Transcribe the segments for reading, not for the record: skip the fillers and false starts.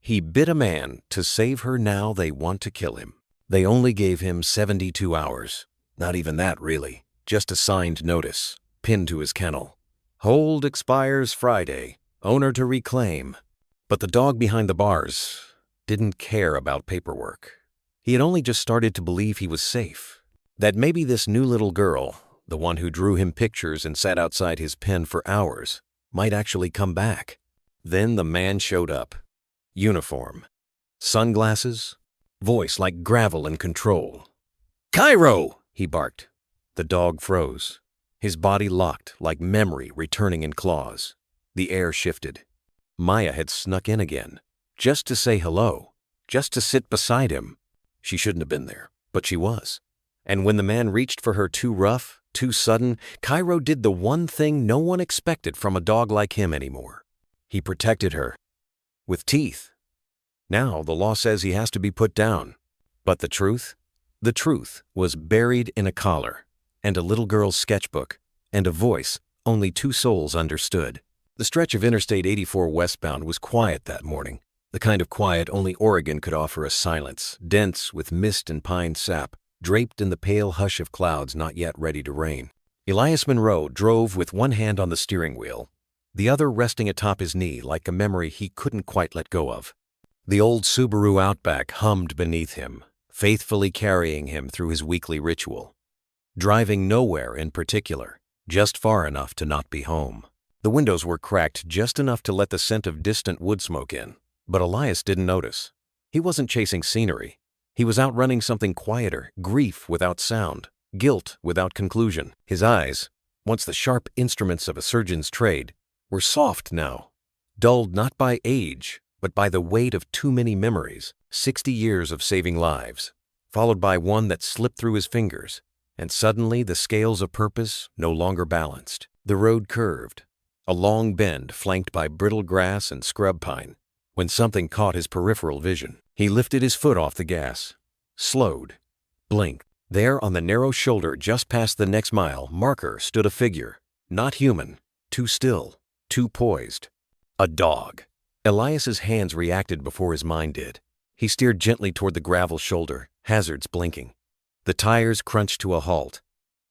He bit a man to save her. Now they want to kill him. They only gave him 72 hours. Not even that, really. Just a signed notice, pinned to his kennel. Hold expires Friday. Owner to reclaim. But the dog behind the bars didn't care about paperwork. He had only just started to believe he was safe. That maybe this new little girl, the one who drew him pictures and sat outside his pen for hours, might actually come back. Then the man showed up. Uniform. Sunglasses. Voice like gravel and control. "Cairo!" he barked. The dog froze. His body locked like memory returning in claws. The air shifted. Maya had snuck in again. Just to say hello. Just to sit beside him. She shouldn't have been there, but she was. And when the man reached for her too rough, too sudden, Cairo did the one thing no one expected from a dog like him anymore. He protected her. With teeth. Now the law says he has to be put down. But the truth? The truth was buried in a collar, and a little girl's sketchbook, and a voice only two souls understood. The stretch of Interstate 84 westbound was quiet that morning, the kind of quiet only Oregon could offer, a silence, dense with mist and pine sap, draped in the pale hush of clouds not yet ready to rain. Elias Monroe drove with one hand on the steering wheel, the other resting atop his knee like a memory he couldn't quite let go of. The old Subaru Outback hummed beneath him, faithfully carrying him through his weekly ritual. Driving nowhere in particular, just far enough to not be home. The windows were cracked just enough to let the scent of distant wood smoke in, but Elias didn't notice. He wasn't chasing scenery. He was outrunning something quieter, grief without sound, guilt without conclusion. His eyes, once the sharp instruments of a surgeon's trade, were soft now, dulled not by age, but by the weight of too many memories, 60 years of saving lives, followed by one that slipped through his fingers, and suddenly the scales of purpose no longer balanced. The road curved, a long bend flanked by brittle grass and scrub pine, when something caught his peripheral vision. He lifted his foot off the gas, slowed, blinked. There on the narrow shoulder just past the next mile marker stood a figure, not human, too still, too poised. A dog. Elias's hands reacted before his mind did. He steered gently toward the gravel shoulder, hazards blinking. The tires crunched to a halt.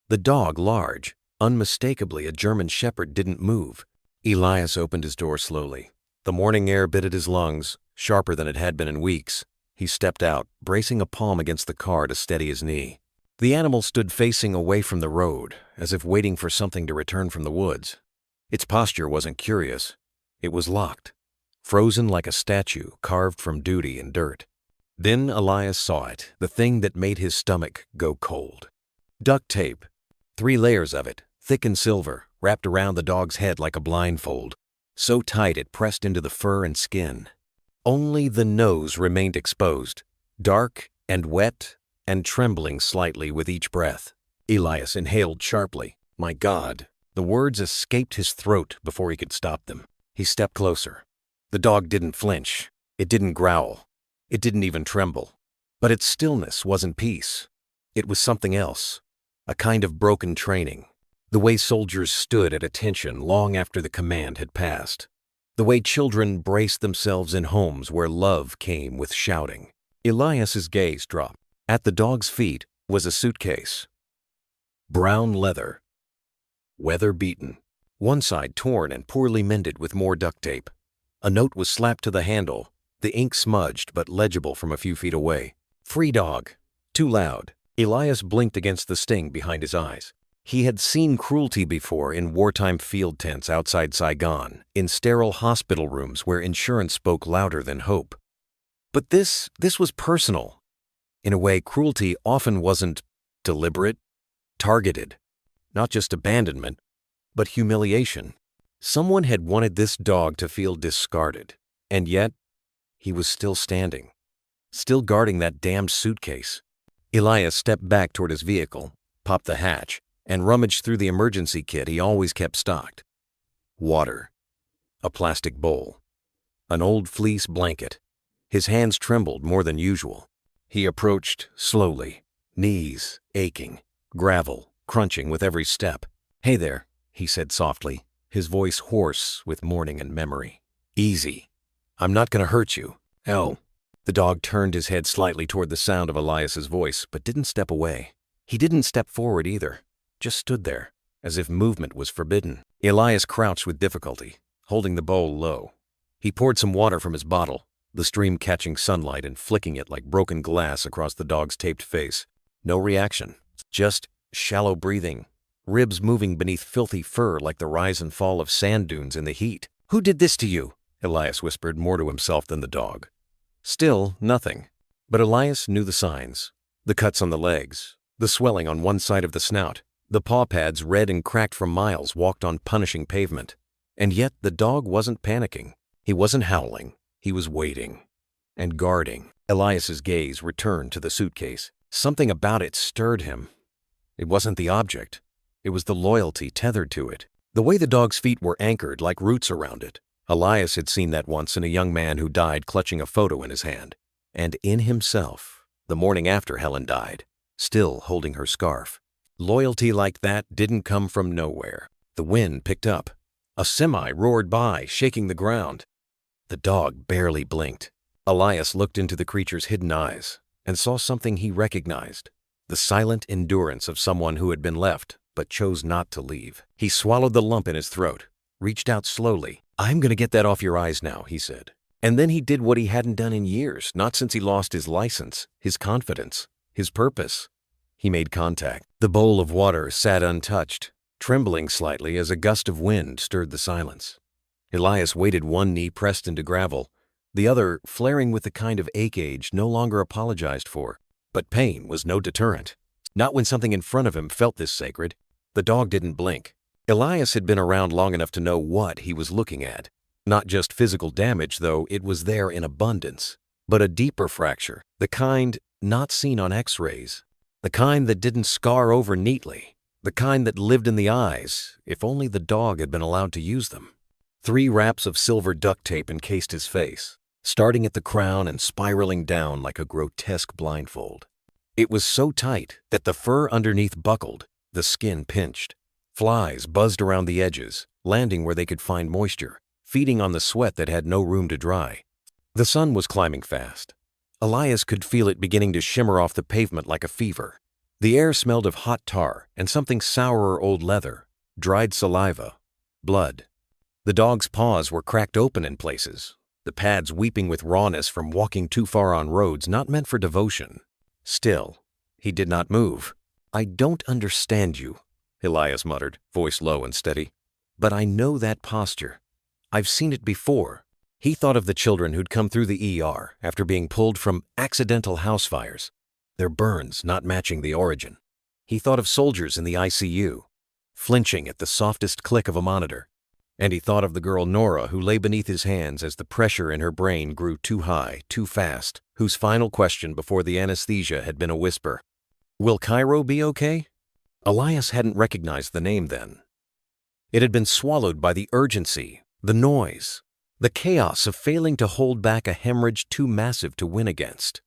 The dog, large, unmistakably a German shepherd, didn't move. Elias opened his door slowly. The morning air bit at his lungs, sharper than it had been in weeks. He stepped out, bracing a palm against the car to steady his knee. The animal stood facing away from the road, as if waiting for something to return from the woods. Its posture wasn't curious. It was locked, frozen like a statue carved from duty and dirt. Then Elias saw it, the thing that made his stomach go cold. Duct tape, 3 layers of it, thick and silver, wrapped around the dog's head like a blindfold, so tight it pressed into the fur and skin. Only the nose remained exposed, dark and wet and trembling slightly with each breath. Elias inhaled sharply. My God! The words escaped his throat before he could stop them. He stepped closer. The dog didn't flinch. It didn't growl. It didn't even tremble. But its stillness wasn't peace. It was something else, a kind of broken training. The way soldiers stood at attention long after the command had passed. The way children braced themselves in homes where love came with shouting. Elias's gaze dropped. At the dog's feet was a suitcase. Brown leather. Weather-beaten. One side torn and poorly mended with more duct tape. A note was slapped to the handle, the ink smudged but legible from a few feet away. Free dog. Too loud. Elias blinked against the sting behind his eyes. He had seen cruelty before in wartime field tents outside Saigon, in sterile hospital rooms where insurance spoke louder than hope. But this was personal. In a way, cruelty often wasn't deliberate, targeted. Not just abandonment, but humiliation. Someone had wanted this dog to feel discarded, and yet he was still standing, still guarding that damned suitcase. Elias stepped back toward his vehicle, popped the hatch, and rummaged through the emergency kit he always kept stocked. Water. A plastic bowl. An old fleece blanket. His hands trembled more than usual. He approached slowly, knees aching, gravel crunching with every step. Hey there, he said softly, his voice hoarse with mourning and memory. Easy. I'm not going to hurt you. "Oh." The dog turned his head slightly toward the sound of Elias's voice, but didn't step away. He didn't step forward either, just stood there, as if movement was forbidden. Elias crouched with difficulty, holding the bowl low. He poured some water from his bottle, the stream catching sunlight and flicking it like broken glass across the dog's taped face. No reaction, just shallow breathing, ribs moving beneath filthy fur like the rise and fall of sand dunes in the heat. "Who did this to you?" Elias whispered, more to himself than the dog. Still nothing. But Elias knew the signs. The cuts on the legs, the swelling on one side of the snout, the paw pads red and cracked from miles walked on punishing pavement. And yet the dog wasn't panicking. He wasn't howling. He was waiting and guarding. Elias's gaze returned to the suitcase. Something about it stirred him. It wasn't the object. It was the loyalty tethered to it. The way the dog's feet were anchored like roots around it. Elias had seen that once in a young man who died clutching a photo in his hand. And in himself, the morning after Helen died, still holding her scarf. Loyalty like that didn't come from nowhere. The wind picked up. A semi roared by, shaking the ground. The dog barely blinked. Elias looked into the creature's hidden eyes and saw something he recognized. The silent endurance of someone who had been left but chose not to leave. He swallowed the lump in his throat, reached out slowly. "I'm going to get that off your eyes now," he said. And then he did what he hadn't done in years, not since he lost his license, his confidence, his purpose. He made contact. The bowl of water sat untouched, trembling slightly as a gust of wind stirred the silence. Elias waited, one knee pressed into gravel, the other flaring with the kind of ache age no longer apologized for. But pain was no deterrent. Not when something in front of him felt this sacred. The dog didn't blink. Elias had been around long enough to know what he was looking at. Not just physical damage, though it was there in abundance, but a deeper fracture, the kind not seen on X-rays, the kind that didn't scar over neatly, the kind that lived in the eyes, if only the dog had been allowed to use them. 3 wraps of silver duct tape encased his face, starting at the crown and spiraling down like a grotesque blindfold. It was so tight that the fur underneath buckled, the skin pinched. Flies buzzed around the edges, landing where they could find moisture, feeding on the sweat that had no room to dry. The sun was climbing fast. Elias could feel it beginning to shimmer off the pavement like a fever. The air smelled of hot tar and something sourer old leather, dried saliva, blood. The dog's paws were cracked open in places, the pads weeping with rawness from walking too far on roads not meant for devotion. Still, he did not move. "I don't understand you," Elias muttered, voice low and steady. "But I know that posture. I've seen it before." He thought of the children who'd come through the ER after being pulled from accidental house fires, their burns not matching the origin. He thought of soldiers in the ICU, flinching at the softest click of a monitor. And he thought of the girl Nora who lay beneath his hands as the pressure in her brain grew too high, too fast, whose final question before the anesthesia had been a whisper. "Will Cairo be okay?" Elias hadn't recognized the name then. It had been swallowed by the urgency, the noise, the chaos of failing to hold back a hemorrhage too massive to win against.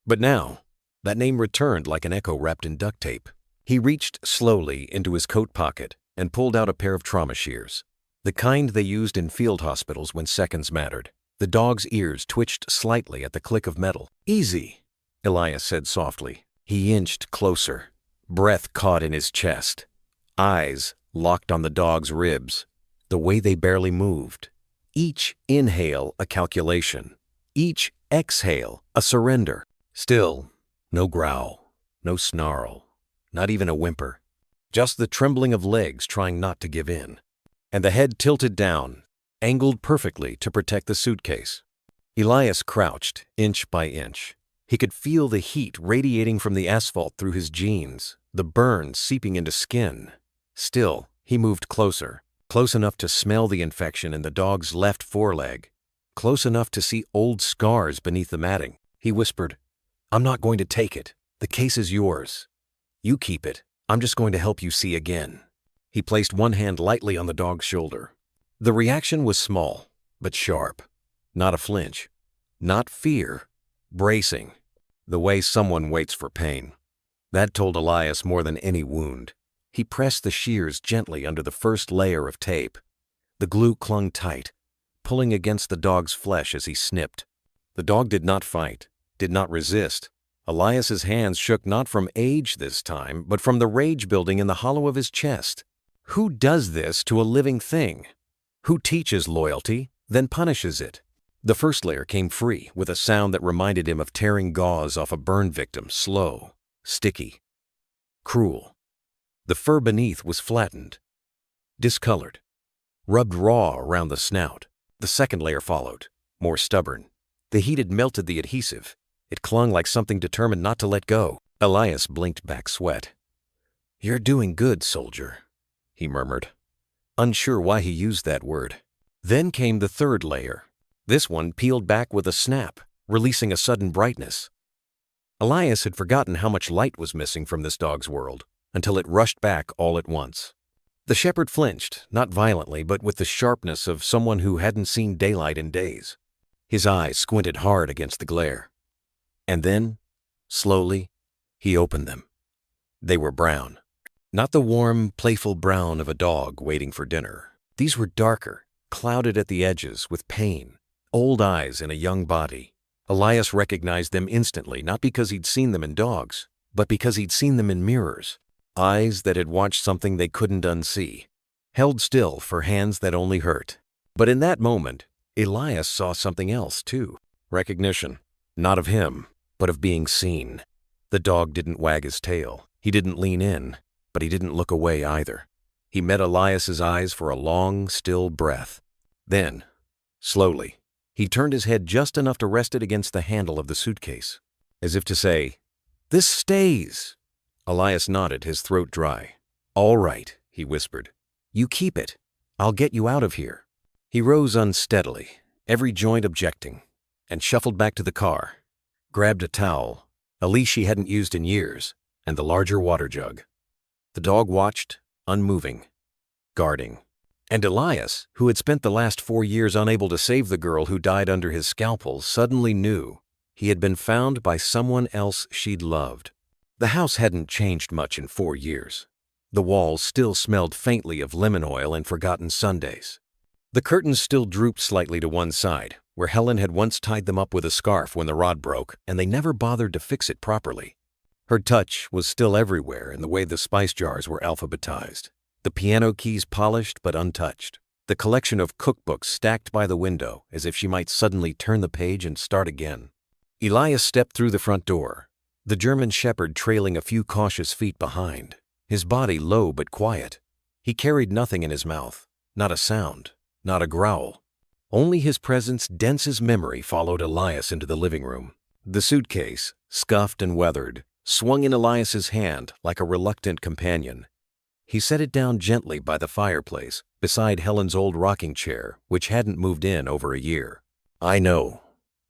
But now, that name returned like an echo wrapped in duct tape. He reached slowly into his coat pocket and pulled out a pair of trauma shears, the kind they used in field hospitals when seconds mattered. The dog's ears twitched slightly at the click of metal. "Easy," Elias said softly. He inched closer, breath caught in his chest, eyes locked on the dog's ribs, the way they barely moved. Each inhale a calculation, each exhale a surrender. Still, no growl, no snarl, not even a whimper. Just the trembling of legs trying not to give in. And the head tilted down, angled perfectly to protect the suitcase. Elias crouched, inch by inch. He could feel the heat radiating from the asphalt through his jeans, the burns seeping into skin. Still, he moved closer, close enough to smell the infection in the dog's left foreleg, close enough to see old scars beneath the matting. He whispered, "I'm not going to take it. The case is yours. You keep it. I'm just going to help you see again." He placed one hand lightly on the dog's shoulder. The reaction was small, but sharp. Not a flinch. Not fear. Bracing. The way someone waits for pain. That told Elias more than any wound. He pressed the shears gently under the first layer of tape. The glue clung tight, pulling against the dog's flesh as he snipped. The dog did not fight, did not resist. Elias's hands shook not from age this time, but from the rage building in the hollow of his chest. Who does this to a living thing? Who teaches loyalty, then punishes it? The first layer came free with a sound that reminded him of tearing gauze off a burn victim, slow, sticky, cruel. The fur beneath was flattened, discolored, rubbed raw around the snout. The second layer followed, more stubborn. The heat had melted the adhesive. It clung like something determined not to let go. Elias blinked back sweat. "You're doing good, soldier," he murmured, unsure why he used that word. Then came the third layer. This one peeled back with a snap, releasing a sudden brightness. Elias had forgotten how much light was missing from this dog's world, until it rushed back all at once. The shepherd flinched, not violently, but with the sharpness of someone who hadn't seen daylight in days. His eyes squinted hard against the glare. And then, slowly, he opened them. They were brown. Not the warm, playful brown of a dog waiting for dinner. These were darker, clouded at the edges with pain, old eyes in a young body. Elias recognized them instantly, not because he'd seen them in dogs, but because he'd seen them in mirrors. Eyes that had watched something they couldn't unsee, held still for hands that only hurt. But in that moment, Elias saw something else too. Recognition, not of him, but of being seen. The dog didn't wag his tail. He didn't lean in, but he didn't look away either. He met Elias's eyes for a long, still breath. Then, slowly, he turned his head just enough to rest it against the handle of the suitcase, as if to say, "This stays." Elias nodded, his throat dry. "All right," he whispered. "You keep it. I'll get you out of here." He rose unsteadily, every joint objecting, and shuffled back to the car, grabbed a towel, a leash he hadn't used in years, and the larger water jug. The dog watched, unmoving, guarding. And Elias, who had spent the last 4 years unable to save the girl who died under his scalpel, suddenly knew he had been found by someone else she'd loved. The house hadn't changed much in 4 years. The walls still smelled faintly of lemon oil and forgotten Sundays. The curtains still drooped slightly to one side, where Helen had once tied them up with a scarf when the rod broke, and they never bothered to fix it properly. Her touch was still everywhere in the way the spice jars were alphabetized, the piano keys polished but untouched, the collection of cookbooks stacked by the window as if she might suddenly turn the page and start again. Elias stepped through the front door, the German shepherd trailing a few cautious feet behind, his body low but quiet. He carried nothing in his mouth, not a sound, not a growl. Only his presence, dense as memory, followed Elias into the living room. The suitcase, scuffed and weathered, swung in Elias's hand like a reluctant companion. He set it down gently by the fireplace, beside Helen's old rocking chair, which hadn't moved in over a year. "I know,"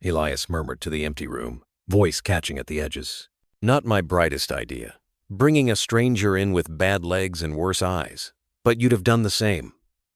Elias murmured to the empty room, voice catching at the edges. "Not my brightest idea, bringing a stranger in with bad legs and worse eyes. But you'd have done the same.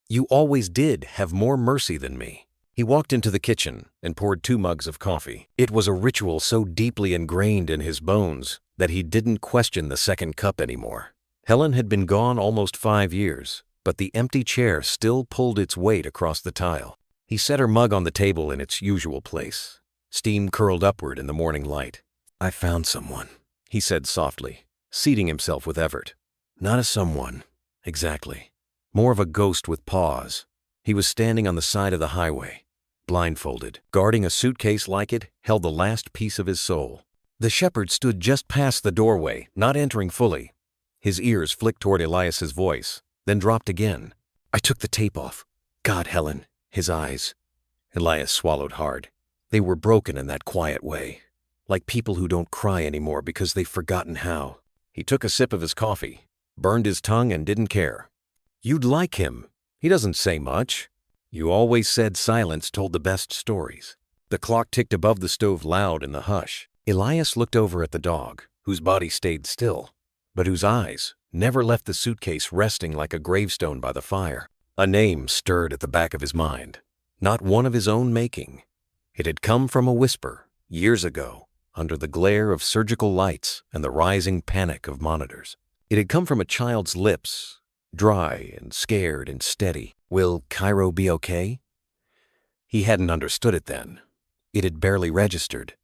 You always did have more mercy than me." He walked into the kitchen and poured 2 mugs of coffee. It was a ritual so deeply ingrained in his bones that he didn't question the second cup anymore. Helen had been gone almost 5 years, but the empty chair still pulled its weight across the tile. He set her mug on the table in its usual place. Steam curled upward in the morning light. "I found someone," he said softly, seating himself with effort. "Not a someone, exactly. More of a ghost with paws." He was standing on the side of the highway, blindfolded, guarding a suitcase like it held the last piece of his soul. The shepherd stood just past the doorway, not entering fully. His ears flicked toward Elias's voice, then dropped again. "I took the tape off. God, Helen." His eyes. Elias swallowed hard. They were broken in that quiet way, like people who don't cry anymore because they've forgotten how. He took a sip of his coffee, burned his tongue, and didn't care. "You'd like him. He doesn't say much. You always said silence told the best stories." The clock ticked above the stove loud in the hush. Elias looked over at the dog, whose body stayed still, but whose eyes never left the suitcase resting like a gravestone by the fire. A name stirred at the back of his mind, not one of his own making. It had come from a whisper, years ago, under the glare of surgical lights and the rising panic of monitors. It had come from a child's lips, dry and scared and steady. "Will Cairo be okay?" He hadn't understood it then, It had barely registered.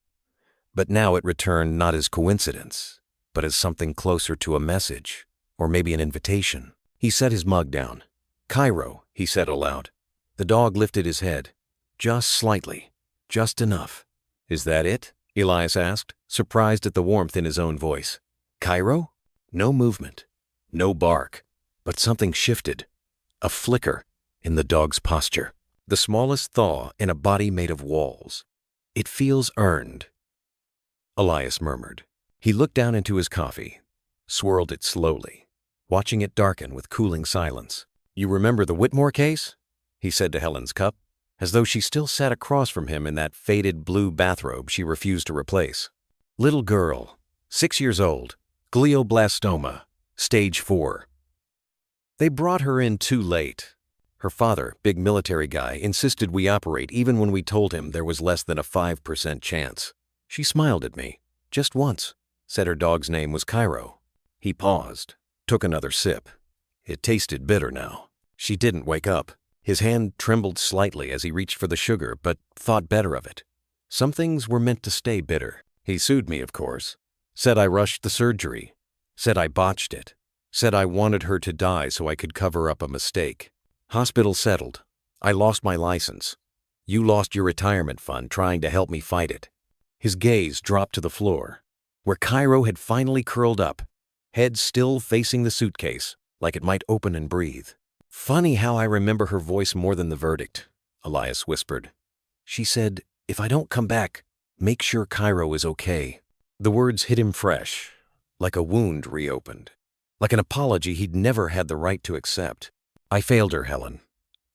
But now it returned not as coincidence, but as something closer to a message, or maybe an invitation. He set his mug down. "Cairo," he said aloud. The dog lifted his head. Just slightly. Just enough. "Is that it?" Elias asked, surprised at the warmth in his own voice. "Cairo?" No movement. No bark. But something shifted. A flicker in the dog's posture. The smallest thaw in a body made of walls. "It feels earned," Elias murmured. He looked down into his coffee, swirled it slowly, watching it darken with cooling silence. "You remember the Whitmore case?" he said to Helen's cup, as though she still sat across from him in that faded blue bathrobe she refused to replace. "Little girl, 6 years old, glioblastoma, stage 4. They brought her in too late. Her father, big military guy, insisted we operate even when we told him there was less than a 5% chance. She smiled at me, just once, said her dog's name was Cairo." He paused, took another sip. It tasted bitter now. She didn't wake up. His hand trembled slightly as he reached for the sugar, but thought better of it. Some things were meant to stay bitter. He sued me, of course. Said I rushed the surgery. Said I botched it. Said I wanted her to die so I could cover up a mistake. Hospital settled. I lost my license. You lost your retirement fund trying to help me fight it. His gaze dropped to the floor, where Cairo had finally curled up, head still facing the suitcase, like it might open and breathe. "Funny how I remember her voice more than the verdict," Elias whispered. "She said, 'If I don't come back, make sure Cairo is okay.'" The words hit him fresh, like a wound reopened, like an apology he'd never had the right to accept. "I failed her, Helen.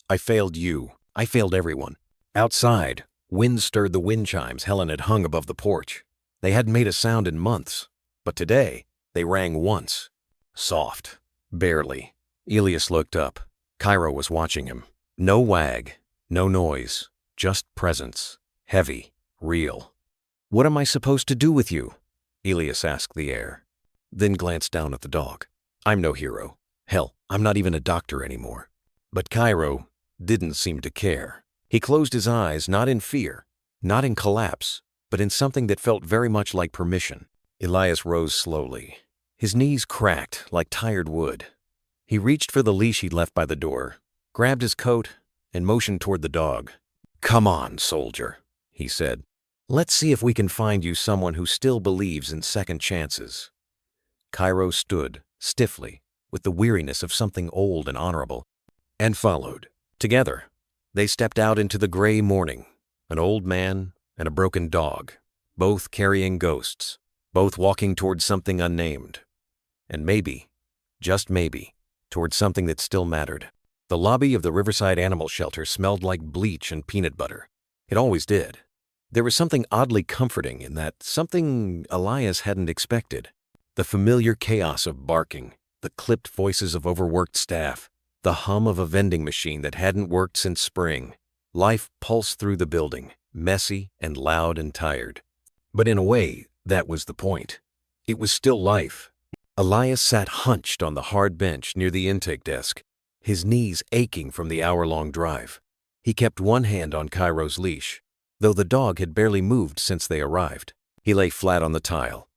I failed you. I failed everyone." Outside, wind stirred the wind chimes Helen had hung above the porch. They hadn't made a sound in months, but today they rang once. Soft. Barely. Elias looked up. Cairo was watching him. No wag, no noise, just presence. Heavy, real. "What am I supposed to do with you?" Elias asked the air, then glanced down at the dog. "I'm no hero. Hell, I'm not even a doctor anymore." But Cairo didn't seem to care. He closed his eyes, not in fear, not in collapse, but in something that felt very much like permission. Elias rose slowly. His knees cracked like tired wood. He reached for the leash he'd left by the door, grabbed his coat, and motioned toward the dog. "Come on, soldier," he said. "Let's see if we can find you someone who still believes in second chances." Cairo stood, stiffly, with the weariness of something old and honorable, and followed. Together, they stepped out into the gray morning, an old man and a broken dog, both carrying ghosts, both walking toward something unnamed. And maybe, just maybe, toward something that still mattered. The lobby of the Riverside Animal Shelter smelled like bleach and peanut butter. It always did. There was something oddly comforting in that, something Elias hadn't expected. The familiar chaos of barking, the clipped voices of overworked staff, the hum of a vending machine that hadn't worked since spring. Life pulsed through the building, messy and loud and tired. But in a way, that was the point. It was still life. Elias sat hunched on the hard bench near the intake desk, his knees aching from the hour-long drive. He kept one hand on Cairo's leash, though the dog had barely moved since they arrived. He lay flat on the tile,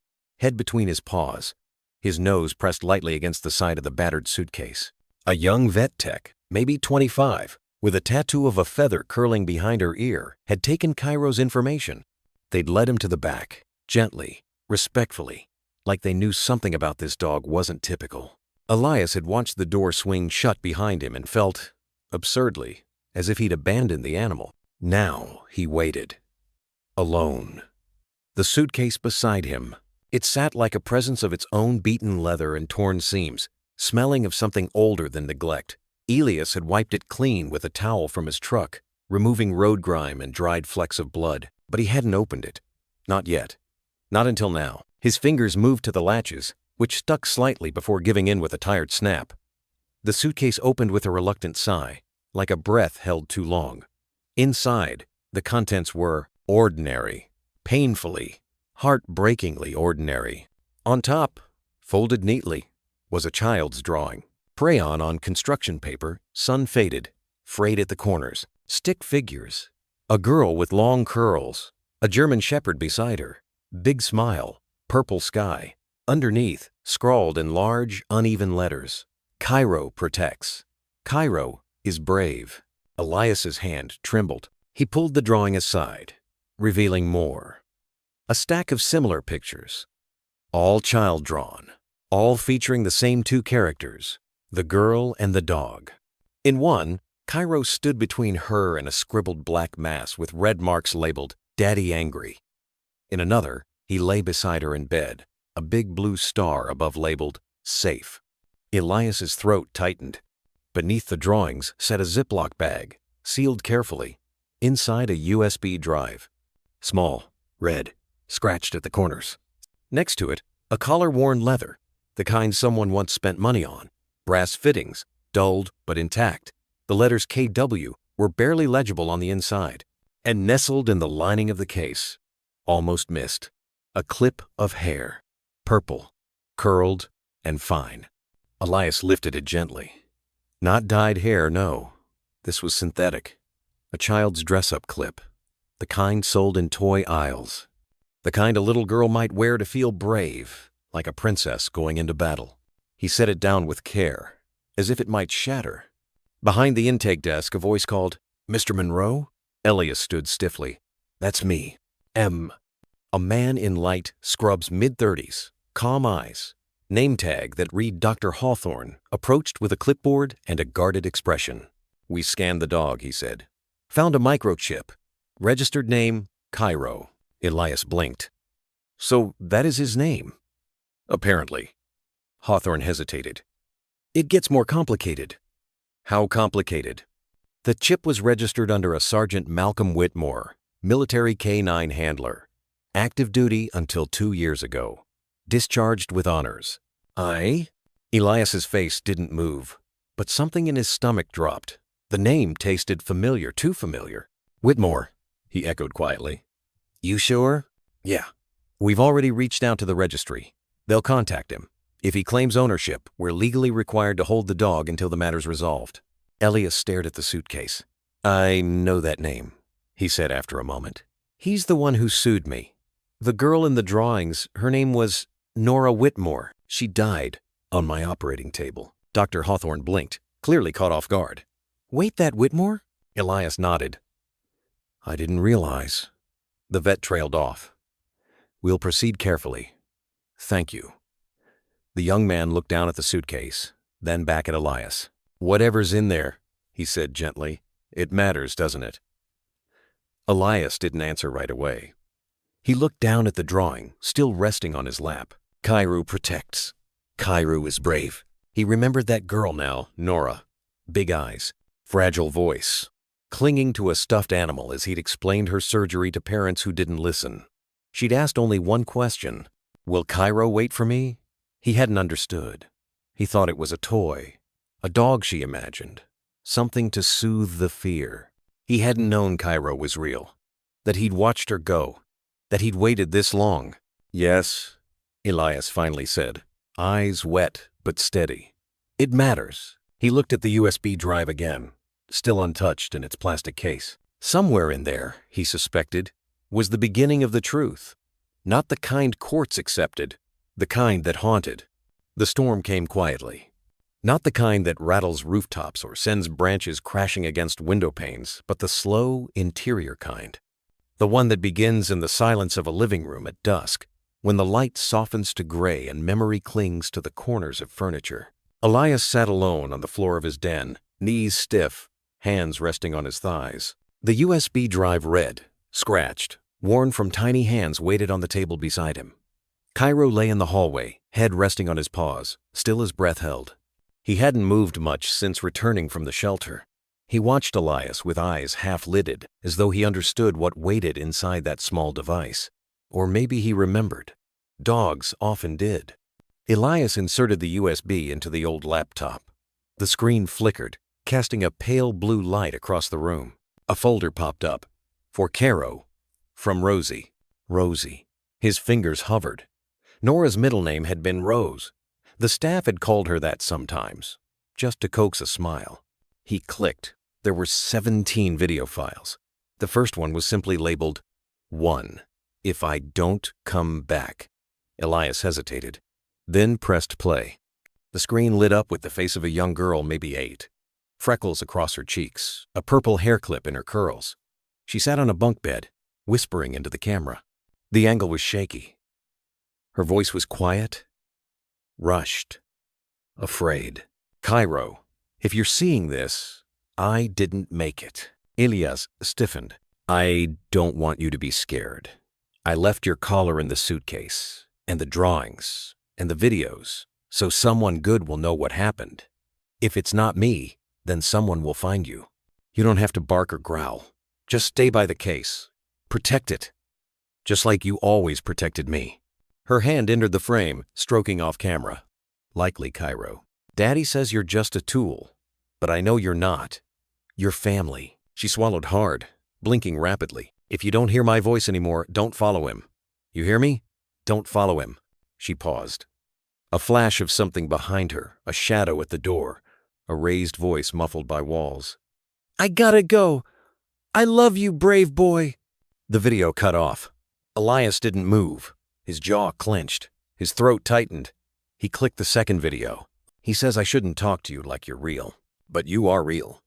head between his paws, his nose pressed lightly against the side of the battered suitcase. A young vet tech, maybe 25, with a tattoo of a feather curling behind her ear, had taken Cairo's information. They'd led him to the back, gently, respectfully, like they knew something about this dog wasn't typical. Elias had watched the door swing shut behind him and felt, absurdly, as if he'd abandoned the animal. Now he waited. Alone. The suitcase beside him. It sat like a presence of its own, beaten leather and torn seams, smelling of something older than neglect. Elias had wiped it clean with a towel from his truck, removing road grime and dried flecks of blood, but he hadn't opened it. Not yet. Not until now. His fingers moved to the latches, which stuck slightly before giving in with a tired snap. The suitcase opened with a reluctant sigh, like a breath held too long. Inside, the contents were ordinary, painfully, heartbreakingly ordinary. On top, folded neatly, was a child's drawing. Crayon on construction paper, sun-faded, frayed at the corners. Stick figures, A girl with long curls, a German shepherd beside her, big smile, purple sky. Underneath, scrawled in large, uneven letters, Cairo protects. Cairo is brave. Elias's hand trembled. He pulled the drawing aside, revealing more. A stack of similar pictures, all child-drawn, all featuring the same two characters, the girl and the dog. In one, Cairo stood between her and a scribbled black mass with red marks labeled Daddy Angry. In another, he lay beside her in bed, a big blue star above labeled Safe. Elias's throat tightened. Beneath the drawings sat a Ziploc bag, sealed carefully. Inside a USB drive. Small, red, scratched at the corners. Next to it, a collar-worn leather, the kind someone once spent money on. Brass fittings, dulled but intact. The letters KW were barely legible on the inside. And nestled in the lining of the case, almost missed, a clip of hair. Purple, curled, and fine. Elias lifted it gently. Not dyed hair, no. This was synthetic. A child's dress-up clip. The kind sold in toy aisles. The kind a little girl might wear to feel brave, like a princess going into battle. He set it down with care, as if it might shatter. Behind the intake desk, a voice called, "Mr. Monroe?" Elias stood stiffly. "That's me. M." A man in light scrubs mid-30s, calm eyes, name tag that read Dr. Hawthorne, approached with a clipboard and a guarded expression. "We scanned the dog," he said. "Found a microchip. Registered name, Cairo." Elias blinked. "So that is his name?" "Apparently." Hawthorne hesitated. "It gets more complicated." "How complicated?" "The chip was registered under a Sergeant Malcolm Whitmore, military K-9 handler. Active duty until 2 years ago. Discharged with honors." "Aye?" Elias's face didn't move, but something in his stomach dropped. The name tasted familiar, too familiar. "Whitmore," he echoed quietly. "You sure?" "Yeah. We've already reached out to the registry. They'll contact him. If he claims ownership, we're legally required to hold the dog until the matter's resolved." Elias stared at the suitcase. "I know that name," he said after a moment. "He's the one who sued me. The girl in the drawings, her name was Nora Whitmore. She died on my operating table." Dr. Hawthorne blinked, clearly caught off guard. "Wait, that Whitmore?" Elias nodded. "I didn't realize." The vet trailed off. "We'll proceed carefully. Thank you." The young man looked down at the suitcase, then back at Elias. "Whatever's in there," he said gently, "it matters, doesn't it?" Elias didn't answer right away. He looked down at the drawing, still resting on his lap. Cairo protects. Cairo is brave. He remembered that girl now, Nora. Big eyes, fragile voice, clinging to a stuffed animal as he'd explained her surgery to parents who didn't listen. She'd asked only one question. "Will Cairo wait for me?" He hadn't understood. He thought it was a toy. A dog, she imagined. Something to soothe the fear. He hadn't known Cairo was real. That he'd watched her go. That he'd waited this long. "Yes," Elias finally said, eyes wet but steady. "It matters." He looked at the USB drive again, still untouched in its plastic case. Somewhere in there, he suspected, was the beginning of the truth. Not the kind courts accepted, the kind that haunted. The storm came quietly. Not the kind that rattles rooftops or sends branches crashing against window panes, but the slow, interior kind. The one that begins in the silence of a living room at dusk, when the light softens to gray and memory clings to the corners of furniture. Elias sat alone on the floor of his den, knees stiff, hands resting on his thighs. The USB drive read, scratched, worn from tiny hands weighted on the table beside him. Cairo lay in the hallway, head resting on his paws, still his breath held. He hadn't moved much since returning from the shelter. He watched Elias with eyes half-lidded, as though he understood what waited inside that small device. Or maybe he remembered. Dogs often did. Elias inserted the USB into the old laptop. The screen flickered, casting a pale blue light across the room. A folder popped up. For Cairo. From Rosie. Rosie. His fingers hovered. Nora's middle name had been Rose. The staff had called her that sometimes, just to coax a smile. He clicked. There were 17 video files. The first one was simply labeled 1. If I don't come back. Elias hesitated, then pressed play. The screen lit up with the face of a young girl, maybe 8. Freckles across her cheeks, a purple hair clip in her curls. She sat on a bunk bed, whispering into the camera. The angle was shaky. Her voice was quiet, rushed, afraid. Cairo, if you're seeing this, I didn't make it. Elias stiffened. I don't want you to be scared. I left your collar in the suitcase, and the drawings, and the videos, so someone good will know what happened. If it's not me, then someone will find you. You don't have to bark or growl. Just stay by the case. Protect it. Just like you always protected me. Her hand entered the frame, stroking off camera. Likely, Cairo. Daddy says you're just a tool, but I know you're not. You're family. She swallowed hard, blinking rapidly. If you don't hear my voice anymore, don't follow him. You hear me? Don't follow him. She paused. A flash of something behind her, a shadow at the door, a raised voice muffled by walls. I gotta go. I love you, brave boy. The video cut off. Elias didn't move. His jaw clenched. His throat tightened. He clicked the second video. He says I shouldn't talk to you like you're real, but you are real.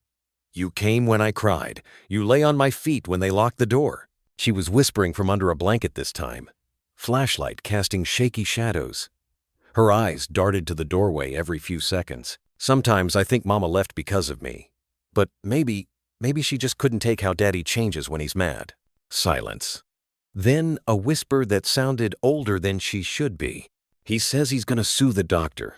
You came when I cried. You lay on my feet when they locked the door. She was whispering from under a blanket this time, flashlight casting shaky shadows. Her eyes darted to the doorway every few seconds. Sometimes I think Mama left because of me. But maybe she just couldn't take how Daddy changes when he's mad. Silence. Then a whisper that sounded older than she should be. He says he's gonna sue the doctor.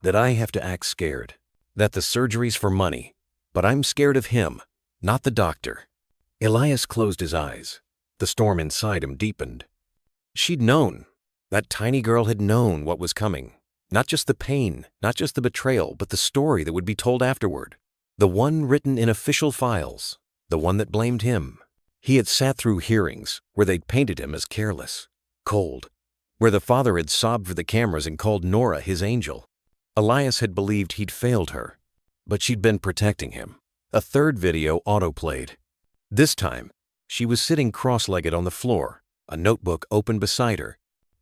That I have to act scared. That the surgery's for money. But I'm scared of him, not the doctor. Elias closed his eyes. The storm inside him deepened. She'd known. That tiny girl had known what was coming. Not just the pain, not just the betrayal, but the story that would be told afterward. The one written in official files. The one that blamed him. He had sat through hearings where they'd painted him as careless, cold, where the father had sobbed for the cameras and called Nora his angel. Elias had believed he'd failed her, but she'd been protecting him. A third video autoplayed. This time, she was sitting cross-legged on the floor, a notebook open beside her.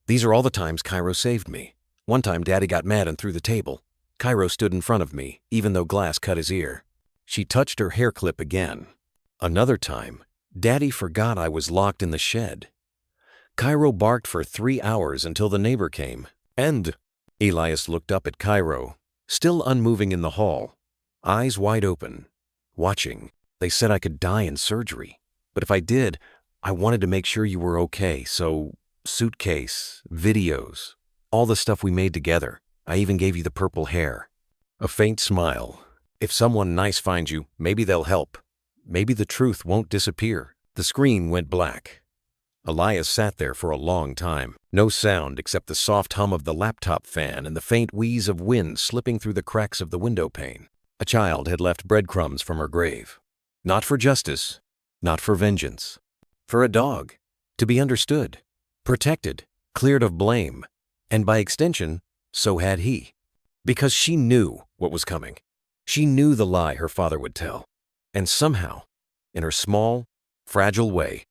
These are all the times Cairo saved me. One time Daddy got mad and threw the table. Cairo stood in front of me, even though glass cut his ear. She touched her hair clip again. Another time, Daddy forgot I was locked in the shed. Cairo barked for 3 hours until the neighbor came. And Elias looked up at Cairo, still unmoving in the hall, eyes wide open, watching. They said I could die in surgery. But if I did, I wanted to make sure you were okay, so suitcase, videos, all the stuff we made together. I even gave you the purple hair. A faint smile. If someone nice finds you, maybe they'll help. Maybe the truth won't disappear. The screen went black. Elias sat there for a long time. No sound except the soft hum of the laptop fan and the faint wheeze of wind slipping through the cracks of the window pane. A child had left breadcrumbs from her grave. Not for justice, not for vengeance. For a dog. To be understood, protected, cleared of blame. And by extension, so had he. Because she knew what was coming. She knew the lie her father would tell. And somehow, in her small, fragile way,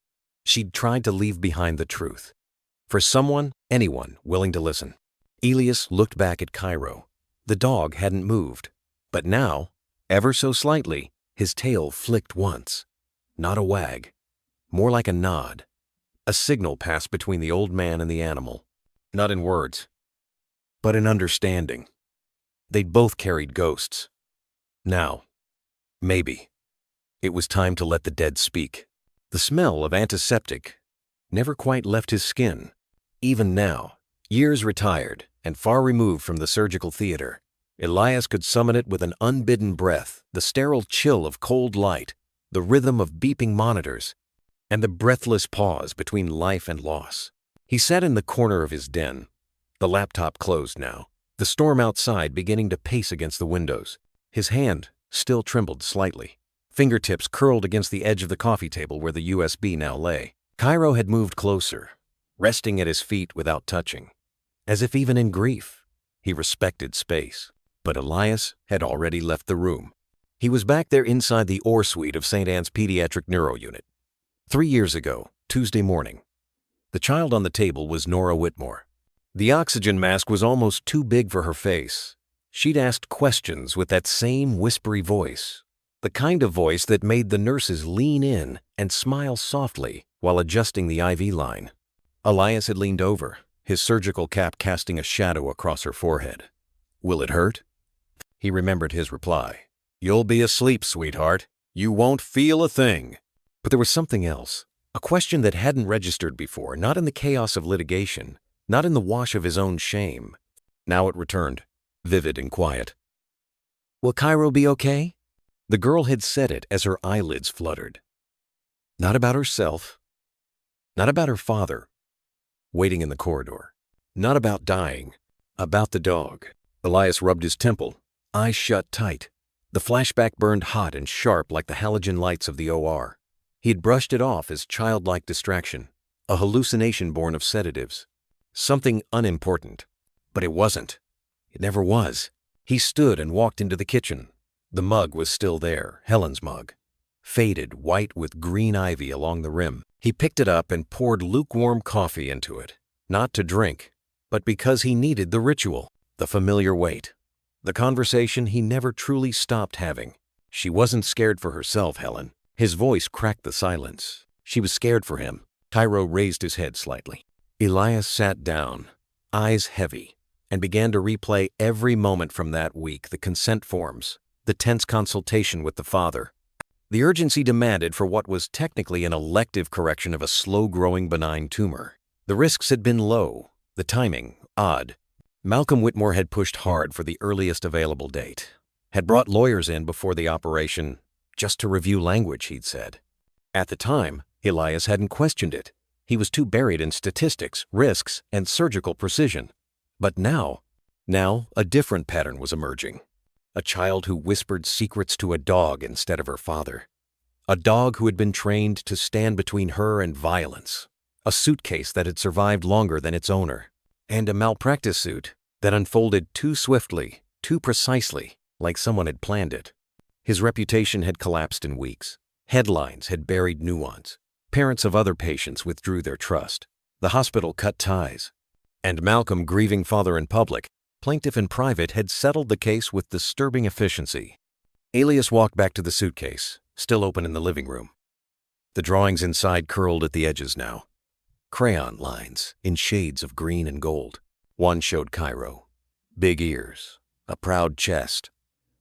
she'd tried to leave behind the truth. For someone, anyone, willing to listen. Elias looked back at Cairo. The dog hadn't moved. But now, ever so slightly, his tail flicked once. Not a wag. More like a nod. A signal passed between the old man and the animal. Not in words, but in understanding. They'd both carried ghosts. Now, maybe, it was time to let the dead speak. The smell of antiseptic never quite left his skin. Even now, years retired and far removed from the surgical theater, Elias could summon it with an unbidden breath, the sterile chill of cold light, the rhythm of beeping monitors, and the breathless pause between life and loss. He sat in the corner of his den, the laptop closed now, the storm outside beginning to pace against the windows. His hand still trembled slightly. Fingertips curled against the edge of the coffee table where the USB now lay. Cairo had moved closer, resting at his feet without touching. As if even in grief, he respected space. But Elias had already left the room. He was back there inside the OR suite of St. Anne's Pediatric Neuro Unit. 3 years ago, Tuesday morning. The child on the table was Nora Whitmore. The oxygen mask was almost too big for her face. She'd asked questions with that same whispery voice, the kind of voice that made the nurses lean in and smile softly while adjusting the IV line. Elias had leaned over, his surgical cap casting a shadow across her forehead. "Will it hurt?" He remembered his reply. "You'll be asleep, sweetheart. You won't feel a thing." But there was something else, a question that hadn't registered before, not in the chaos of litigation, not in the wash of his own shame. Now it returned, vivid and quiet. "Will Cairo be okay?" The girl had said it as her eyelids fluttered. Not about herself, not about her father, waiting in the corridor, not about dying, about the dog. Elias rubbed his temple, eyes shut tight. The flashback burned hot and sharp like the halogen lights of the OR. He had brushed it off as childlike distraction, a hallucination born of sedatives. Something unimportant. But it wasn't. It never was. He stood and walked into the kitchen. The mug was still there, Helen's mug, faded white with green ivy along the rim. He picked it up and poured lukewarm coffee into it, not to drink, but because he needed the ritual, the familiar weight, the conversation he never truly stopped having. She wasn't scared for herself, Helen. His voice cracked the silence. She was scared for him. Cairo raised his head slightly. Elias sat down, eyes heavy, and began to replay every moment from that week, the consent forms, the tense consultation with the father, the urgency demanded for what was technically an elective correction of a slow-growing benign tumor. The risks had been low, the timing odd. Malcolm Whitmore had pushed hard for the earliest available date, had brought lawyers in before the operation just to review language, he'd said. At the time, Elias hadn't questioned it. He was too buried in statistics, risks, and surgical precision. But now a different pattern was emerging. A child who whispered secrets to a dog instead of her father. A dog who had been trained to stand between her and violence. A suitcase that had survived longer than its owner. And a malpractice suit that unfolded too swiftly, too precisely, like someone had planned it. His reputation had collapsed in weeks. Headlines had buried nuance. Parents of other patients withdrew their trust. The hospital cut ties. And Malcolm, grieving father in public, plaintiff in private, had settled the case with disturbing efficiency. Elias walked back to the suitcase, still open in the living room. The drawings inside curled at the edges now. Crayon lines in shades of green and gold. One showed Cairo. Big ears, a proud chest,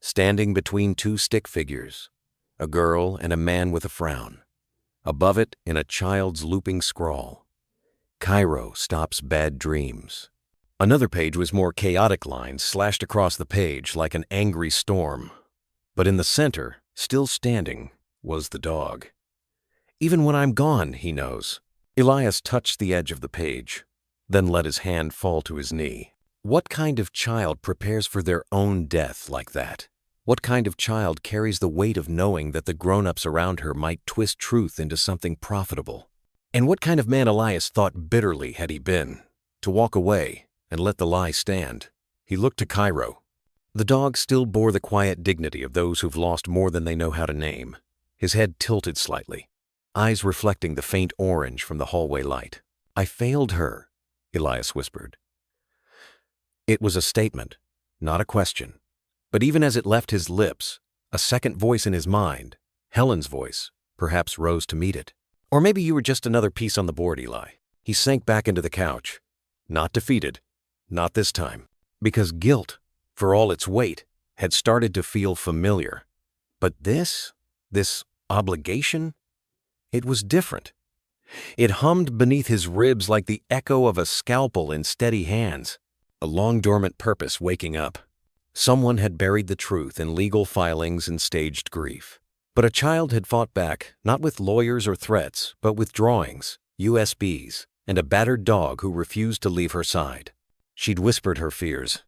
standing between two stick figures, a girl and a man with a frown. Above it, in a child's looping scrawl, Cairo stops bad dreams. Another page was more chaotic lines slashed across the page like an angry storm. But in the center, still standing, was the dog. Even when I'm gone, he knows. Elias touched the edge of the page, then let his hand fall to his knee. What kind of child prepares for their own death like that? What kind of child carries the weight of knowing that the grown-ups around her might twist truth into something profitable? And what kind of man Elias thought bitterly had he been, to walk away and let the lie stand? He looked to Cairo. The dog still bore the quiet dignity of those who've lost more than they know how to name. His head tilted slightly, eyes reflecting the faint orange from the hallway light. "I failed her," Elias whispered. It was a statement, not a question. But even as it left his lips, a second voice in his mind, Helen's voice, perhaps rose to meet it. "Or maybe you were just another piece on the board, Eli." He sank back into the couch. Not defeated. Not this time. Because guilt, for all its weight, had started to feel familiar. But this obligation, it was different. It hummed beneath his ribs like the echo of a scalpel in steady hands, a long-dormant purpose waking up. Someone had buried the truth in legal filings and staged grief. But a child had fought back, not with lawyers or threats, but with drawings, USBs, and a battered dog who refused to leave her side. She'd whispered her fears,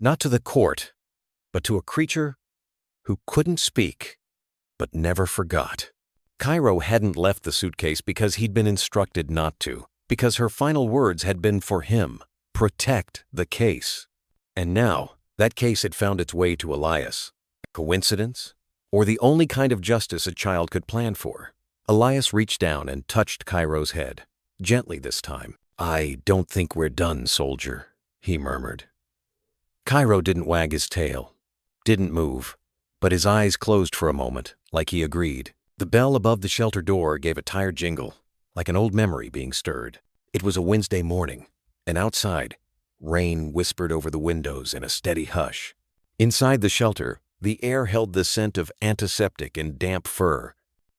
not to the court, but to a creature who couldn't speak, but never forgot. Cairo hadn't left the suitcase because he'd been instructed not to, because her final words had been for him, protect the case. And now, that case had found its way to Elias. Coincidence? Or the only kind of justice a child could plan for? Elias reached down and touched Cairo's head, gently this time. "I don't think we're done, soldier," he murmured. Cairo didn't wag his tail, didn't move, but his eyes closed for a moment, like he agreed. The bell above the shelter door gave a tired jingle, like an old memory being stirred. It was a Wednesday morning, and outside, rain whispered over the windows in a steady hush. Inside the shelter, the air held the scent of antiseptic and damp fur.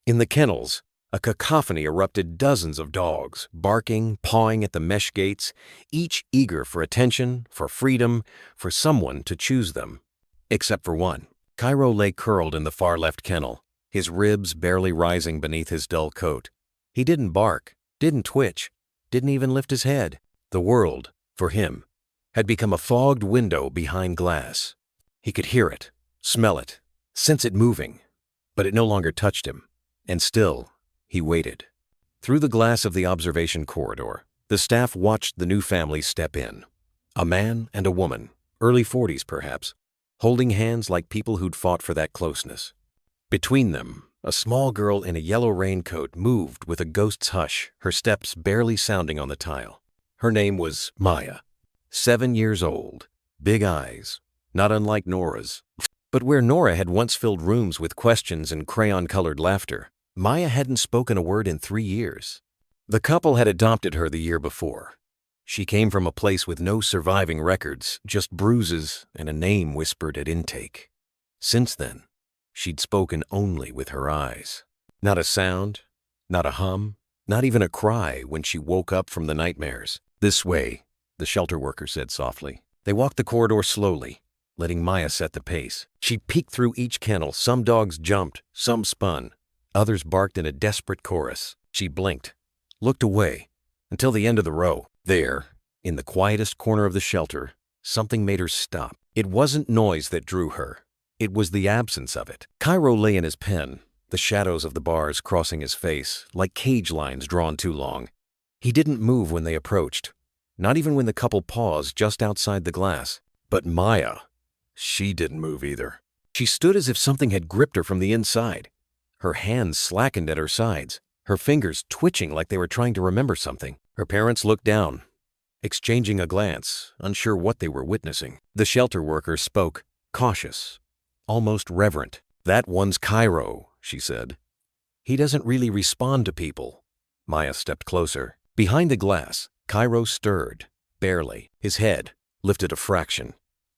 In the kennels, a cacophony erupted, dozens of dogs, barking, pawing at the mesh gates, each eager for attention, for freedom, for someone to choose them. Except for one. Cairo lay curled in the far left kennel, his ribs barely rising beneath his dull coat. He didn't bark, didn't twitch, didn't even lift his head. The world, for him, had become a fogged window behind glass. He could hear it, smell it, sense it moving, but it no longer touched him. And still, he waited. Through the glass of the observation corridor, the staff watched the new family step in. A man and a woman, early 40s perhaps, holding hands like people who'd fought for that closeness. Between them, a small girl in a yellow raincoat moved with a ghost's hush, her steps barely sounding on the tile. Her name was Maya, 7 years old, big eyes, not unlike Nora's. But where Nora had once filled rooms with questions and crayon-colored laughter, Maya hadn't spoken a word in 3 years. The couple had adopted her the year before. She came from a place with no surviving records, just bruises and a name whispered at intake. Since then, she'd spoken only with her eyes. Not a sound, not a hum, not even a cry when she woke up from the nightmares. "This way," the shelter worker said softly. They walked the corridor slowly, letting Maya set the pace. She peeked through each kennel. Some dogs jumped, some spun. Others barked in a desperate chorus. She blinked, looked away, until the end of the row. There, in the quietest corner of the shelter, something made her stop. It wasn't noise that drew her. It was the absence of it. Cairo lay in his pen, the shadows of the bars crossing his face, like cage lines drawn too long. He didn't move when they approached, not even when the couple paused just outside the glass. But Maya, she didn't move either. She stood as if something had gripped her from the inside. Her hands slackened at her sides, her fingers twitching like they were trying to remember something. Her parents looked down, exchanging a glance, unsure what they were witnessing. The shelter worker spoke, cautious, almost reverent. "That one's Cairo," she said. "He doesn't really respond to people." Maya stepped closer. Behind the glass, Cairo stirred, barely, his head lifted a fraction,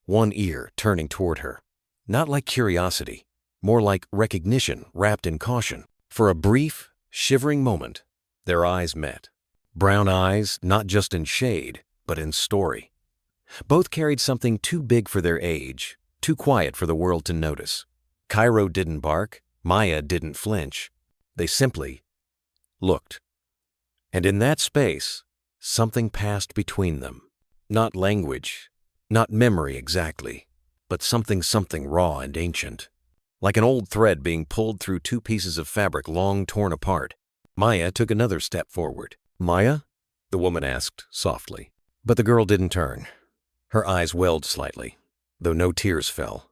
one ear turning toward her. Not like curiosity, more like recognition wrapped in caution. For a brief, shivering moment, their eyes met. Brown eyes, not just in shade, but in story. Both carried something too big for their age, too quiet for the world to notice. Cairo didn't bark, Maya didn't flinch. They simply looked. And in that space, something passed between them. Not language, not memory exactly, but something raw and ancient. Like an old thread being pulled through two pieces of fabric long torn apart. Maya took another step forward. "Maya?" the woman asked softly. But the girl didn't turn. Her eyes welled slightly, though no tears fell.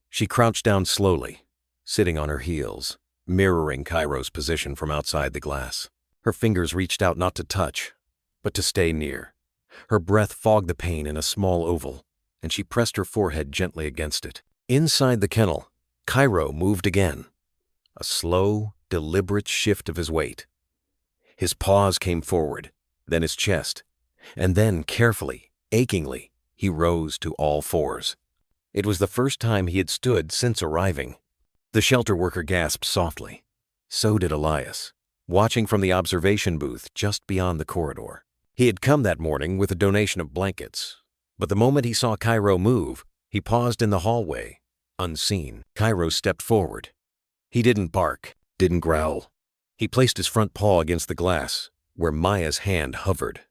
She crouched down slowly, sitting on her heels, mirroring Cairo's position from outside the glass. Her fingers reached out not to touch, but to stay near. Her breath fogged the pain in a small oval, and she pressed her forehead gently against it. Inside the kennel, Cairo moved again, a slow, deliberate shift of his weight. His paws came forward, then his chest, and then carefully, achingly, he rose to all fours. It was the first time he had stood since arriving. The shelter worker gasped softly. So did Elias, watching from the observation booth just beyond the corridor. He had come that morning with a donation of blankets, but the moment he saw Cairo move, he paused in the hallway, unseen. Cairo stepped forward. He didn't bark, didn't growl. He placed his front paw against the glass, where Maya's hand hovered.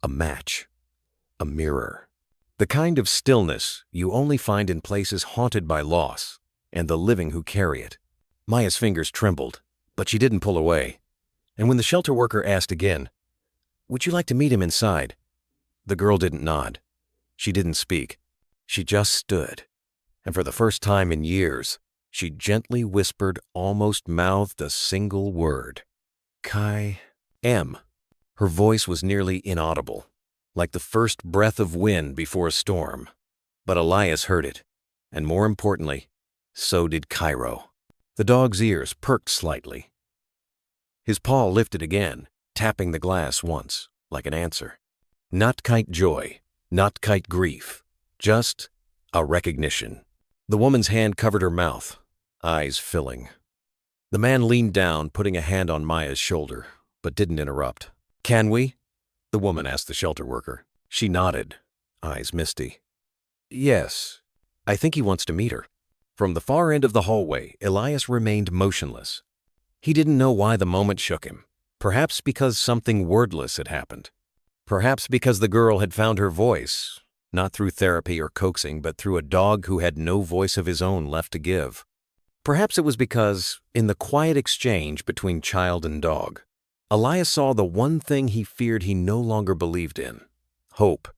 A match. A mirror. The kind of stillness you only find in places haunted by loss and the living who carry it. Maya's fingers trembled, but she didn't pull away. And when the shelter worker asked again, "Would you like to meet him inside?" the girl didn't nod. She didn't speak. She just stood. And for the first time in years, she gently whispered, almost mouthed a single word. Kai. M. Her voice was nearly inaudible, like the first breath of wind before a storm. But Elias heard it, and more importantly, so did Cairo. The dog's ears perked slightly. His paw lifted again, tapping the glass once, like an answer. Not kite joy, not kite grief, just a recognition. The woman's hand covered her mouth, eyes filling. The man leaned down, putting a hand on Maya's shoulder, but didn't interrupt. "Can we?" the woman asked the shelter worker. She nodded, eyes misty. "Yes, I think he wants to meet her." From the far end of the hallway, Elias remained motionless. He didn't know why the moment shook him. Perhaps because something wordless had happened. Perhaps because the girl had found her voice, not through therapy or coaxing, but through a dog who had no voice of his own left to give. Perhaps it was because, in the quiet exchange between child and dog, Elias saw the one thing he feared he no longer believed in: hope.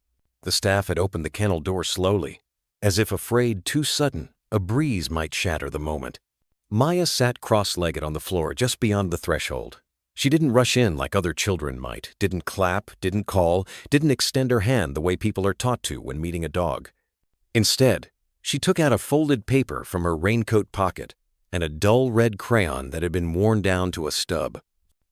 The staff had opened the kennel door slowly, as if afraid too sudden a breeze might shatter the moment. Maya sat cross-legged on the floor just beyond the threshold. She didn't rush in like other children might, didn't clap, didn't call, didn't extend her hand the way people are taught to when meeting a dog. Instead, she took out a folded paper from her raincoat pocket and a dull red crayon that had been worn down to a stub.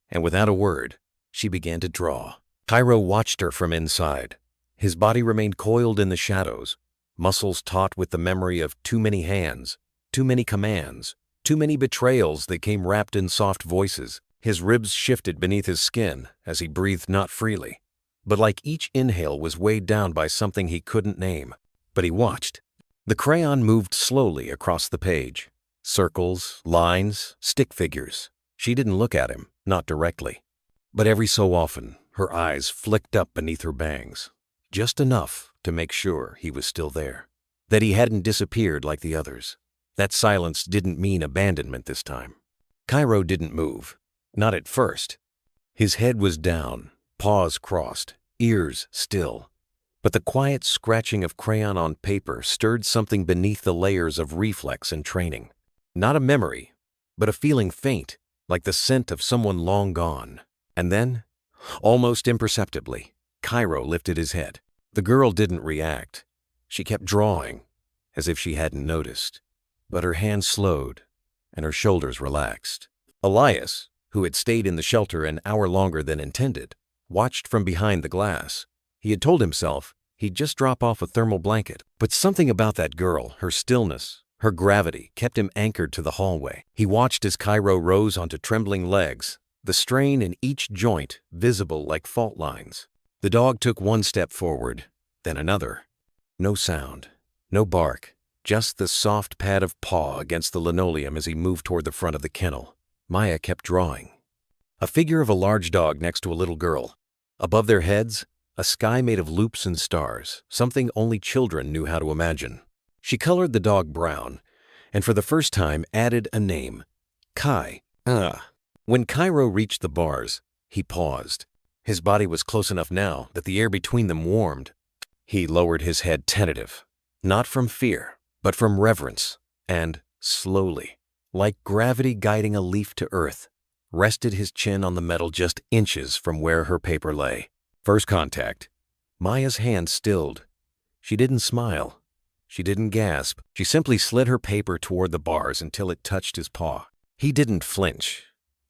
And without a word, she began to draw. Cairo watched her from inside. His body remained coiled in the shadows, muscles taut with the memory of too many hands, too many commands, too many betrayals that came wrapped in soft voices. His ribs shifted beneath his skin as he breathed not freely, but like each inhale was weighed down by something he couldn't name. But he watched. The crayon moved slowly across the page. Circles, lines, stick figures. She didn't look at him, not directly. But every so often, her eyes flicked up beneath her bangs, just enough to make sure he was still there, that he hadn't disappeared like the others. That silence didn't mean abandonment this time. Cairo didn't move, not at first. His head was down, paws crossed, ears still. But the quiet scratching of crayon on paper stirred something beneath the layers of reflex and training. Not a memory, but a feeling faint, like the scent of someone long gone. And then, almost imperceptibly, Cairo lifted his head. The girl didn't react. She kept drawing, as if she hadn't noticed. But her hand slowed, and her shoulders relaxed. Elias, who had stayed in the shelter an hour longer than intended, watched from behind the glass. He had told himself he'd just drop off a thermal blanket. But something about that girl, her stillness, her gravity, kept him anchored to the hallway. He watched as Cairo rose onto trembling legs, the strain in each joint visible like fault lines. The dog took one step forward, then another. No sound, no bark, just the soft pad of paw against the linoleum as he moved toward the front of the kennel. Maya kept drawing. A figure of a large dog next to a little girl. Above their heads, a sky made of loops and stars, something only children knew how to imagine. She colored the dog brown, and for the first time added a name, Kai. When Cairo reached the bars, he paused. His body was close enough now that the air between them warmed. He lowered his head tentative, not from fear, but from reverence, and slowly, like gravity guiding a leaf to earth, rested his chin on the metal just inches from where her paper lay. First contact. Maya's hand stilled. She didn't smile. She didn't gasp. She simply slid her paper toward the bars until it touched his paw. He didn't flinch.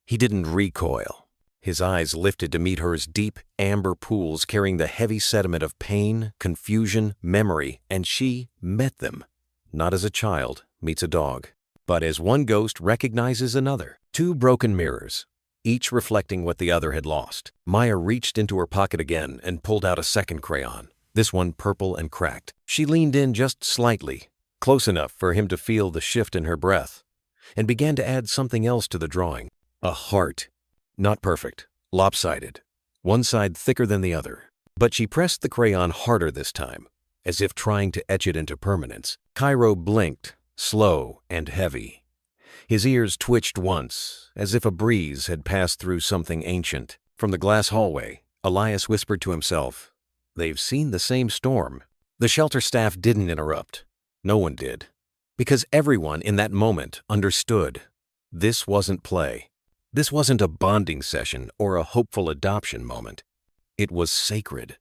He didn't recoil. His eyes lifted to meet hers, deep amber pools carrying the heavy sediment of pain, confusion, memory, and she met them. Not as a child meets a dog, but as one ghost recognizes another. Two broken mirrors, each reflecting what the other had lost. Maya reached into her pocket again and pulled out a second crayon, this one purple and cracked. She leaned in just slightly, close enough for him to feel the shift in her breath, and began to add something else to the drawing. A heart. Not perfect, lopsided, one side thicker than the other. But she pressed the crayon harder this time, as if trying to etch it into permanence. Cairo blinked, slow and heavy. His ears twitched once, as if a breeze had passed through something ancient. From the glass hallway, Elias whispered to himself, "They've seen the same storm." The shelter staff didn't interrupt. No one did. Because everyone in that moment understood. This wasn't play. This wasn't a bonding session or a hopeful adoption moment. It was sacred.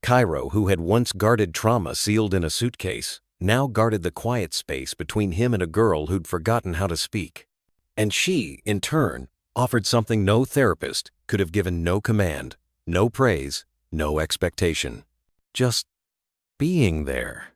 Cairo, who had once guarded trauma sealed in a suitcase, now guarded the quiet space between him and a girl who'd forgotten how to speak. And she, in turn, offered something no therapist could have given: no command, no praise, no expectation. Just being there.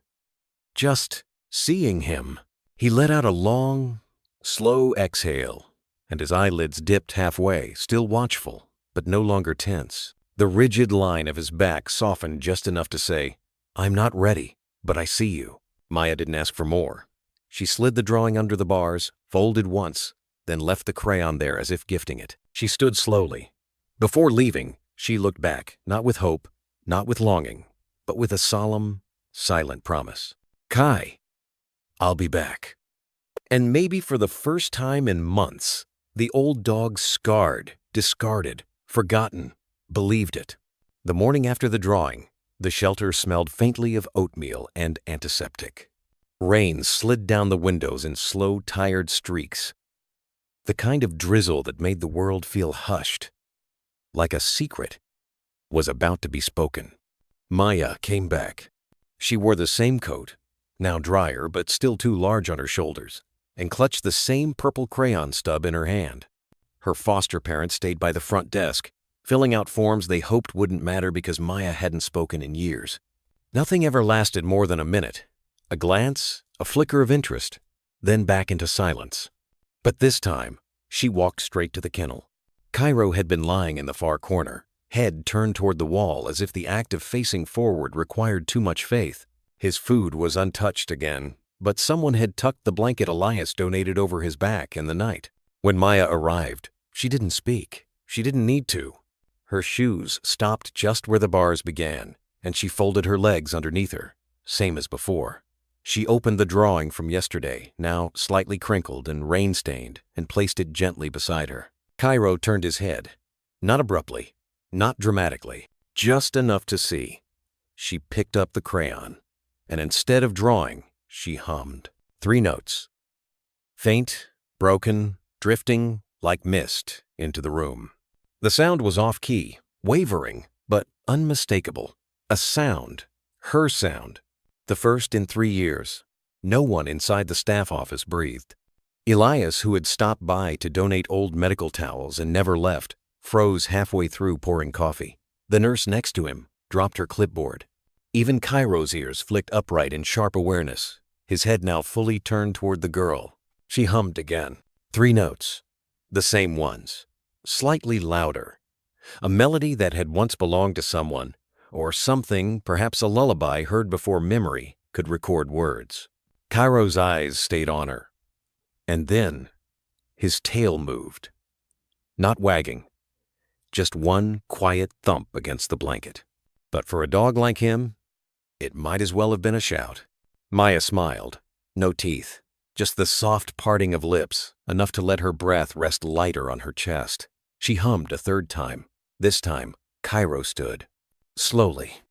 Just seeing him. He let out a long, slow exhale, and his eyelids dipped halfway, still watchful, but no longer tense. The rigid line of his back softened just enough to say, "I'm not ready, but I see you." Maya didn't ask for more. She slid the drawing under the bars, folded once, then left the crayon there as if gifting it. She stood slowly. Before leaving, she looked back, not with hope, not with longing, but with a solemn, silent promise. "Kai, I'll be back." And maybe for the first time in months, the old dog, scarred, discarded, forgotten, believed it. The morning after the drawing, the shelter smelled faintly of oatmeal and antiseptic. Rain slid down the windows in slow, tired streaks, the kind of drizzle that made the world feel hushed, like a secret was about to be spoken. Maya came back. She wore the same coat, now drier but still too large on her shoulders, and clutched the same purple crayon stub in her hand. Her foster parents stayed by the front desk, filling out forms they hoped wouldn't matter because Maya hadn't spoken in years. Nothing ever lasted more than a minute. A glance, a flicker of interest, then back into silence. But this time, she walked straight to the kennel. Cairo had been lying in the far corner, head turned toward the wall as if the act of facing forward required too much faith. His food was untouched again, but someone had tucked the blanket Elias donated over his back in the night. When Maya arrived, she didn't speak. She didn't need to. Her shoes stopped just where the bars began, and she folded her legs underneath her, same as before. She opened the drawing from yesterday, now slightly crinkled and rain-stained, and placed it gently beside her. Cairo turned his head, not abruptly, not dramatically, just enough to see. She picked up the crayon, and instead of drawing, she hummed. 3 notes. Faint, broken, drifting like mist into the room. The sound was off-key, wavering, but unmistakable. A sound, her sound, the first in 3 years. No one inside the staff office breathed. Elias, who had stopped by to donate old medical towels and never left, froze halfway through pouring coffee. The nurse next to him dropped her clipboard. Even Cairo's ears flicked upright in sharp awareness, his head now fully turned toward the girl. She hummed again. 3 notes, the same ones, slightly louder. A melody that had once belonged to someone, or something, perhaps a lullaby heard before memory could record words. Cairo's eyes stayed on her. And then, his tail moved. Not wagging, just one quiet thump against the blanket. But for a dog like him, it might as well have been a shout. Maya smiled. No teeth, just the soft parting of lips, enough to let her breath rest lighter on her chest. She hummed a 3rd time. This time, Cairo stood. Slowly,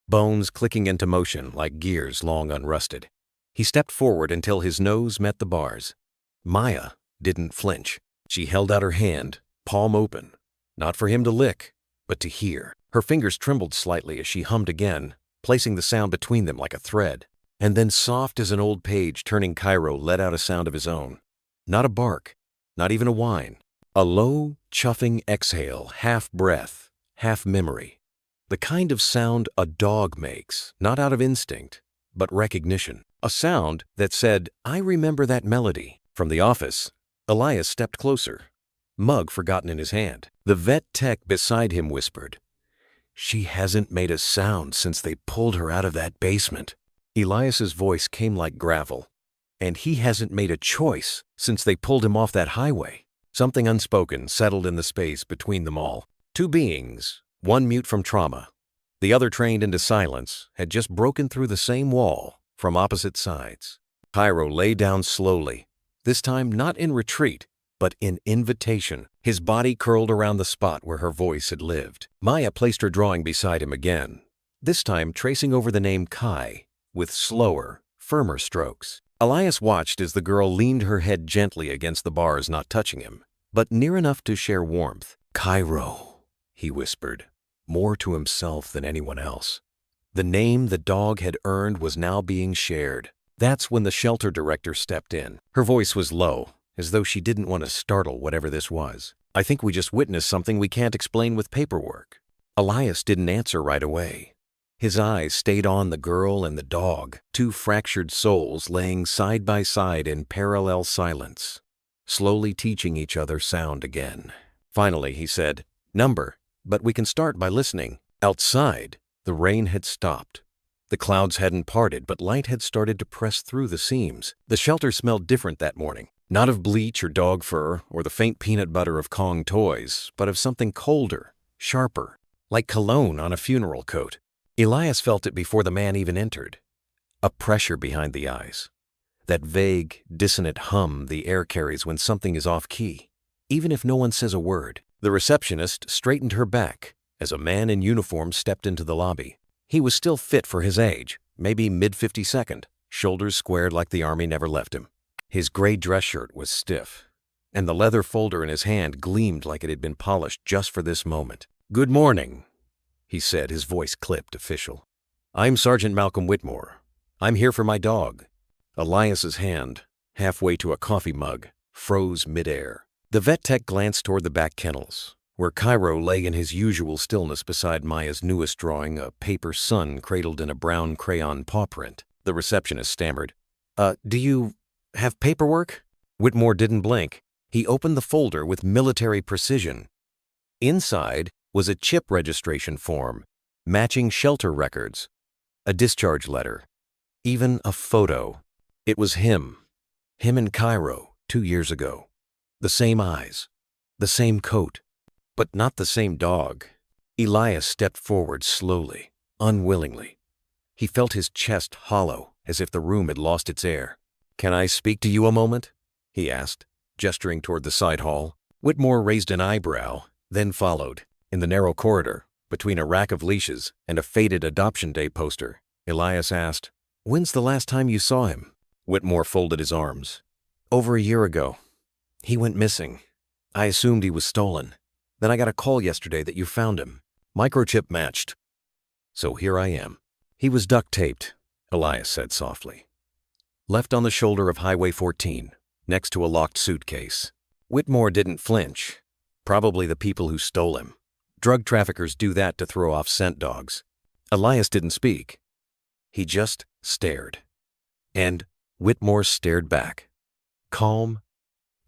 bones clicking into motion like gears long unrusted. He stepped forward until his nose met the bars. Maya didn't flinch. She held out her hand, palm open, not for him to lick, but to hear. Her fingers trembled slightly as she hummed again, placing the sound between them like a thread. And then, soft as an old page turning, Cairo let out a sound of his own. Not a bark, not even a whine. A low, chuffing exhale, half breath, half memory. The kind of sound a dog makes, not out of instinct, but recognition. A sound that said, "I remember that melody." From the office, Elias stepped closer, mug forgotten in his hand. The vet tech beside him whispered, "She hasn't made a sound since they pulled her out of that basement." Elias's voice came like gravel. "And he hasn't made a choice since they pulled him off that highway." Something unspoken settled in the space between them all. 2 beings, one mute from trauma, the other trained into silence, had just broken through the same wall from opposite sides. Cairo lay down slowly, this time not in retreat, but in invitation, his body curled around the spot where her voice had lived. Maya placed her drawing beside him again, this time tracing over the name Kai with slower, firmer strokes. Elias watched as the girl leaned her head gently against the bars, not touching him. but near enough to share warmth. Cairo, he whispered, more to himself than anyone else. The name the dog had earned was now being shared. That's when the shelter director stepped in. Her voice was low, as though she didn't want to startle whatever this was. I think we just witnessed something we can't explain with paperwork. Elias didn't answer right away. His eyes stayed on the girl and the dog, two fractured souls laying side by side in parallel silence, slowly teaching each other sound again. Finally, he said, "Number, but we can start by listening." Outside, the rain had stopped. The clouds hadn't parted, but light had started to press through the seams. The shelter smelled different that morning. Not of bleach or dog fur or the faint peanut butter of Kong toys, but of something colder, sharper, like cologne on a funeral coat. Elias felt it before the man even entered. A pressure behind the eyes. That vague, dissonant hum the air carries when something is off-key, even if no one says a word. The receptionist straightened her back as a man in uniform stepped into the lobby. He was still fit for his age, maybe mid-52nd, shoulders squared like the army never left him. His gray dress shirt was stiff, and the leather folder in his hand gleamed like it had been polished just for this moment. "Good morning," he said, his voice clipped, official. "I'm Sergeant Malcolm Whitmore. I'm here for my dog." Elias's hand, halfway to a coffee mug, froze midair. The vet tech glanced toward the back kennels, where Cairo lay in his usual stillness beside Maya's newest drawing, a paper sun cradled in a brown crayon paw print. The receptionist stammered, Do you have paperwork?" Whitmore didn't blink. He opened the folder with military precision. Inside was a chip registration form, matching shelter records, a discharge letter, even a photo. It was him in Cairo 2 years ago. The same eyes, the same coat, but not the same dog. Elias stepped forward slowly, unwillingly. He felt his chest hollow, as if the room had lost its air. "Can I speak to you a moment?" he asked, gesturing toward the side hall. Whitmore raised an eyebrow, then followed. In the narrow corridor, between a rack of leashes and a faded Adoption Day poster, Elias asked, "When's the last time you saw him?" Whitmore folded his arms. "Over a year ago. He went missing. I assumed he was stolen. Then I got a call yesterday that you found him. Microchip matched. So here I am." "He was duct-taped," Elias said softly. "Left on the shoulder of Highway 14, next to a locked suitcase." Whitmore didn't flinch. Probably the people who stole him. Drug traffickers do that to throw off scent dogs. Elias didn't speak. He just stared. And Whitmore stared back, calm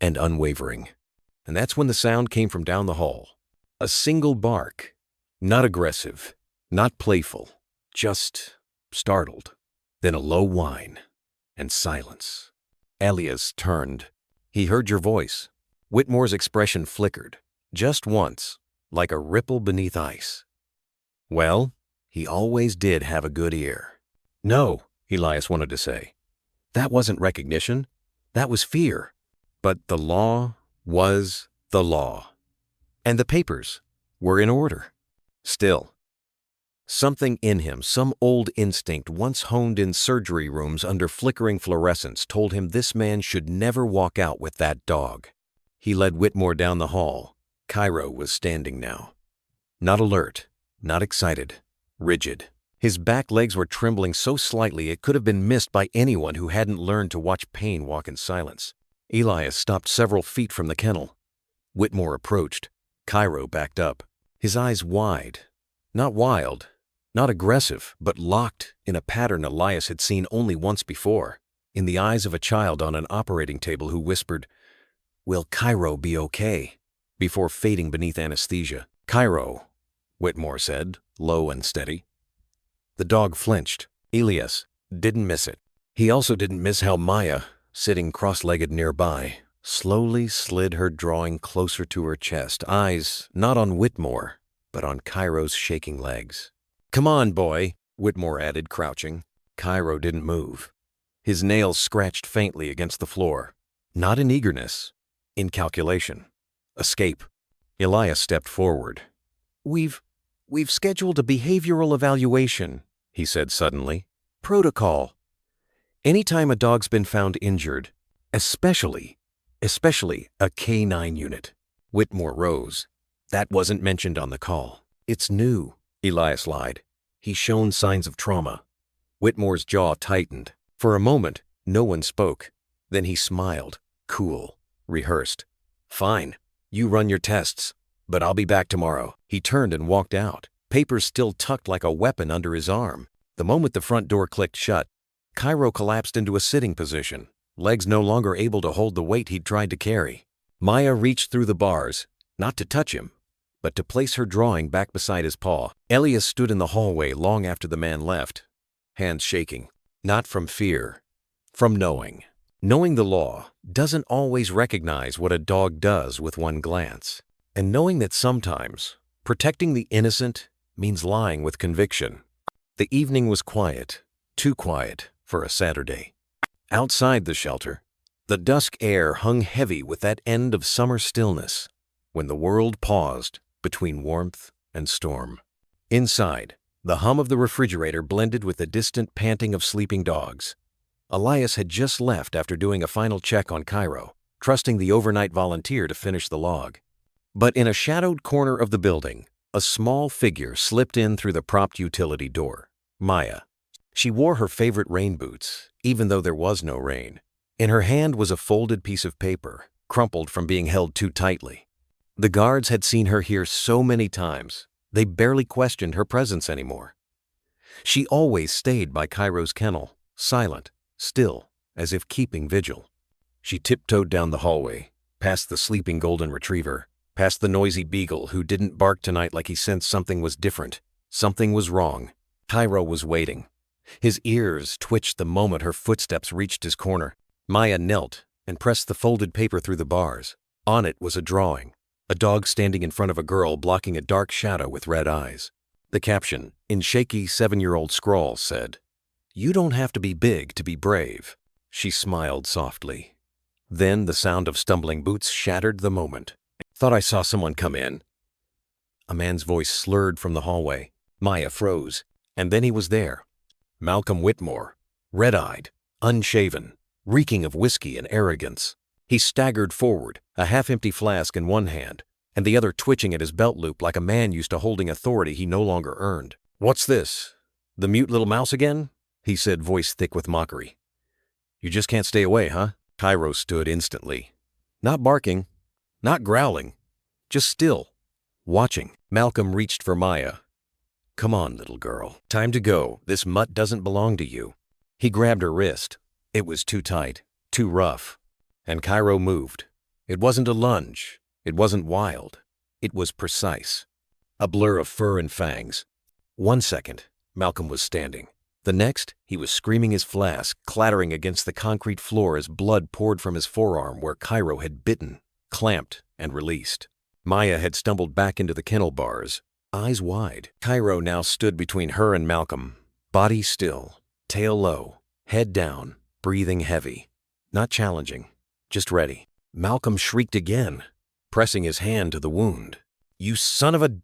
and unwavering. And that's when the sound came from down the hall. A single bark. Not aggressive, not playful, just startled. Then a low whine and silence. Elias turned. "He heard your voice." Whitmore's expression flickered, just once, like a ripple beneath ice. Well, he always did have a good ear. "No," Elias wanted to say. That wasn't recognition. That was fear. But the law was the law. And the papers were in order. Still, something in him, some old instinct once honed in surgery rooms under flickering fluorescence, told him this man should never walk out with that dog. He led Whitmore down the hall. Cairo was standing now. Not alert, not excited, rigid. His back legs were trembling so slightly it could have been missed by anyone who hadn't learned to watch pain walk in silence. Elias stopped several feet from the kennel. Whitmore approached. Cairo backed up, his eyes wide. Not wild, not aggressive, but locked in a pattern Elias had seen only once before, in the eyes of a child on an operating table who whispered, "Will Cairo be okay?" before fading beneath anesthesia. "Cairo," Whitmore said, low and steady. The dog flinched. Elias didn't miss it. He also didn't miss how Maya, sitting cross-legged nearby, slowly slid her drawing closer to her chest, eyes not on Whitmore, but on Cairo's shaking legs. "Come on, boy," Whitmore added, crouching. Cairo didn't move. His nails scratched faintly against the floor. Not in eagerness, in calculation. Escape. Elias stepped forward. We've scheduled a behavioral evaluation," he said suddenly. "Protocol. Anytime a dog's been found injured, especially a K9 unit, Whitmore rose. That wasn't mentioned on the call. It's new, Elias lied. He's shown signs of trauma. Whitmore's jaw tightened. For a moment, no one spoke. Then he smiled. Cool. Rehearsed. Fine. You run your tests. But I'll be back tomorrow. He turned and walked out, papers still tucked like a weapon under his arm. The moment the front door clicked shut, Cairo collapsed into a sitting position, legs no longer able to hold the weight he'd tried to carry. Maya reached through the bars, not to touch him, but to place her drawing back beside his paw. Elias stood in the hallway long after the man left, hands shaking, not from fear, from knowing. Knowing the law doesn't always recognize what a dog does with one glance. And knowing that sometimes protecting the innocent means lying with conviction. The evening was quiet, too quiet for a Saturday. Outside the shelter, the dusk air hung heavy with that end of summer stillness, when the world paused between warmth and storm. Inside, the hum of the refrigerator blended with the distant panting of sleeping dogs. Elias had just left after doing a final check on Cairo, trusting the overnight volunteer to finish the log. But in a shadowed corner of the building, a small figure slipped in through the propped utility door. Maya. She wore her favorite rain boots, even though there was no rain. In her hand was a folded piece of paper, crumpled from being held too tightly. The guards had seen her here so many times, they barely questioned her presence anymore. She always stayed by Cairo's kennel, silent, still, as if keeping vigil. She tiptoed down the hallway, past the sleeping golden retriever, past the noisy beagle who didn't bark tonight like he sensed something was different. Something was wrong. Cairo was waiting. His ears twitched the moment her footsteps reached his corner. Maya knelt and pressed the folded paper through the bars. On it was a drawing, a dog standing in front of a girl blocking a dark shadow with red eyes. The caption, in shaky 7-year-old scrawl, said, "You don't have to be big to be brave." She smiled softly. Then the sound of stumbling boots shattered the moment. "Thought I saw someone come in." A man's voice slurred from the hallway. Maya froze, and then he was there. Malcolm Whitmore, red-eyed, unshaven, reeking of whiskey and arrogance. He staggered forward, a half-empty flask in one hand, and the other twitching at his belt loop like a man used to holding authority he no longer earned. "What's this? The mute little mouse again?" he said, voice thick with mockery. "You just can't stay away, huh?" Cairo stood instantly. Not barking, not growling, just still, watching. Malcolm reached for Maya. "Come on, little girl. Time to go. This mutt doesn't belong to you." He grabbed her wrist. It was too tight, too rough. And Cairo moved. It wasn't a lunge. It wasn't wild. It was precise. A blur of fur and fangs. 1 second, Malcolm was standing. The next, he was screaming his flask, clattering against the concrete floor as blood poured from his forearm where Cairo had bitten, clamped, and released. Maya had stumbled back into the kennel bars, eyes wide. Cairo now stood between her and Malcolm, body still, tail low, head down, breathing heavy. Not challenging, just ready. Malcolm shrieked again, pressing his hand to the wound. "You son of a—"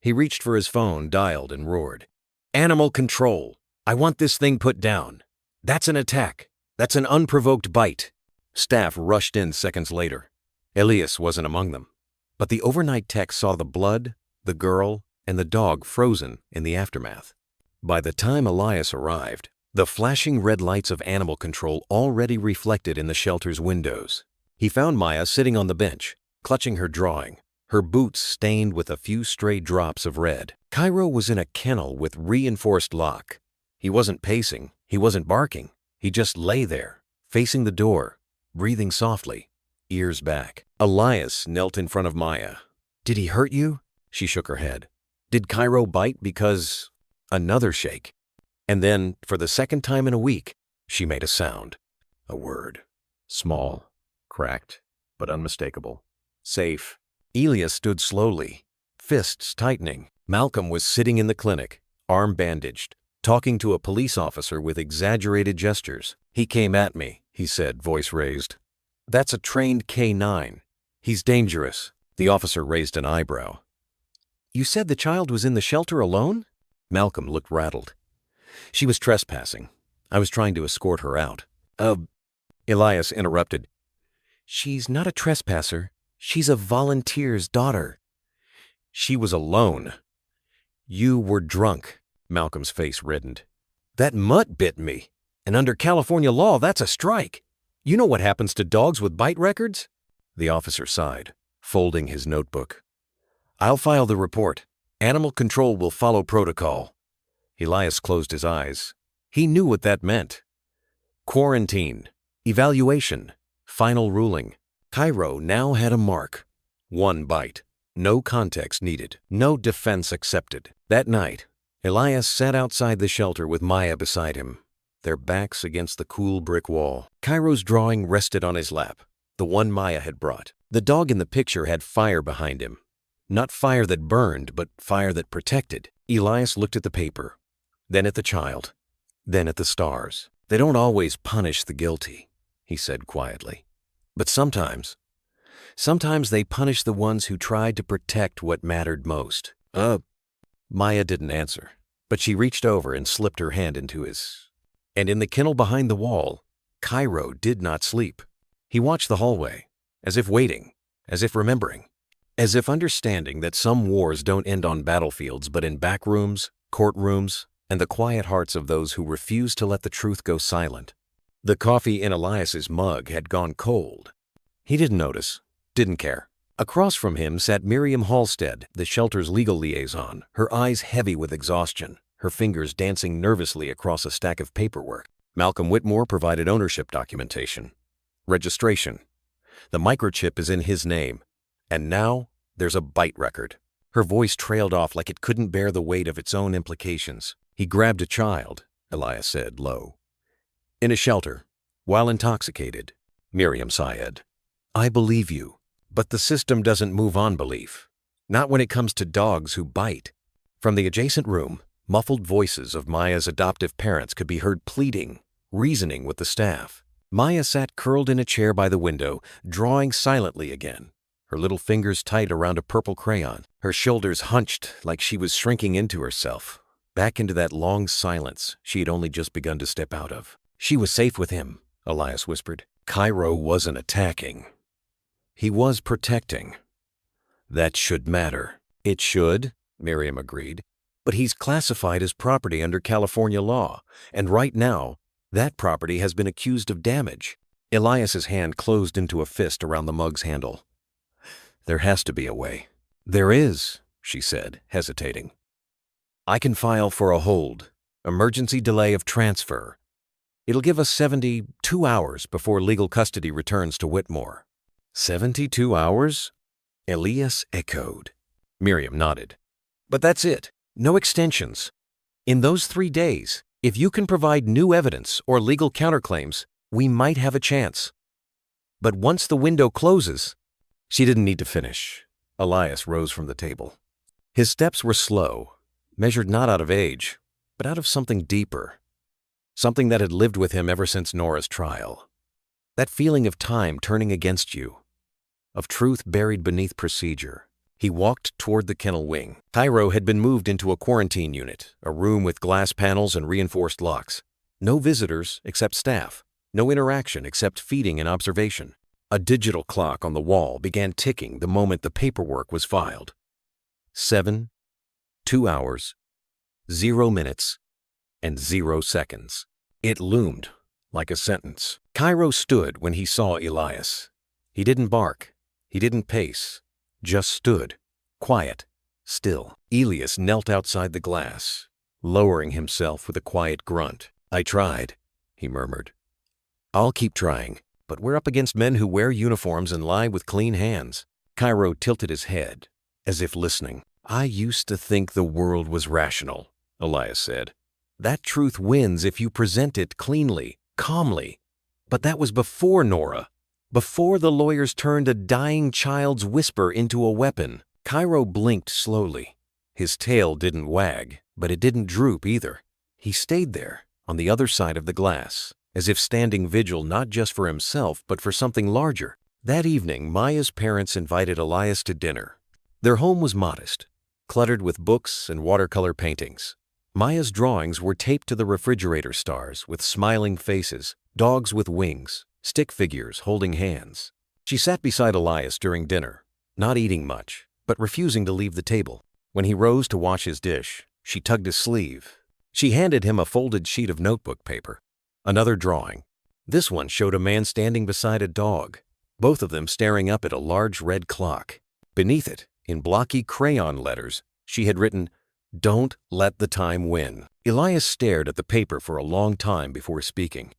He reached for his phone, dialed, and roared. "Animal control. I want this thing put down. That's an attack. That's an unprovoked bite." Staff rushed in seconds later. Elias wasn't among them. But the overnight tech saw the blood, the girl, and the dog frozen in the aftermath. By the time Elias arrived, the flashing red lights of animal control already reflected in the shelter's windows. He found Maya sitting on the bench, clutching her drawing, her boots stained with a few stray drops of red. Cairo was in a kennel with reinforced lock. He wasn't pacing, he wasn't barking. He just lay there, facing the door, breathing softly, ears back. Elias knelt in front of Maya. "Did he hurt you?" She shook her head. "Did Cairo bite because—" Another shake. And then, for the second time in a week, she made a sound. A word. Small, cracked, but unmistakable. "Safe." Elias stood slowly, fists tightening. Malcolm was sitting in the clinic, arm bandaged, talking to a police officer with exaggerated gestures. "He came at me," he said, voice raised. "That's a trained K9. He's dangerous." The officer raised an eyebrow. "You said the child was in the shelter alone?" Malcolm looked rattled. "She was trespassing. I was trying to escort her out." Elias interrupted. "She's not a trespasser. She's a volunteer's daughter. She was alone. You were drunk. Malcolm's face reddened. That mutt bit me. And under California law, that's a strike. You know what happens to dogs with bite records? The officer sighed, folding his notebook. I'll file the report. Animal control will follow protocol. Elias closed his eyes. He knew what that meant. Quarantine, evaluation, final ruling. Cairo now had a mark. 1 bite. No context needed. No defense accepted. That night, Elias sat outside the shelter with Maya beside him, their backs against the cool brick wall. Cairo's drawing rested on his lap, the one Maya had brought. The dog in the picture had fire behind him. Not fire that burned, but fire that protected. Elias looked at the paper, then at the child, then at the stars. They don't always punish the guilty, he said quietly. But sometimes they punish the ones who tried to protect what mattered most. Maya didn't answer, but she reached over and slipped her hand into his. And in the kennel behind the wall, Cairo did not sleep. He watched the hallway, as if waiting, as if remembering, as if understanding that some wars don't end on battlefields but in back rooms, courtrooms, and the quiet hearts of those who refuse to let the truth go silent. The coffee in Elias's mug had gone cold. He didn't notice, didn't care. Across from him sat Miriam Halstead, the shelter's legal liaison, her eyes heavy with exhaustion, her fingers dancing nervously across a stack of paperwork. Malcolm Whitmore provided ownership documentation. Registration. The microchip is in his name. And now, there's a bite record. Her voice trailed off like it couldn't bear the weight of its own implications. He grabbed a child, Elias said low. In a shelter, while intoxicated. Miriam sighed. I believe you, but the system doesn't move on belief. Not when it comes to dogs who bite. From the adjacent room, muffled voices of Maya's adoptive parents could be heard pleading, reasoning with the staff. Maya sat curled in a chair by the window, drawing silently again, her little fingers tight around a purple crayon, her shoulders hunched like she was shrinking into herself, back into that long silence she had only just begun to step out of. She was safe with him, Elias whispered. Cairo wasn't attacking. He was protecting. That should matter. It should, Miriam agreed. But he's classified as property under California law, and right now, that property has been accused of damage. Elias's hand closed into a fist around the mug's handle. There has to be a way. There is, she said, hesitating. I can file for a hold, emergency delay of transfer. It'll give us 72 hours before legal custody returns to Whitmore. 72 hours? Elias echoed. Miriam nodded. But that's it. No extensions. In those 3 days, if you can provide new evidence or legal counterclaims, we might have a chance. But once the window closes... She didn't need to finish. Elias rose from the table. His steps were slow, measured not out of age, but out of something deeper. Something that had lived with him ever since Nora's trial. That feeling of time turning against you, of truth buried beneath procedure. He walked toward the kennel wing. Cairo had been moved into a quarantine unit, a room with glass panels and reinforced locks. No visitors except staff. No interaction except feeding and observation. A digital clock on the wall began ticking the moment the paperwork was filed. 7, 2 hours, 0 minutes, and 0 seconds. It loomed like a sentence. Cairo stood when he saw Elias. He didn't bark. He didn't pace. Just stood, quiet, still. Elias knelt outside the glass, lowering himself with a quiet grunt. I tried, he murmured. I'll keep trying. But we're up against men who wear uniforms and lie with clean hands. Cairo tilted his head, as if listening. I used to think the world was rational, Elias said. That truth wins if you present it cleanly, calmly. But that was before Nora, before the lawyers turned a dying child's whisper into a weapon. Cairo blinked slowly. His tail didn't wag, but it didn't droop either. He stayed there, on the other side of the glass, as if standing vigil not just for himself but for something larger. That evening, Maya's parents invited Elias to dinner. Their home was modest, cluttered with books and watercolor paintings. Maya's drawings were taped to the refrigerator stars with smiling faces, dogs with wings, stick figures holding hands. She sat beside Elias during dinner, not eating much, but refusing to leave the table. When he rose to wash his dish, she tugged his sleeve. She handed him a folded sheet of notebook paper. Another drawing. This one showed a man standing beside a dog, both of them staring up at a large red clock. Beneath it, in blocky crayon letters, she had written, "Don't let the time win." Elias stared at the paper for a long time before speaking.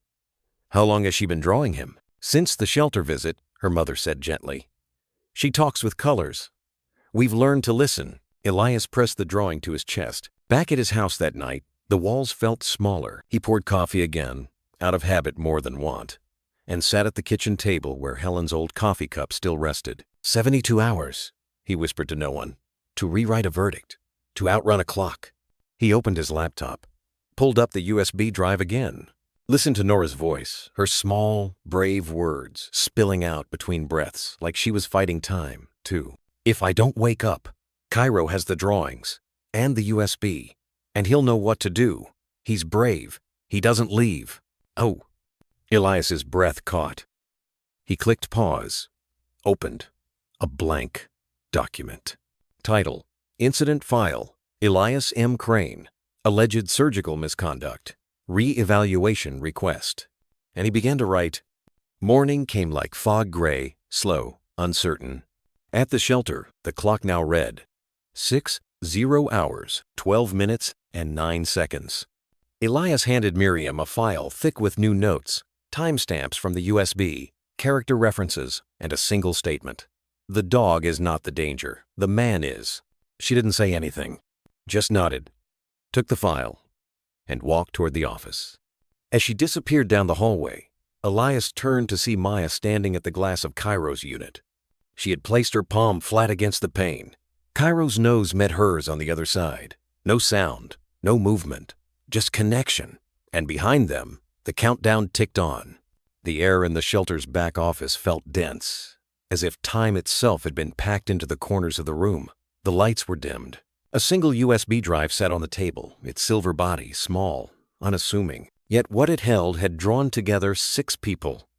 "How long has she been drawing him?" "Since the shelter visit," her mother said gently. "She talks with colors. We've learned to listen." Elias pressed the drawing to his chest. Back at his house that night, the walls felt smaller. He poured coffee again, out of habit more than want, and sat at the kitchen table where Helen's old coffee cup still rested. 72 hours, he whispered to no one, to rewrite a verdict, to outrun a clock. He opened his laptop, pulled up the USB drive again, listened to Nora's voice, her small, brave words spilling out between breaths like she was fighting time, too. "If I don't wake up, Cairo has the drawings and the USB, and he'll know what to do. He's brave. He doesn't leave." "Oh." Elias's breath caught. He clicked pause, opened a blank document. Title: Incident File, Elias M. Crane, Alleged Surgical Misconduct, Re-evaluation Request. And he began to write, "Morning came like fog gray, slow, uncertain. At the shelter, the clock now read 6:00 hours, 12 minutes, and 9 seconds. Elias handed Miriam a file thick with new notes, timestamps from the USB, character references, and a single statement. "The dog is not the danger. The man is." She didn't say anything, just nodded, took the file, and walked toward the office. As she disappeared down the hallway, Elias turned to see Maya standing at the glass of Cairo's unit. She had placed her palm flat against the pane. Cairo's nose met hers on the other side. No sound, no movement, just connection. And behind them, the countdown ticked on. The air in the shelter's back office felt dense, as if time itself had been packed into the corners of the room. The lights were dimmed. A single USB drive sat on the table, its silver body small, unassuming. Yet what it held had drawn together 6 people.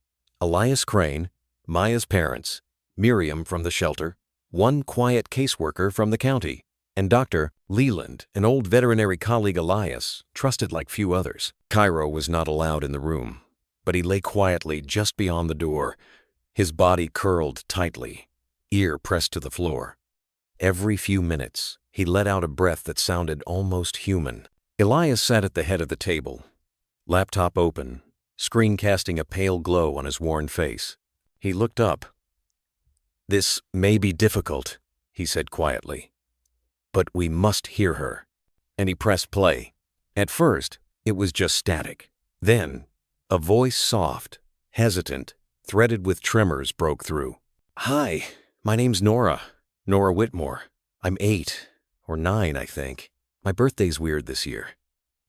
Elias Crane, Maya's parents, Miriam from the shelter, one quiet caseworker from the county, and Dr. Leland, an old veterinary colleague Elias trusted like few others. Cairo was not allowed in the room, but he lay quietly just beyond the door, his body curled tightly, ear pressed to the floor. Every few minutes, he let out a breath that sounded almost human. Elias sat at the head of the table, laptop open, screen casting a pale glow on his worn face. He looked up. "This may be difficult," he said quietly, "but we must hear her." And he pressed play. At first, it was just static. Then, a voice soft, hesitant, threaded with tremors broke through. "Hi, my name's Nora Whitmore. I'm 8 or 9, I think. My birthday's weird this year."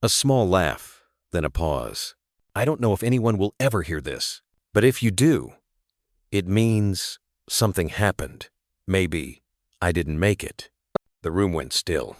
A small laugh, then a pause. "I don't know if anyone will ever hear this, but if you do, it means something happened. Maybe I didn't make it." The room went still.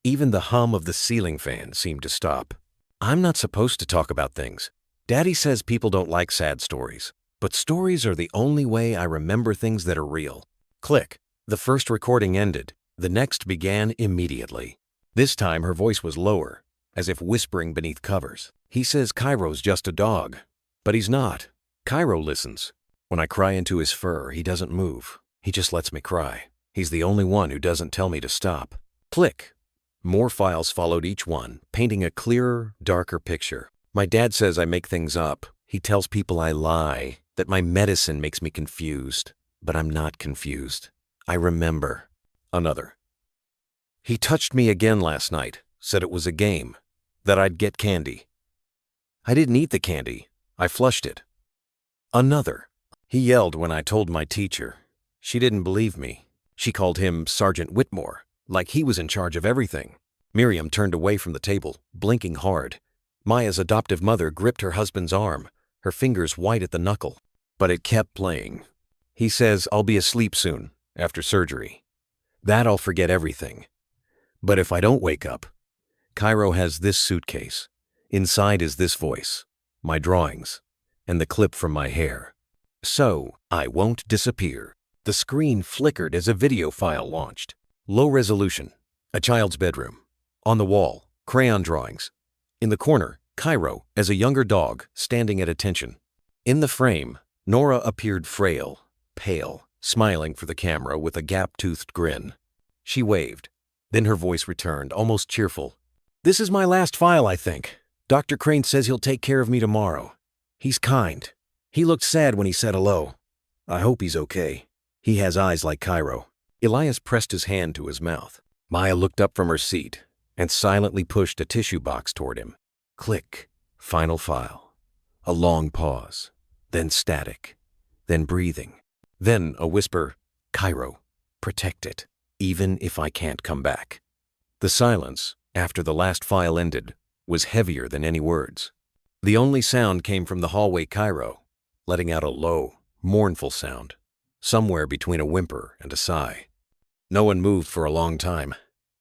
Even the hum of the ceiling fan seemed to stop. "I'm not supposed to talk about things. Daddy says people don't like sad stories, but stories are the only way I remember things that are real." Click. The first recording ended. The next began immediately. This time her voice was lower, as if whispering beneath covers. "He says Cairo's just a dog, but he's not. Cairo listens. When I cry into his fur, he doesn't move. He just lets me cry. He's the only one who doesn't tell me to stop." Click. More files followed each one, painting a clearer, darker picture. "My dad says I make things up. He tells people I lie, that my medicine makes me confused. But I'm not confused. I remember." Another. "He touched me again last night, said it was a game, that I'd get candy. I didn't eat the candy. I flushed it." Another. "He yelled when I told my teacher. She didn't believe me. She called him Sergeant Whitmore, like he was in charge of everything." Miriam turned away from the table, blinking hard. Maya's adoptive mother gripped her husband's arm, her fingers white at the knuckle. But it kept playing. "He says I'll be asleep soon, after surgery. That I'll forget everything. But if I don't wake up, Cairo has this suitcase. Inside is this voice, my drawings, and the clip from my hair. So, I won't disappear. The screen flickered as a video file launched. Low resolution. A child's bedroom. On the wall, crayon drawings. In the corner, Cairo as a younger dog standing at attention. In the frame, Nora appeared frail, pale, smiling for the camera with a gap-toothed grin. She waved. Then her voice returned, almost cheerful. "This is my last file, I think. Dr. Crane says he'll take care of me tomorrow. He's kind. He looked sad when he said hello. I hope he's okay. He has eyes like Cairo." Elias pressed his hand to his mouth. Maya looked up from her seat and silently pushed a tissue box toward him. Click. Final file. A long pause. Then static. Then breathing. Then a whisper, "Cairo, protect it, even if I can't come back." The silence, after the last file ended, was heavier than any words. The only sound came from the hallway Cairo, letting out a low, mournful sound, somewhere between a whimper and a sigh. No one moved for a long time.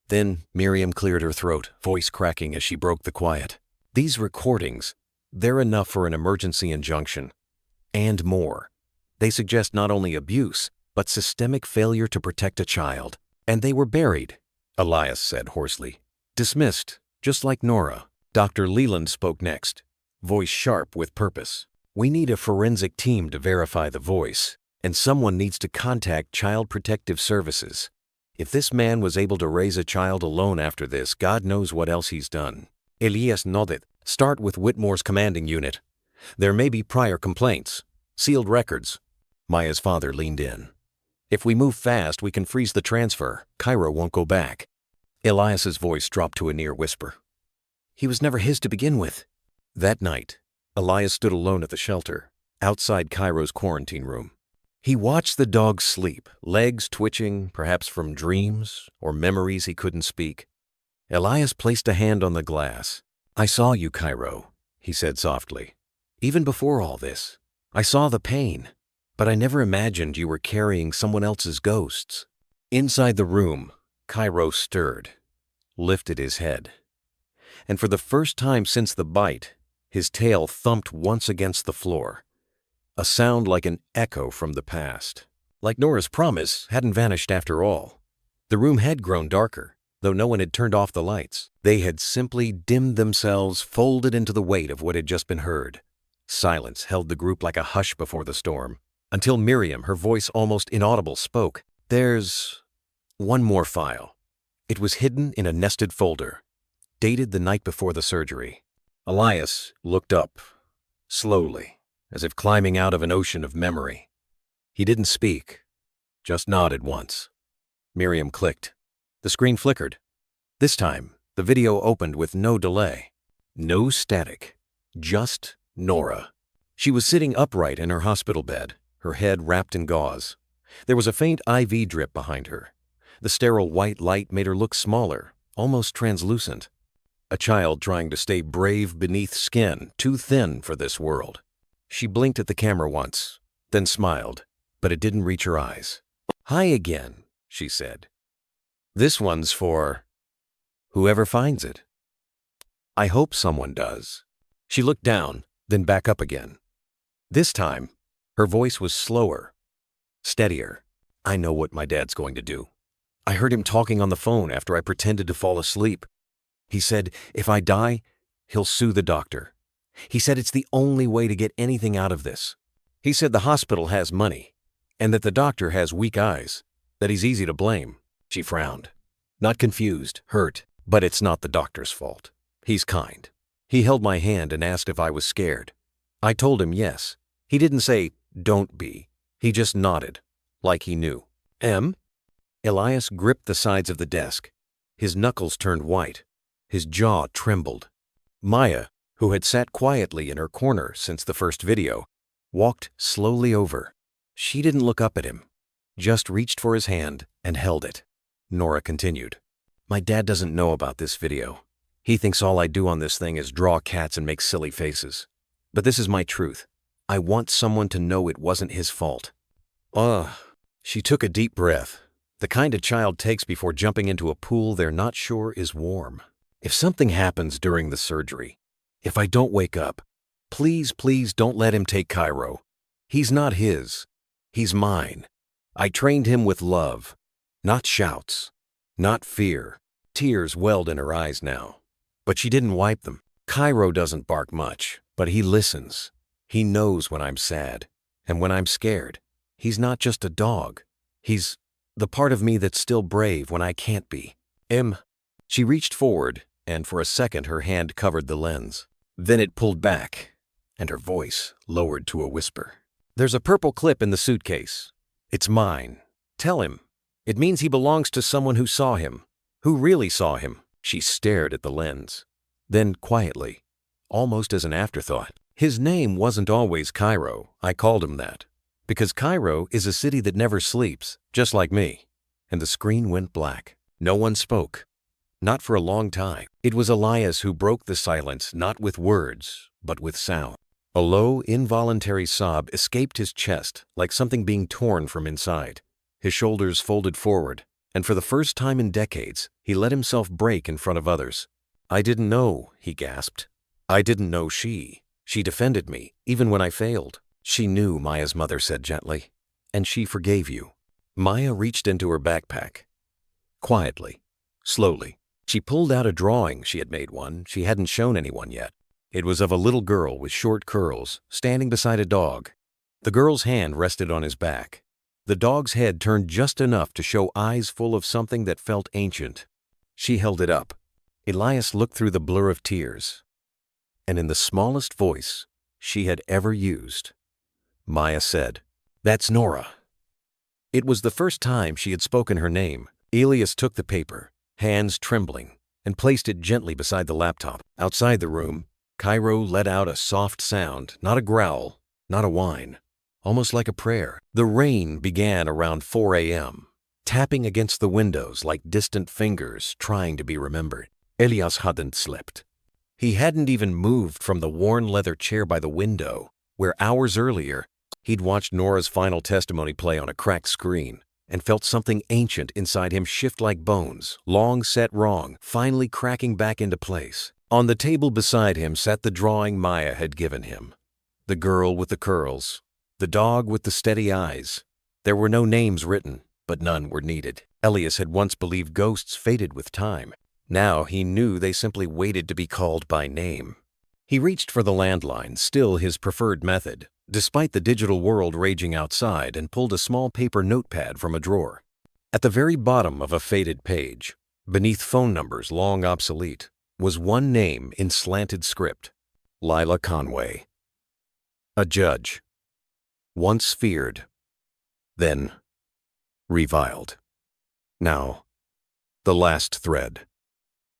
Then Miriam cleared her throat, voice cracking as she broke the quiet. "These recordings, they're enough for an emergency injunction. And more. They suggest not only abuse, but systemic failure to protect a child. And they were buried," Elias said hoarsely. "Dismissed, just like Nora." Dr. Leland spoke next, voice sharp with purpose. "We need a forensic team to verify the voice, and someone needs to contact Child Protective Services. If this man was able to raise a child alone after this, God knows what else he's done." Elias nodded. "Start with Whitmore's commanding unit. There may be prior complaints, sealed records." Maya's father leaned in. "If we move fast, we can freeze the transfer. Cairo won't go back." Elias's voice dropped to a near whisper. "He was never his to begin with." That night, Elias stood alone at the shelter, outside Cairo's quarantine room. He watched the dog sleep, legs twitching, perhaps from dreams or memories he couldn't speak. Elias placed a hand on the glass. "I saw you, Cairo," he said softly. "Even before all this, I saw the pain, but I never imagined you were carrying someone else's ghosts." Inside the room, Cairo stirred, lifted his head. And for the first time since the bite, his tail thumped once against the floor. A sound like an echo from the past. Like Nora's promise hadn't vanished after all. The room had grown darker, though no one had turned off the lights. They had simply dimmed themselves, folded into the weight of what had just been heard. Silence held the group like a hush before the storm, until Miriam, her voice almost inaudible, spoke. "There's one more file." It was hidden in a nested folder, dated the night before the surgery. Elias looked up, slowly, as if climbing out of an ocean of memory. He didn't speak, just nodded once. Miriam clicked. The screen flickered. This time, the video opened with no delay. No static, just Nora. She was sitting upright in her hospital bed, her head wrapped in gauze. There was a faint IV drip behind her. The sterile white light made her look smaller, almost translucent. A child trying to stay brave beneath skin, too thin for this world. She blinked at the camera once, then smiled, but it didn't reach her eyes. "Hi again," she said. "This one's for whoever finds it. I hope someone does." She looked down, then back up again. This time, her voice was slower, steadier. "I know what my dad's going to do. I heard him talking on the phone after I pretended to fall asleep. He said, if I die, he'll sue the doctor. He said it's the only way to get anything out of this. He said the hospital has money, and that the doctor has weak eyes, that he's easy to blame." She frowned. Not confused, hurt, but it's not the doctor's fault. He's kind. He held my hand and asked if I was scared. I told him yes. He didn't say, "Don't be." He just nodded, like he knew. Elias gripped the sides of the desk. His knuckles turned white. His jaw trembled. Maya, who had sat quietly in her corner since the first video, walked slowly over. She didn't look up at him, just reached for his hand and held it. Nora continued. "My dad doesn't know about this video. He thinks all I do on this thing is draw cats and make silly faces. But this is my truth. I want someone to know it wasn't his fault." She took a deep breath, the kind a child takes before jumping into a pool they're not sure is warm. "If something happens during the surgery, if I don't wake up, please don't let him take Cairo. He's not his. He's mine. I trained him with love, not shouts, not fear. Tears welled in her eyes now, but she didn't wipe them. Cairo doesn't bark much, but he listens. He knows when I'm sad and when I'm scared. He's not just a dog. He's the part of me that's still brave when I can't be. She reached forward, and for a second her hand covered the lens. Then it pulled back, and her voice lowered to a whisper. There's a purple clip in the suitcase. It's mine. Tell him. It means he belongs to someone who saw him, who really saw him. She stared at the lens. Then quietly, almost as an afterthought, his name wasn't always Cairo. I called him that. Because Cairo is a city that never sleeps, just like me. And the screen went black. No one spoke. Not for a long time. It was Elias who broke the silence, not with words, but with sound. A low, involuntary sob escaped his chest, like something being torn from inside. His shoulders folded forward, and for the first time in decades, he let himself break in front of others. I didn't know, he gasped. I didn't know she. She defended me, even when I failed. She knew, Maya's mother said gently, and she forgave you. Maya reached into her backpack. Quietly, slowly, she pulled out a drawing. She had made one. She hadn't shown anyone yet. It was of a little girl with short curls, standing beside a dog. The girl's hand rested on his back. The dog's head turned just enough to show eyes full of something that felt ancient. She held it up. Elias looked through the blur of tears. And in the smallest voice she had ever used, Maya said, "That's Nora." It was the first time she had spoken her name. Elias took the paper, hands trembling, and placed it gently beside the laptop. Outside the room, Cairo let out a soft sound, not a growl, not a whine, almost like a prayer. The rain began around 4 a.m., tapping against the windows like distant fingers trying to be remembered. Elias hadn't slept. He hadn't even moved from the worn leather chair by the window, where hours earlier he'd watched Nora's final testimony play on a cracked screen and felt something ancient inside him shift like bones, long set wrong, finally cracking back into place. On the table beside him sat the drawing Maya had given him. The girl with the curls, the dog with the steady eyes. There were no names written, but none were needed. Elias had once believed ghosts faded with time. Now he knew they simply waited to be called by name. He reached for the landline, still his preferred method, despite the digital world raging outside, and pulled a small paper notepad from a drawer. At the very bottom of a faded page, beneath phone numbers long obsolete, was one name in slanted script: Lila Conway. A judge. Once feared, then reviled. Now, the last thread.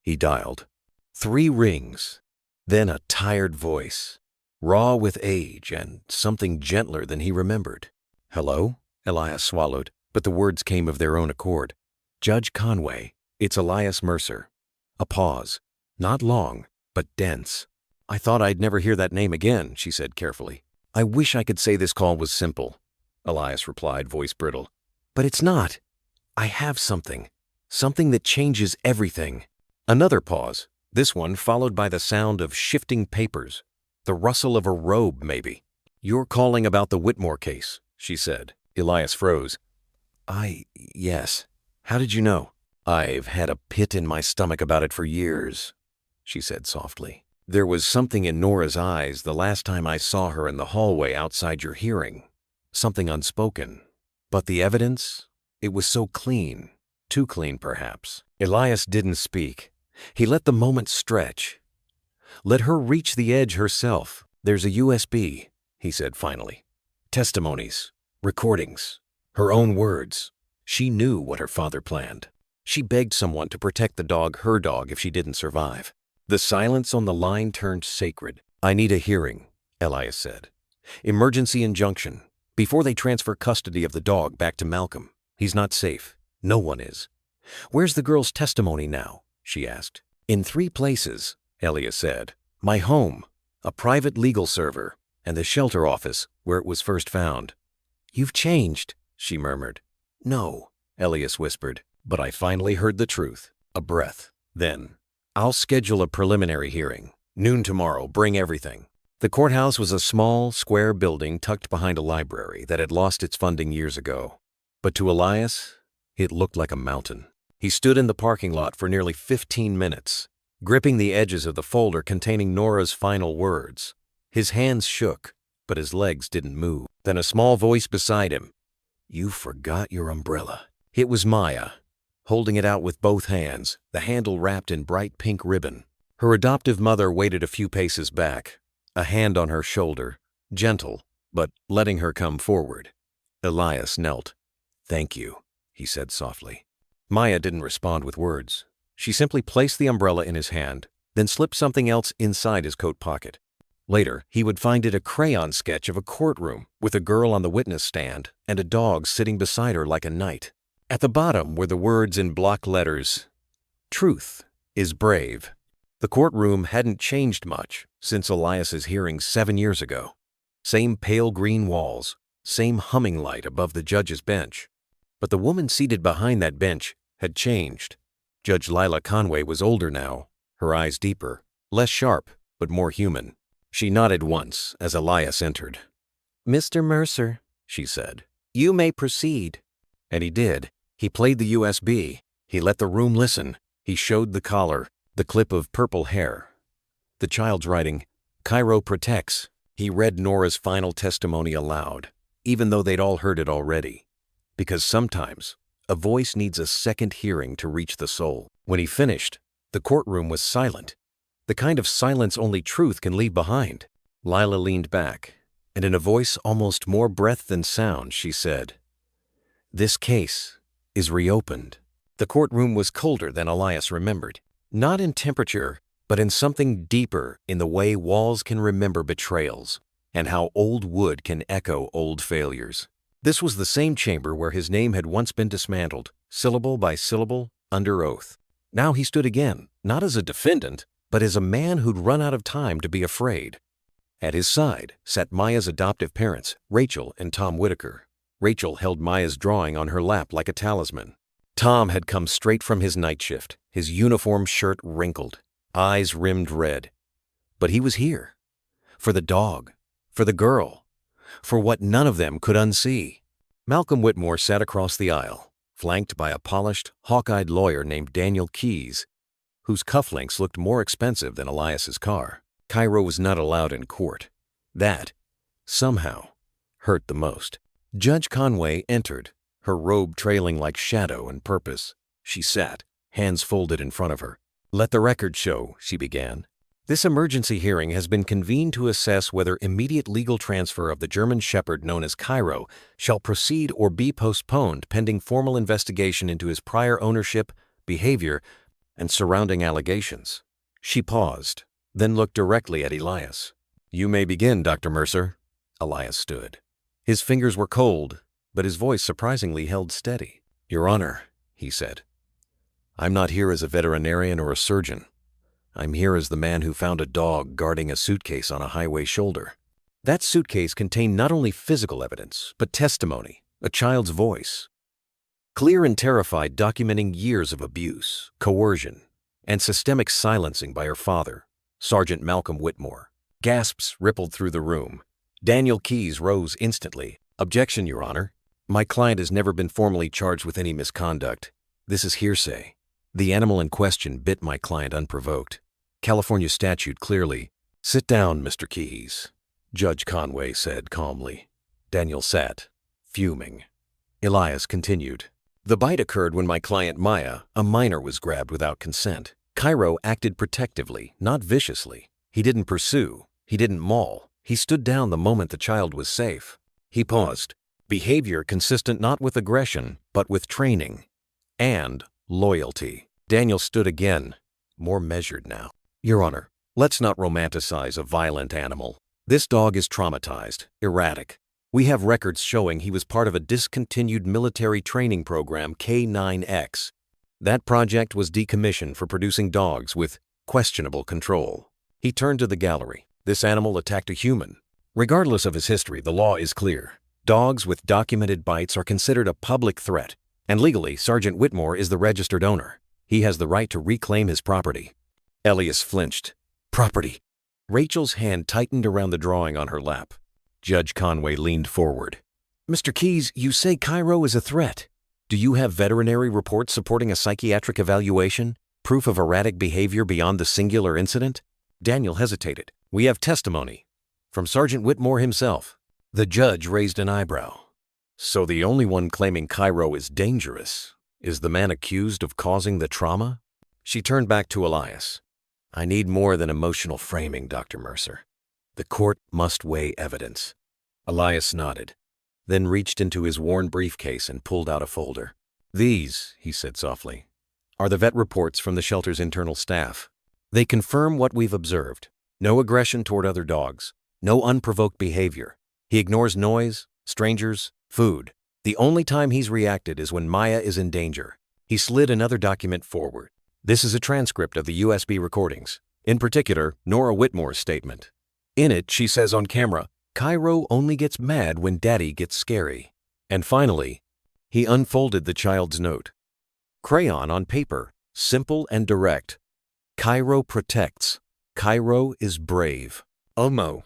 He dialed. 3 rings, then a tired voice, raw with age and something gentler than he remembered. "Hello?" Elias swallowed, but the words came of their own accord. "Judge Conway, it's Elias Mercer." A pause, not long, but dense. "I thought I'd never hear that name again," she said carefully. "I wish I could say this call was simple," Elias replied, voice brittle. "But it's not. I have something that changes everything." Another pause, this one followed by the sound of shifting papers, the rustle of a robe maybe. "You're calling about the Whitmore case," she said. Elias froze. Yes. How did you know?" "I've had a pit in my stomach about it for years," she said softly. "There was something in Nora's eyes the last time I saw her in the hallway outside your hearing. Something unspoken. But the evidence? It was so clean. Too clean, perhaps." Elias didn't speak. He let the moment stretch. Let her reach the edge herself. "There's a USB," he said finally. "Testimonies, recordings, her own words. She knew what her father planned. She begged someone to protect the dog, her dog, if she didn't survive." The silence on the line turned sacred. "I need a hearing," Elias said. "Emergency injunction. Before they transfer custody of the dog back to Malcolm. He's not safe. No one is." "Where's the girl's testimony now?" she asked. "In 3 places," Elias said. "My home, a private legal server, and the shelter office where it was first found." "You've changed," she murmured. "No," Elias whispered, "but I finally heard the truth." A breath. Then, "I'll schedule a preliminary hearing. Noon tomorrow. Bring everything." The courthouse was a small, square building tucked behind a library that had lost its funding years ago. But to Elias, it looked like a mountain. He stood in the parking lot for nearly 15 minutes, gripping the edges of the folder containing Nora's final words. His hands shook, but his legs didn't move. Then a small voice beside him. "You forgot your umbrella." It was Maya, holding it out with both hands, the handle wrapped in bright pink ribbon. Her adoptive mother waited a few paces back, a hand on her shoulder, gentle, but letting her come forward. Elias knelt. "Thank you," he said softly. Maya didn't respond with words. She simply placed the umbrella in his hand, then slipped something else inside his coat pocket. Later, he would find it a crayon sketch of a courtroom with a girl on the witness stand and a dog sitting beside her like a knight. At the bottom were the words in block letters, "Truth is brave." The courtroom hadn't changed much since Elias's hearing 7 years ago. Same pale green walls, same humming light above the judge's bench. But the woman seated behind that bench had changed. Judge Lila Conway was older now, her eyes deeper, less sharp, but more human. She nodded once as Elias entered. "Mr. Mercer," she said, "you may proceed." And he did. He played the USB. He let the room listen. He showed the collar, the clip of purple hair. The child's writing, "Cairo protects." He read Nora's final testimony aloud, even though they'd all heard it already. Because sometimes, a voice needs a second hearing to reach the soul. When he finished, the courtroom was silent. The kind of silence only truth can leave behind. Lila leaned back, and in a voice almost more breath than sound, she said, "This case is reopened." The courtroom was colder than Elias remembered. Not in temperature, but in something deeper, in the way walls can remember betrayals, and how old wood can echo old failures. This was the same chamber where his name had once been dismantled, syllable by syllable, under oath. Now he stood again, not as a defendant, but as a man who'd run out of time to be afraid. At his side sat Maya's adoptive parents, Rachel and Tom Whitaker. Rachel held Maya's drawing on her lap like a talisman. Tom had come straight from his night shift, his uniform shirt wrinkled, eyes rimmed red. But he was here. For the dog. For the girl. For what none of them could unsee. Malcolm Whitmore sat across the aisle, flanked by a polished, hawk-eyed lawyer named Daniel Keyes, whose cufflinks looked more expensive than Elias's car. Cairo was not allowed in court. That, somehow, hurt the most. Judge Conway entered, her robe trailing like shadow and purpose. She sat, hands folded in front of her. "Let the record show," she began. "This emergency hearing has been convened to assess whether immediate legal transfer of the German Shepherd known as Cairo shall proceed or be postponed pending formal investigation into his prior ownership, behavior, and surrounding allegations." She paused, then looked directly at Elias. "You may begin, Dr. Mercer." Elias stood. His fingers were cold, but his voice surprisingly held steady. "Your Honor," he said, "I'm not here as a veterinarian or a surgeon. I'm here as the man who found a dog guarding a suitcase on a highway shoulder." That suitcase contained not only physical evidence, but testimony, a child's voice. Clear and terrified, documenting years of abuse, coercion, and systemic silencing by her father, Sergeant Malcolm Whitmore. Gasps rippled through the room. Daniel Keyes rose instantly. "Objection, Your Honor. My client has never been formally charged with any misconduct. This is hearsay. The animal in question bit my client unprovoked. California statute clearly—" "Sit down, Mr. Keyes," Judge Conway said calmly. Daniel sat, fuming. Elias continued. "The bite occurred when my client Maya, a minor, was grabbed without consent. Cairo acted protectively, not viciously. He didn't pursue. He didn't maul. He stood down the moment the child was safe." He paused. "Behavior consistent not with aggression, but with training. And loyalty." Daniel stood again, more measured now. "Your Honor, let's not romanticize a violent animal. This dog is traumatized, erratic. We have records showing he was part of a discontinued military training program, K9X. That project was decommissioned for producing dogs with questionable control." He turned to the gallery. "This animal attacked a human. Regardless of his history, the law is clear. Dogs with documented bites are considered a public threat, and legally, Sergeant Whitmore is the registered owner. He has the right to reclaim his property." Elias flinched. "Property? Rachel's hand tightened around the drawing on her lap. Judge Conway leaned forward. Mr. Keyes, you say Cairo is a threat. Do you have veterinary reports supporting a psychiatric evaluation? Proof of erratic behavior beyond the singular incident? Daniel hesitated. We have testimony. From Sergeant Whitmore himself. The judge raised an eyebrow. So the only one claiming Cairo is dangerous is the man accused of causing the trauma? She turned back to Elias. I need more than emotional framing, Dr. Mercer. The court must weigh evidence. Elias nodded, then reached into his worn briefcase and pulled out a folder. These, he said softly, are the vet reports from the shelter's internal staff. They confirm what we've observed. No aggression toward other dogs. No unprovoked behavior. He ignores noise, strangers, food. The only time he's reacted is when Maya is in danger. He slid another document forward. This is a transcript of the USB recordings, in particular, Nora Whitmore's statement. In it, she says on camera, Cairo only gets mad when Daddy gets scary. And finally, he unfolded the child's note. Crayon on paper, simple and direct. Cairo protects. Cairo is brave. Omo.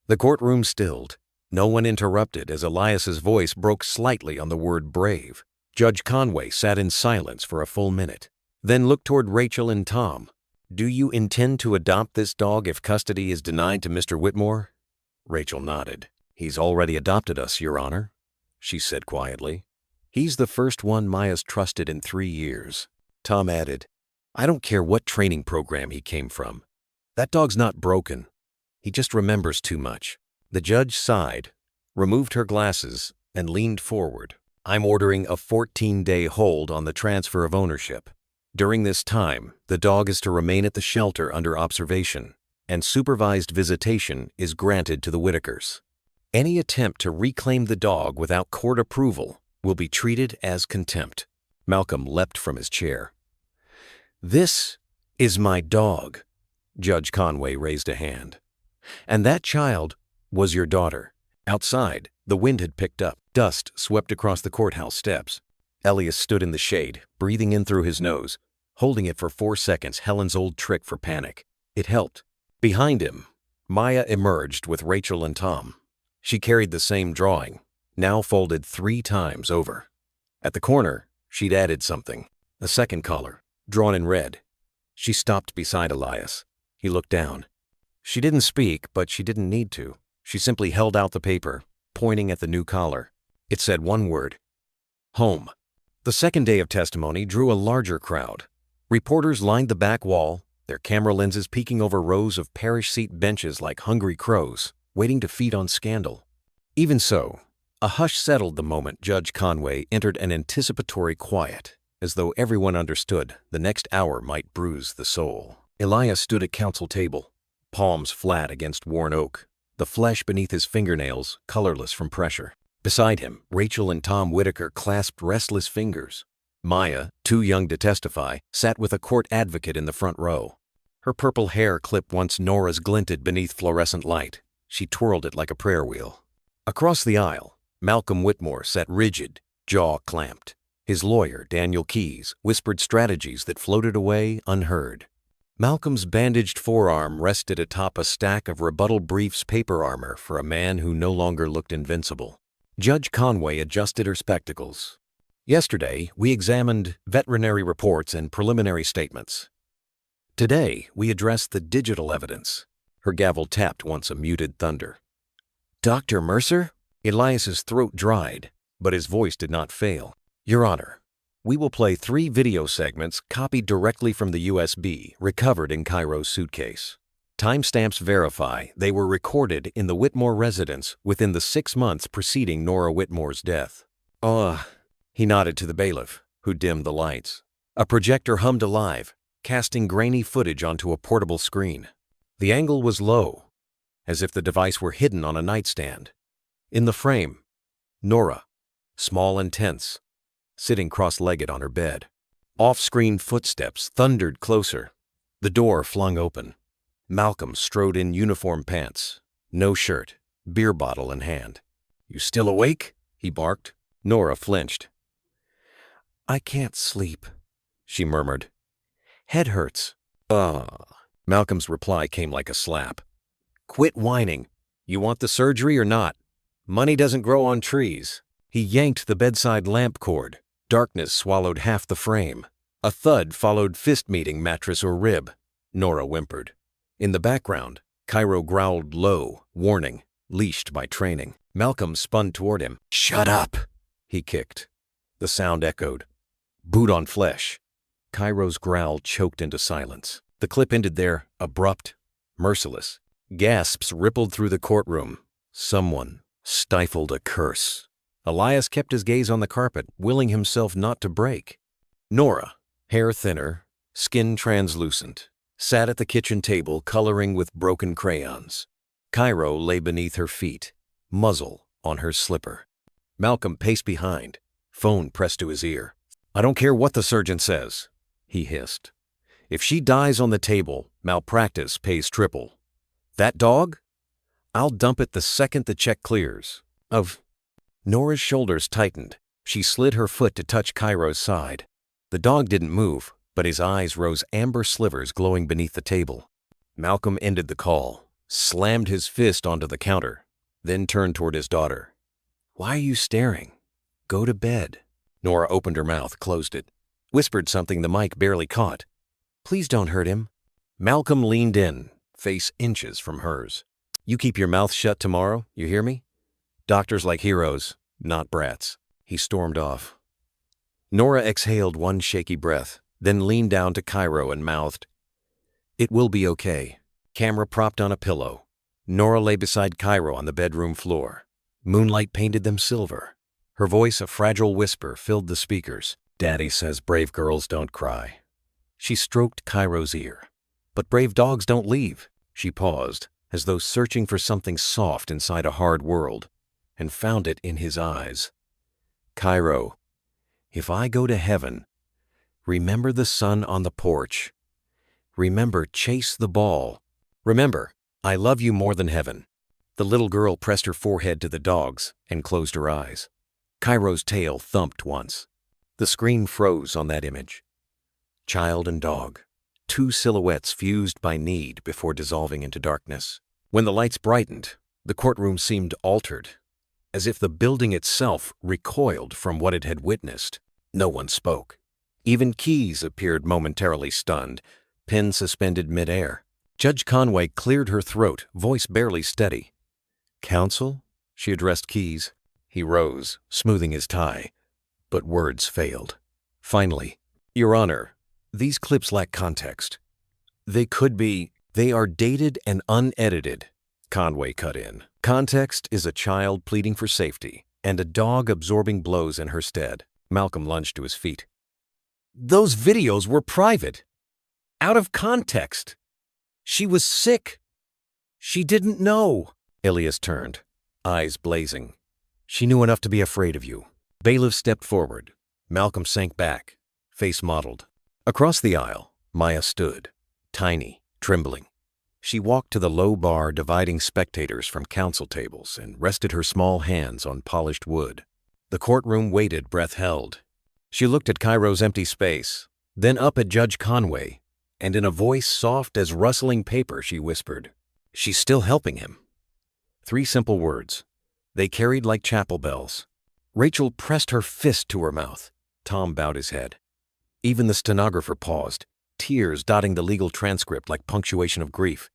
The courtroom stilled. No one interrupted as Elias's voice broke slightly on the word brave. Judge Conway sat in silence for a full minute, then looked toward Rachel and Tom. Do you intend to adopt this dog if custody is denied to Mr. Whitmore? Rachel nodded. He's already adopted us, Your Honor, she said quietly. He's the first one Maya's trusted in 3 years. Tom added, I don't care what training program he came from. That dog's not broken. He just remembers too much. The judge sighed, removed her glasses, and leaned forward. I'm ordering a 14-day hold on the transfer of ownership. During this time, the dog is to remain at the shelter under observation, and supervised visitation is granted to the Whitakers. Any attempt to reclaim the dog without court approval will be treated as contempt. Malcolm leapt from his chair. This is my dog. Judge Conway raised a hand. And that child was your daughter. Outside, the wind had picked up. Dust swept across the courthouse steps. Elias stood in the shade, breathing in through his nose, holding it for 4 seconds, Helen's old trick for panic. It helped. Behind him, Maya emerged with Rachel and Tom. She carried the same drawing, now folded 3 times over. At the corner, she'd added something, a second collar, drawn in red. She stopped beside Elias. He looked down. She didn't speak, but she didn't need to. She simply held out the paper, pointing at the new collar. It said one word: home. The second day of testimony drew a larger crowd. Reporters lined the back wall, their camera lenses peeking over rows of parish seat benches like hungry crows, waiting to feed on scandal. Even so, a hush settled the moment Judge Conway entered an anticipatory quiet, as though everyone understood the next hour might bruise the soul. Elias stood at counsel table, palms flat against worn oak, the flesh beneath his fingernails colorless from pressure. Beside him, Rachel and Tom Whitaker clasped restless fingers. Maya, too young to testify, sat with a court advocate in the front row. Her purple hair clip once Nora's glinted beneath fluorescent light. She twirled it like a prayer wheel. Across the aisle, Malcolm Whitmore sat rigid, jaw clamped. His lawyer, Daniel Keyes, whispered strategies that floated away unheard. Malcolm's bandaged forearm rested atop a stack of rebuttal briefs paper armor for a man who no longer looked invincible. Judge Conway adjusted her spectacles. Yesterday, we examined veterinary reports and preliminary statements. Today, we address the digital evidence. Her gavel tapped once a muted thunder. Dr. Mercer? Elias's throat dried, but his voice did not fail. Your Honor, we will play 3 video segments copied directly from the USB recovered in Cairo's suitcase. Timestamps verify they were recorded in the Whitmore residence within the 6 months preceding Nora Whitmore's death. He nodded to the bailiff, who dimmed the lights. A projector hummed alive, casting grainy footage onto a portable screen. The angle was low, as if the device were hidden on a nightstand. In the frame, Nora, small and tense, sitting cross-legged on her bed. Off-screen footsteps thundered closer. The door flung open. Malcolm strode in uniform pants, no shirt, beer bottle in hand. You still awake? He barked. Nora flinched. I can't sleep, she murmured. Head hurts. Malcolm's reply came like a slap. Quit whining. You want the surgery or not? Money doesn't grow on trees. He yanked the bedside lamp cord. Darkness swallowed half the frame. A thud followed fist-meeting mattress or rib. Nora whimpered. In the background, Cairo growled low, warning, leashed by training. Malcolm spun toward him. "Shut up!" he kicked. The sound echoed. Boot on flesh. Cairo's growl choked into silence. The clip ended there, abrupt, merciless. Gasps rippled through the courtroom. Someone stifled a curse. Elias kept his gaze on the carpet, willing himself not to break. Nora, hair thinner, skin translucent, sat at the kitchen table coloring with broken crayons. Cairo lay beneath her feet, muzzle on her slipper. Malcolm paced behind, phone pressed to his ear. "I don't care what the surgeon says," he hissed. "If she dies on the table, malpractice pays triple. That dog? I'll dump it the second the check clears." Nora's shoulders tightened. She slid her foot to touch Cairo's side. The dog didn't move, but his eyes rose amber slivers glowing beneath the table. Malcolm ended the call, slammed his fist onto the counter, then turned toward his daughter. "Why are you staring? Go to bed." Nora opened her mouth, closed it, whispered something the mic barely caught. "Please don't hurt him." Malcolm leaned in, face inches from hers. "You keep your mouth shut tomorrow, you hear me? Doctors like heroes, not brats." He stormed off. Nora exhaled one shaky breath, then leaned down to Cairo and mouthed, "It will be okay." Camera propped on a pillow. Nora lay beside Cairo on the bedroom floor. Moonlight painted them silver. Her voice, a fragile whisper, filled the speakers. "Daddy says brave girls don't cry." She stroked Cairo's ear. "But brave dogs don't leave." She paused, as though searching for something soft inside a hard world, and found it in his eyes. "Cairo, if I go to heaven, remember the sun on the porch. Remember, chase the ball. Remember, I love you more than heaven." The little girl pressed her forehead to the dog's and closed her eyes. Cairo's tail thumped once. The screen froze on that image. Child and dog, two silhouettes fused by need before dissolving into darkness. When the lights brightened, the courtroom seemed altered, as if the building itself recoiled from what it had witnessed. No one spoke. Even Keyes appeared momentarily stunned, pen suspended midair. Judge Conway cleared her throat, voice barely steady. "Counsel?" she addressed Keyes. He rose, smoothing his tie, but words failed. Finally, "Your Honor, these clips lack context. They are dated and unedited," Conway cut in. "Context is a child pleading for safety and a dog absorbing blows in her stead." Malcolm lunged to his feet. "Those videos were private. Out of context. She was sick. She didn't know." Ilias turned, eyes blazing. "She knew enough to be afraid of you." Bailiff stepped forward. Malcolm sank back, face mottled. Across the aisle, Maya stood, tiny, trembling. She walked to the low bar dividing spectators from counsel tables and rested her small hands on polished wood. The courtroom waited, breath held. She looked at Cairo's empty space, then up at Judge Conway, and in a voice soft as rustling paper she whispered, "She's still helping him." 3 simple words. They carried like chapel bells. Rachel pressed her fist to her mouth. Tom bowed his head. Even the stenographer paused, tears dotting the legal transcript like punctuation of grief.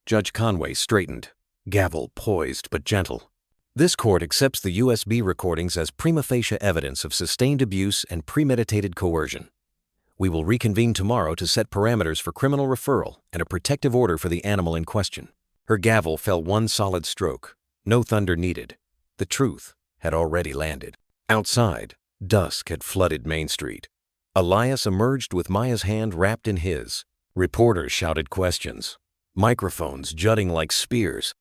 Judge Conway straightened, gavel poised but gentle. "This court accepts the USB recordings as prima facie evidence of sustained abuse and premeditated coercion. We will reconvene tomorrow to set parameters for criminal referral and a protective order for the animal in question." Her gavel fell one solid stroke. No thunder needed. The truth had already landed. Outside, dusk had flooded Main Street. Elias emerged with Maya's hand wrapped in his. Reporters shouted questions, microphones jutting like spears.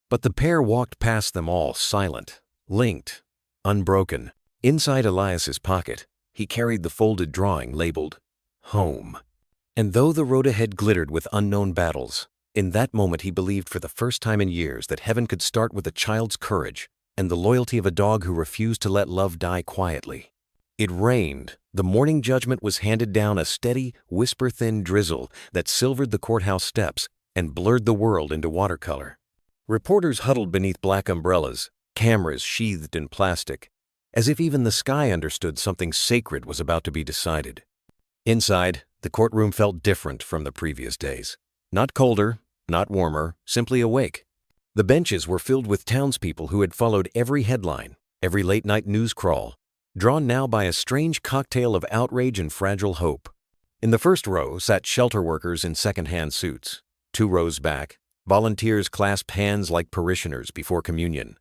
But the pair walked past them all silent, linked, unbroken. Inside Elias's pocket, he carried the folded drawing labeled Home. And though the road ahead glittered with unknown battles, in that moment he believed for the first time in years that heaven could start with a child's courage and the loyalty of a dog who refused to let love die quietly. It rained. The morning judgment was handed down, a steady, whisper-thin drizzle that silvered the courthouse steps and blurred the world into watercolor. Reporters huddled beneath black umbrellas, cameras sheathed in plastic, as if even the sky understood something sacred was about to be decided. Inside, the courtroom felt different from the previous days. Not colder, not warmer, simply awake. The benches were filled with townspeople who had followed every headline, every late-night news crawl, drawn now by a strange cocktail of outrage and fragile hope. In the first row sat shelter workers in second-hand suits. 2 rows back, volunteers clasped hands like parishioners before communion.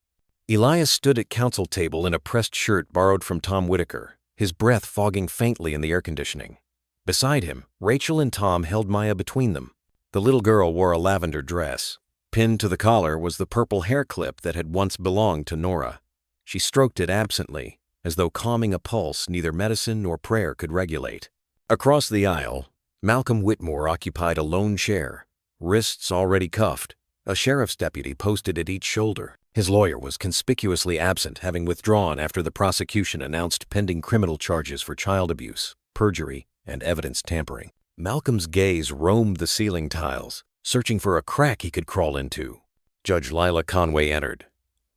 Elias stood at counsel table in a pressed shirt borrowed from Tom Whitaker, his breath fogging faintly in the air conditioning. Beside him, Rachel and Tom held Maya between them. The little girl wore a lavender dress. Pinned to the collar was the purple hair clip that had once belonged to Nora. She stroked it absently, as though calming a pulse neither medicine nor prayer could regulate. Across the aisle, Malcolm Whitmore occupied a lone chair, wrists already cuffed, a sheriff's deputy posted at each shoulder. His lawyer was conspicuously absent, having withdrawn after the prosecution announced pending criminal charges for child abuse, perjury, and evidence tampering. Malcolm's gaze roamed the ceiling tiles, searching for a crack he could crawl into. Judge Lila Conway entered.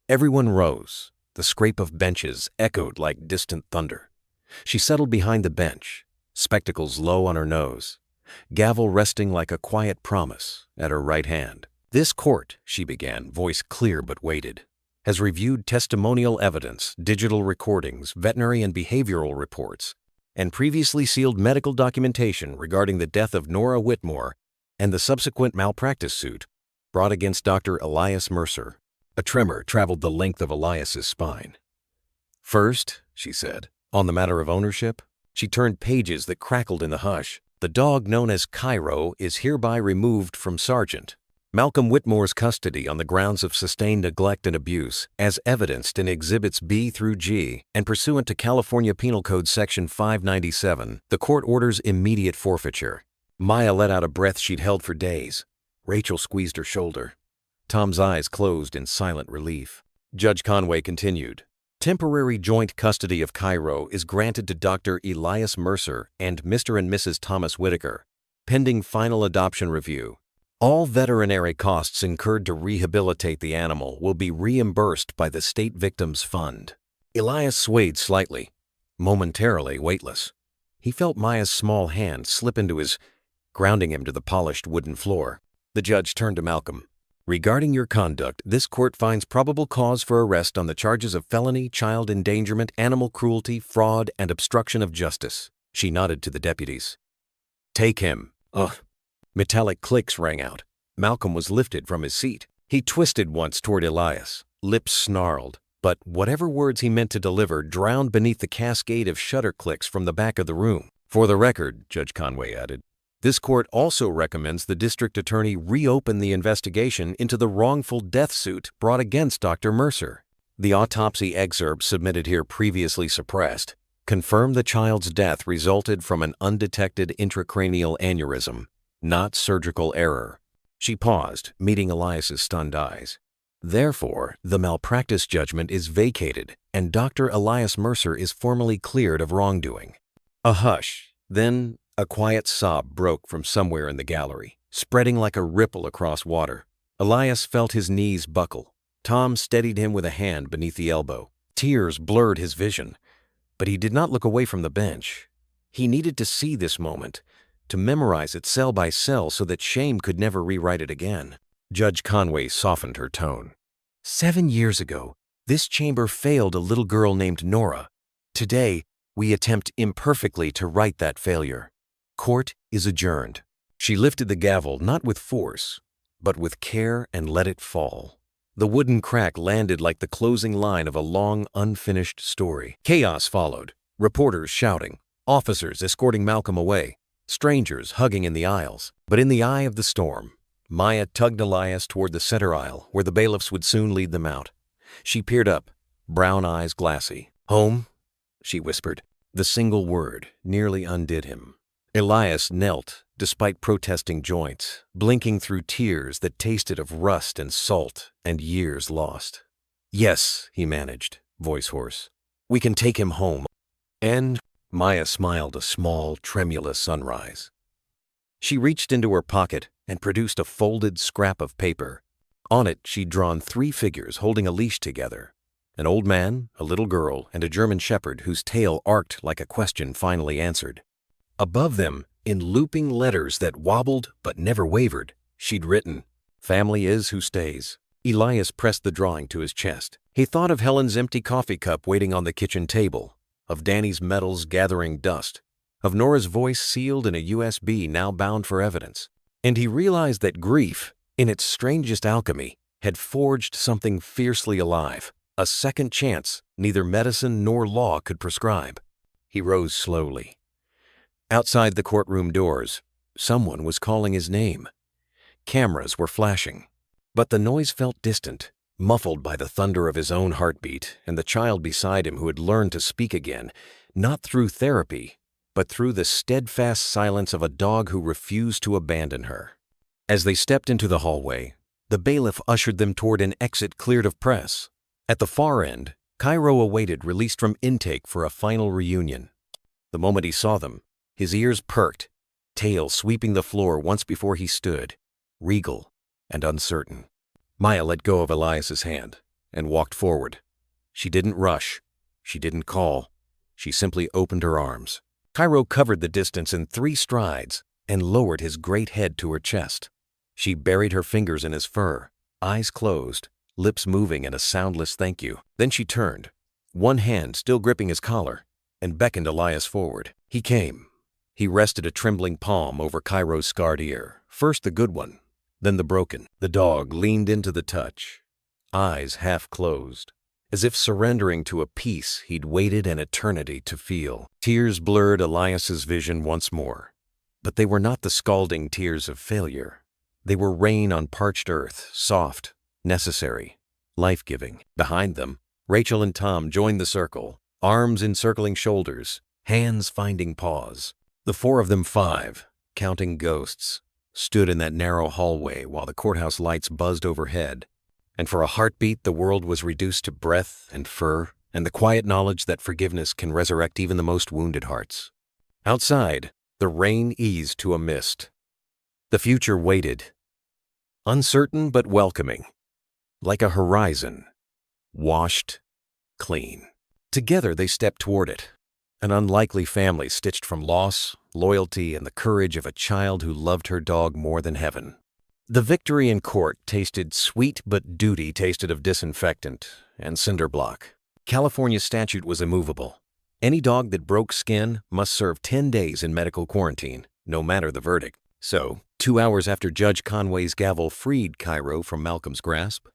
Everyone rose. The scrape of benches echoed like distant thunder. She settled behind the bench, spectacles low on her nose, gavel resting like a quiet promise at her right hand. "This court," she began, voice clear but weighted, "has reviewed testimonial evidence, digital recordings, veterinary and behavioral reports, and previously sealed medical documentation regarding the death of Nora Whitmore and the subsequent malpractice suit brought against Dr. Elias Mercer." A tremor traveled the length of Elias's spine. "First," she said, "on the matter of ownership." She turned pages that crackled in the hush. "The dog known as Cairo is hereby removed from Sergeant Malcolm Whitmore's custody on the grounds of sustained neglect and abuse, as evidenced in Exhibits B through G, and pursuant to California Penal Code Section 597, the court orders immediate forfeiture." Maya let out a breath she'd held for days. Rachel squeezed her shoulder. Tom's eyes closed in silent relief. Judge Conway continued. "Temporary joint custody of Cairo is granted to Dr. Elias Mercer and Mr. and Mrs. Thomas Whitaker, pending final adoption review. All veterinary costs incurred to rehabilitate the animal will be reimbursed by the State Victims Fund." Elias swayed slightly, momentarily weightless. He felt Maya's small hand slip into his, grounding him to the polished wooden floor. The judge turned to Malcolm. "Regarding your conduct, this court finds probable cause for arrest on the charges of felony, child endangerment, animal cruelty, fraud, and obstruction of justice." She nodded to the deputies. "Take him." Ugh. Metallic clicks rang out. Malcolm was lifted from his seat. He twisted once toward Elias, lips snarled, but whatever words he meant to deliver drowned beneath the cascade of shutter clicks from the back of the room. "For the record," Judge Conway added, "this court also recommends the district attorney reopen the investigation into the wrongful death suit brought against Dr. Mercer. The autopsy excerpts submitted here previously suppressed confirm the child's death resulted from an undetected intracranial aneurysm, not surgical error." She paused, meeting Elias's stunned eyes. "Therefore, the malpractice judgment is vacated, and Dr. Elias Mercer is formally cleared of wrongdoing." A hush, then a quiet sob broke from somewhere in the gallery, spreading like a ripple across water. Elias felt his knees buckle. Tom steadied him with a hand beneath the elbow. Tears blurred his vision, but he did not look away from the bench. He needed to see this moment, to memorize it cell by cell so that shame could never rewrite it again. Judge Conway softened her tone. 7 years ago, this chamber failed a little girl named Nora. Today, we attempt imperfectly to right that failure. Court is adjourned." She lifted the gavel not with force, but with care and let it fall. The wooden crack landed like the closing line of a long, unfinished story. Chaos followed, reporters shouting, officers escorting Malcolm away, strangers hugging in the aisles. But in the eye of the storm, Maya tugged Elias toward the center aisle where the bailiffs would soon lead them out. She peered up, brown eyes glassy. "Home?" she whispered. The single word nearly undid him. Elias knelt, despite protesting joints, blinking through tears that tasted of rust and salt and years lost. "Yes," he managed, voice hoarse. "We can take him home." And Maya smiled a small, tremulous sunrise. She reached into her pocket and produced a folded scrap of paper. On it, she'd drawn 3 figures holding a leash together. An old man, a little girl, and a German shepherd whose tail arced like a question finally answered. Above them, in looping letters that wobbled but never wavered, she'd written, "Family is who stays." Elias pressed the drawing to his chest. He thought of Helen's empty coffee cup waiting on the kitchen table, of Danny's medals gathering dust, of Nora's voice sealed in a USB now bound for evidence. And he realized that grief, in its strangest alchemy, had forged something fiercely alive, a second chance neither medicine nor law could prescribe. He rose slowly. Outside the courtroom doors, someone was calling his name. Cameras were flashing. But the noise felt distant, muffled by the thunder of his own heartbeat and the child beside him who had learned to speak again, not through therapy, but through the steadfast silence of a dog who refused to abandon her. As they stepped into the hallway, the bailiff ushered them toward an exit cleared of press. At the far end, Cairo awaited released from intake for a final reunion. The moment he saw them, his ears perked, tail sweeping the floor once before he stood, regal and uncertain. Maya let go of Elias's hand and walked forward. She didn't rush. She didn't call. She simply opened her arms. Cairo covered the distance in 3 strides and lowered his great head to her chest. She buried her fingers in his fur, eyes closed, lips moving in a soundless thank you. Then she turned, one hand still gripping his collar, and beckoned Elias forward. He came. He rested a trembling palm over Cairo's scarred ear, first the good one, then the broken. The dog leaned into the touch, eyes half closed, as if surrendering to a peace he'd waited an eternity to feel. Tears blurred Elias's vision once more, but they were not the scalding tears of failure. They were rain on parched earth, soft, necessary, life-giving. Behind them, Rachel and Tom joined the circle, arms encircling shoulders, hands finding paws. The 4 of them, 5, counting ghosts, stood in that narrow hallway while the courthouse lights buzzed overhead, and for a heartbeat the world was reduced to breath and fur and the quiet knowledge that forgiveness can resurrect even the most wounded hearts. Outside, the rain eased to a mist. The future waited, uncertain but welcoming, like a horizon, washed clean. Together they stepped toward it, an unlikely family stitched from loss, loyalty, and the courage of a child who loved her dog more than heaven. The victory in court tasted sweet, but duty tasted of disinfectant and cinder block. California's statute was immovable. Any dog that broke skin must serve 10 days in medical quarantine, no matter the verdict. So, 2 hours after Judge Conway's gavel freed Cairo from Malcolm's grasp,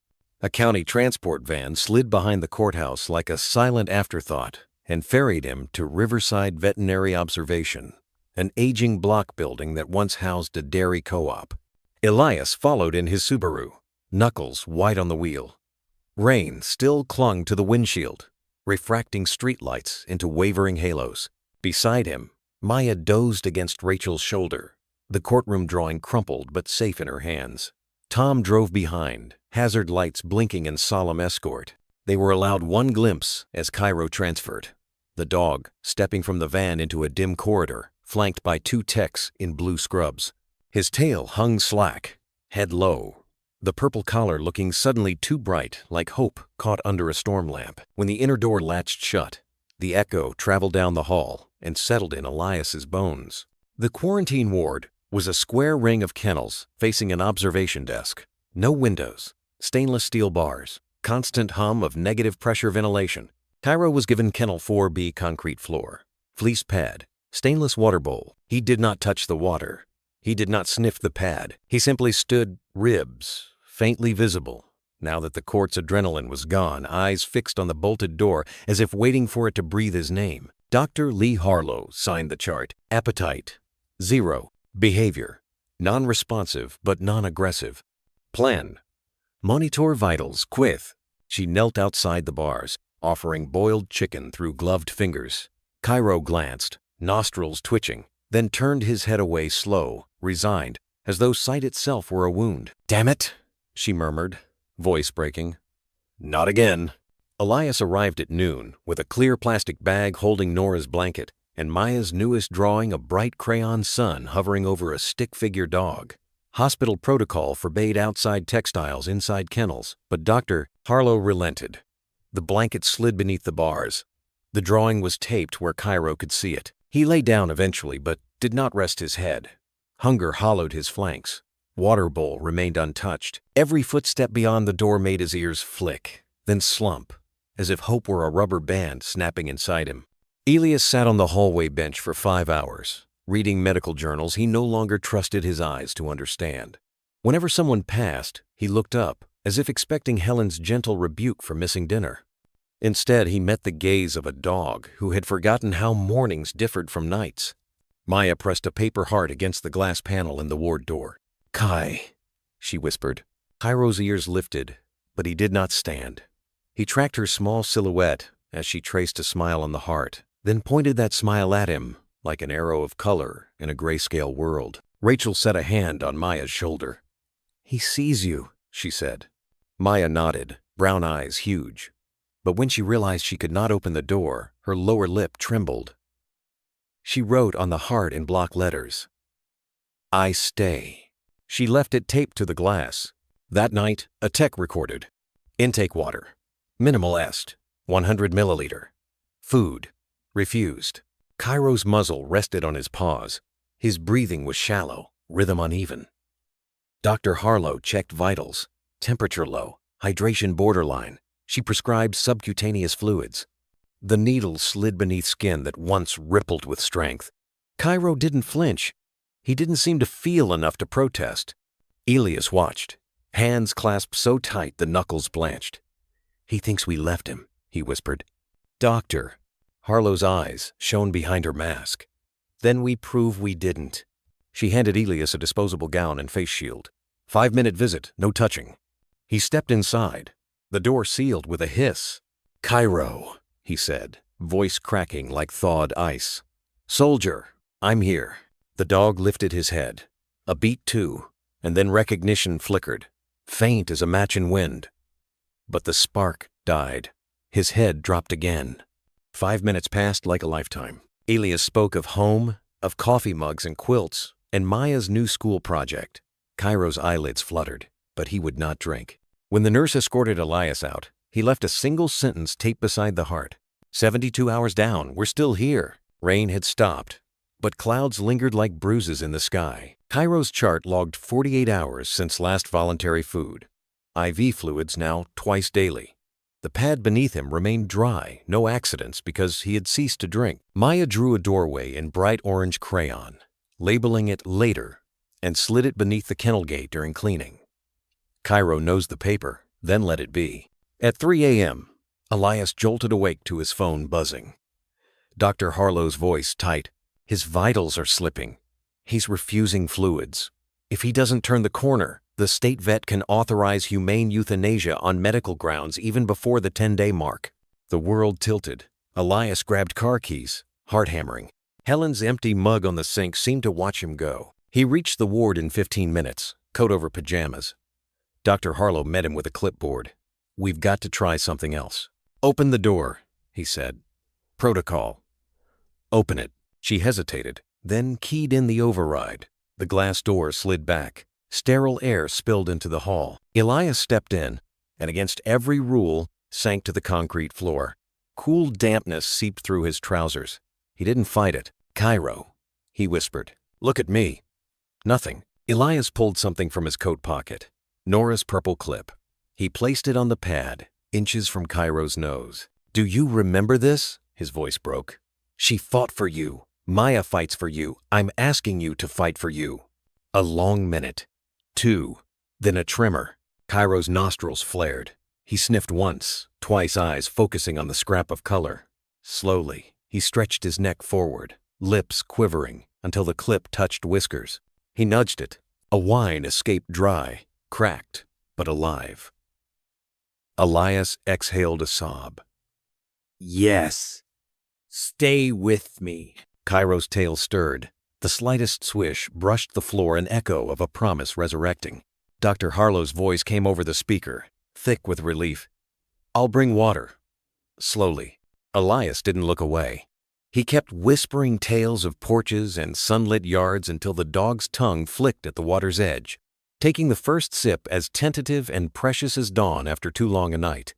a county transport van slid behind the courthouse like a silent afterthought and ferried him to Riverside Veterinary Observation, an aging block building that once housed a dairy co-op. Elias followed in his Subaru, knuckles white on the wheel. Rain still clung to the windshield, refracting streetlights into wavering halos. Beside him, Maya dozed against Rachel's shoulder, the courtroom drawing crumpled but safe in her hands. Tom drove behind, hazard lights blinking in solemn escort. They were allowed one glimpse as Cairo transferred, the dog stepping from the van into a dim corridor, flanked by 2 techs in blue scrubs. His tail hung slack, head low, the purple collar looking suddenly too bright like hope caught under a storm lamp. When the inner door latched shut, the echo traveled down the hall and settled in Elias's bones. The quarantine ward was a square ring of kennels facing an observation desk. No windows, stainless steel bars, constant hum of negative pressure ventilation. Cairo was given Kennel 4B concrete floor, fleece pad, stainless water bowl. He did not touch the water. He did not sniff the pad. He simply stood, ribs faintly visible. Now that the court's adrenaline was gone, eyes fixed on the bolted door as if waiting for it to breathe his name. Dr. Lee Harlow signed the chart. Appetite, 0. Behavior, non-responsive but non-aggressive. Plan, monitor vitals, quith. She knelt outside the bars, offering boiled chicken through gloved fingers. Cairo glanced, nostrils twitching, then turned his head away slow, resigned, as though sight itself were a wound. "Damn it," she murmured, voice breaking. "Not again." Elias arrived at noon with a clear plastic bag holding Nora's blanket and Maya's newest drawing, a bright crayon sun hovering over a stick-figure dog. Hospital protocol forbade outside textiles inside kennels, but Dr. Harlow relented. The blanket slid beneath the bars. The drawing was taped where Cairo could see it. He lay down eventually, but did not rest his head. Hunger hollowed his flanks. Water bowl remained untouched. Every footstep beyond the door made his ears flick, then slump, as if hope were a rubber band snapping inside him. Elias sat on the hallway bench for 5 hours. Reading medical journals, he no longer trusted his eyes to understand. Whenever someone passed, he looked up, as if expecting Helen's gentle rebuke for missing dinner. Instead, he met the gaze of a dog who had forgotten how mornings differed from nights. Maya pressed a paper heart against the glass panel in the ward door. "Kai," she whispered. Cairo's ears lifted, but he did not stand. He tracked her small silhouette as she traced a smile on the heart, then pointed that smile at him like an arrow of color in a grayscale world. Rachel set a hand on Maya's shoulder. "He sees you," she said. Maya nodded, brown eyes huge. But when she realized she could not open the door, her lower lip trembled. She wrote on the heart in block letters, "I stay." She left it taped to the glass. That night, a tech recorded. Intake water. Minimal est. 100 milliliter. Food. Refused. Cairo's muzzle rested on his paws. His breathing was shallow, rhythm uneven. Dr. Harlow checked vitals. Temperature low. Hydration borderline. She prescribed subcutaneous fluids. The needle slid beneath skin that once rippled with strength. Cairo didn't flinch. He didn't seem to feel enough to protest. Elias watched, hands clasped so tight the knuckles blanched. "He thinks we left him," he whispered. "Doctor." Harlow's eyes shone behind her mask. "Then we prove we didn't." She handed Elias a disposable gown and face shield. 5-minute visit, no touching. He stepped inside. The door sealed with a hiss. "Cairo," he said, voice cracking like thawed ice. "Soldier, I'm here." The dog lifted his head. A beat too, and then recognition flickered, faint as a match in wind. But the spark died. His head dropped again. 5 minutes passed like a lifetime. Elias spoke of home, of coffee mugs and quilts, and Maya's new school project. Cairo's eyelids fluttered, but he would not drink. When the nurse escorted Elias out, he left a single sentence taped beside the heart. 72 hours down, we're still here. Rain had stopped, but clouds lingered like bruises in the sky. Cairo's chart logged 48 hours since last voluntary food. IV fluids now twice daily. The pad beneath him remained dry, no accidents because he had ceased to drink. Maya drew a doorway in bright orange crayon, labeling it later, and slid it beneath the kennel gate during cleaning. Cairo nosed the paper, then let it be. At 3 a.m., Elias jolted awake to his phone buzzing. Dr. Harlow's voice tight. "His vitals are slipping. He's refusing fluids. If he doesn't turn the corner, the state vet can authorize humane euthanasia on medical grounds even before the 10-day mark." The world tilted. Elias grabbed car keys, heart hammering. Helen's empty mug on the sink seemed to watch him go. He reached the ward in 15 minutes, coat over pajamas. Dr. Harlow met him with a clipboard. "We've got to try something else." "Open the door," he said. "Protocol." "Open it." She hesitated, then keyed in the override. The glass door slid back. Sterile air spilled into the hall. Elias stepped in, and against every rule, sank to the concrete floor. Cool dampness seeped through his trousers. He didn't fight it. "Cairo," he whispered. "Look at me." Nothing. Elias pulled something from his coat pocket. Nora's purple clip. He placed it on the pad, inches from Cairo's nose. "Do you remember this?" His voice broke. "She fought for you. Maya fights for you. I'm asking you to fight for you." A long minute. 2. Then a tremor. Cairo's nostrils flared. He sniffed once, twice, eyes focusing on the scrap of color. Slowly, he stretched his neck forward, lips quivering until the clip touched whiskers. He nudged it. A whine escaped dry, cracked, but alive. Elias exhaled a sob. "Yes. Stay with me." Cairo's tail stirred. The slightest swish brushed the floor, an echo of a promise resurrecting. Dr. Harlow's voice came over the speaker, thick with relief. "I'll bring water." Slowly. Elias didn't look away. He kept whispering tales of porches and sunlit yards until the dog's tongue flicked at the water's edge. taking the first sip as tentative and precious as dawn after too long a night.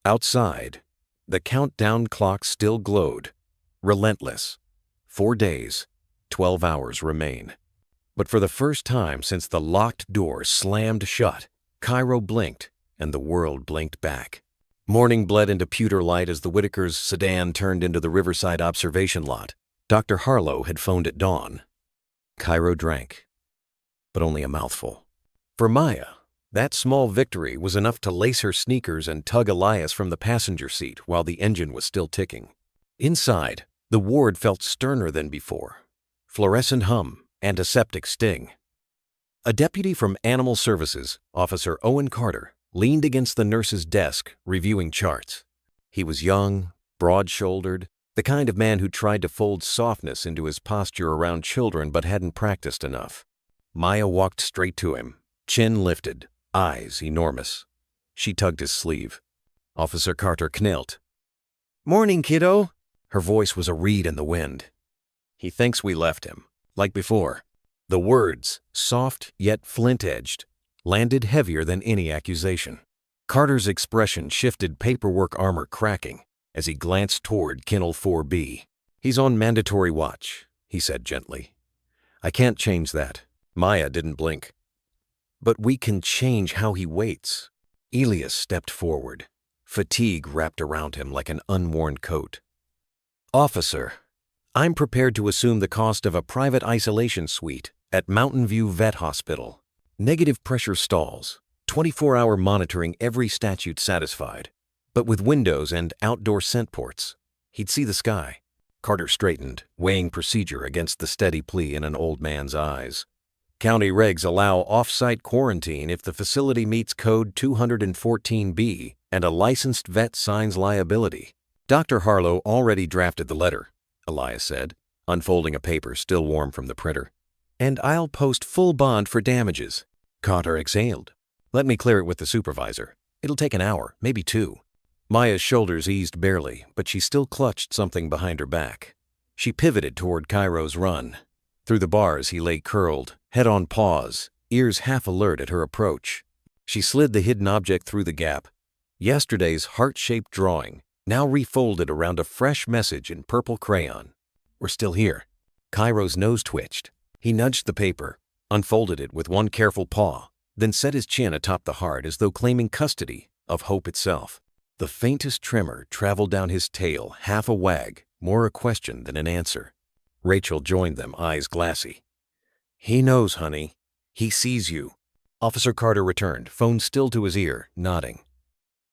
Outside, the countdown clock still glowed, relentless. 4 days, 12 hours remain. But for the first time since the locked door slammed shut, Cairo blinked, and the world blinked back. Morning bled into pewter light as the Whitakers' sedan turned into the Riverside observation lot. Dr. Harlow had phoned at dawn. Cairo drank, but only a mouthful. For Maya, that small victory was enough to lace her sneakers and tug Elias from the passenger seat while the engine was still ticking. Inside, the ward felt sterner than before. Fluorescent hum, antiseptic sting. A deputy from Animal Services, Officer Owen Carter, leaned against the nurse's desk, reviewing charts. He was young, broad-shouldered, the kind of man who tried to fold softness into his posture around children but hadn't practiced enough. Maya walked straight to him, chin lifted, eyes enormous. She tugged his sleeve. Officer Carter knelt. "Morning, kiddo." Her voice was a reed in the wind. "He thinks we left him, like before." The words, soft yet flint-edged, landed heavier than any accusation. Carter's expression shifted, paperwork armor cracking, as he glanced toward Kennel 4B. "He's on mandatory watch," he said gently. "I can't change that." Maya didn't blink. "But we can change how he waits." Elias stepped forward, fatigue wrapped around him like an unworn coat. "Officer, I'm prepared to assume the cost of a private isolation suite at Mountain View Vet Hospital. Negative pressure stalls, 24-hour monitoring, every statute satisfied, but with windows and outdoor scent ports. He'd see the sky." Carter straightened, weighing procedure against the steady plea in an old man's eyes. "County regs allow off-site quarantine if the facility meets Code 214B and a licensed vet signs liability." "Dr. Harlow already drafted the letter," Elias said, unfolding a paper still warm from the printer. "And I'll post full bond for damages." Carter exhaled. "Let me clear it with the supervisor. It'll take an hour, maybe 2. Maya's shoulders eased barely, but she still clutched something behind her back. She pivoted toward Cairo's run. Through the bars he lay curled, head on paws, ears half alert at her approach. She slid the hidden object through the gap. Yesterday's heart-shaped drawing, now refolded around a fresh message in purple crayon. "We're still here." Cairo's nose twitched. He nudged the paper, unfolded it with one careful paw, then set his chin atop the heart as though claiming custody of hope itself. The faintest tremor traveled down his tail, half a wag, more a question than an answer. Rachel joined them, eyes glassy. "He knows, honey. He sees you." Officer Carter returned, phone still to his ear, nodding.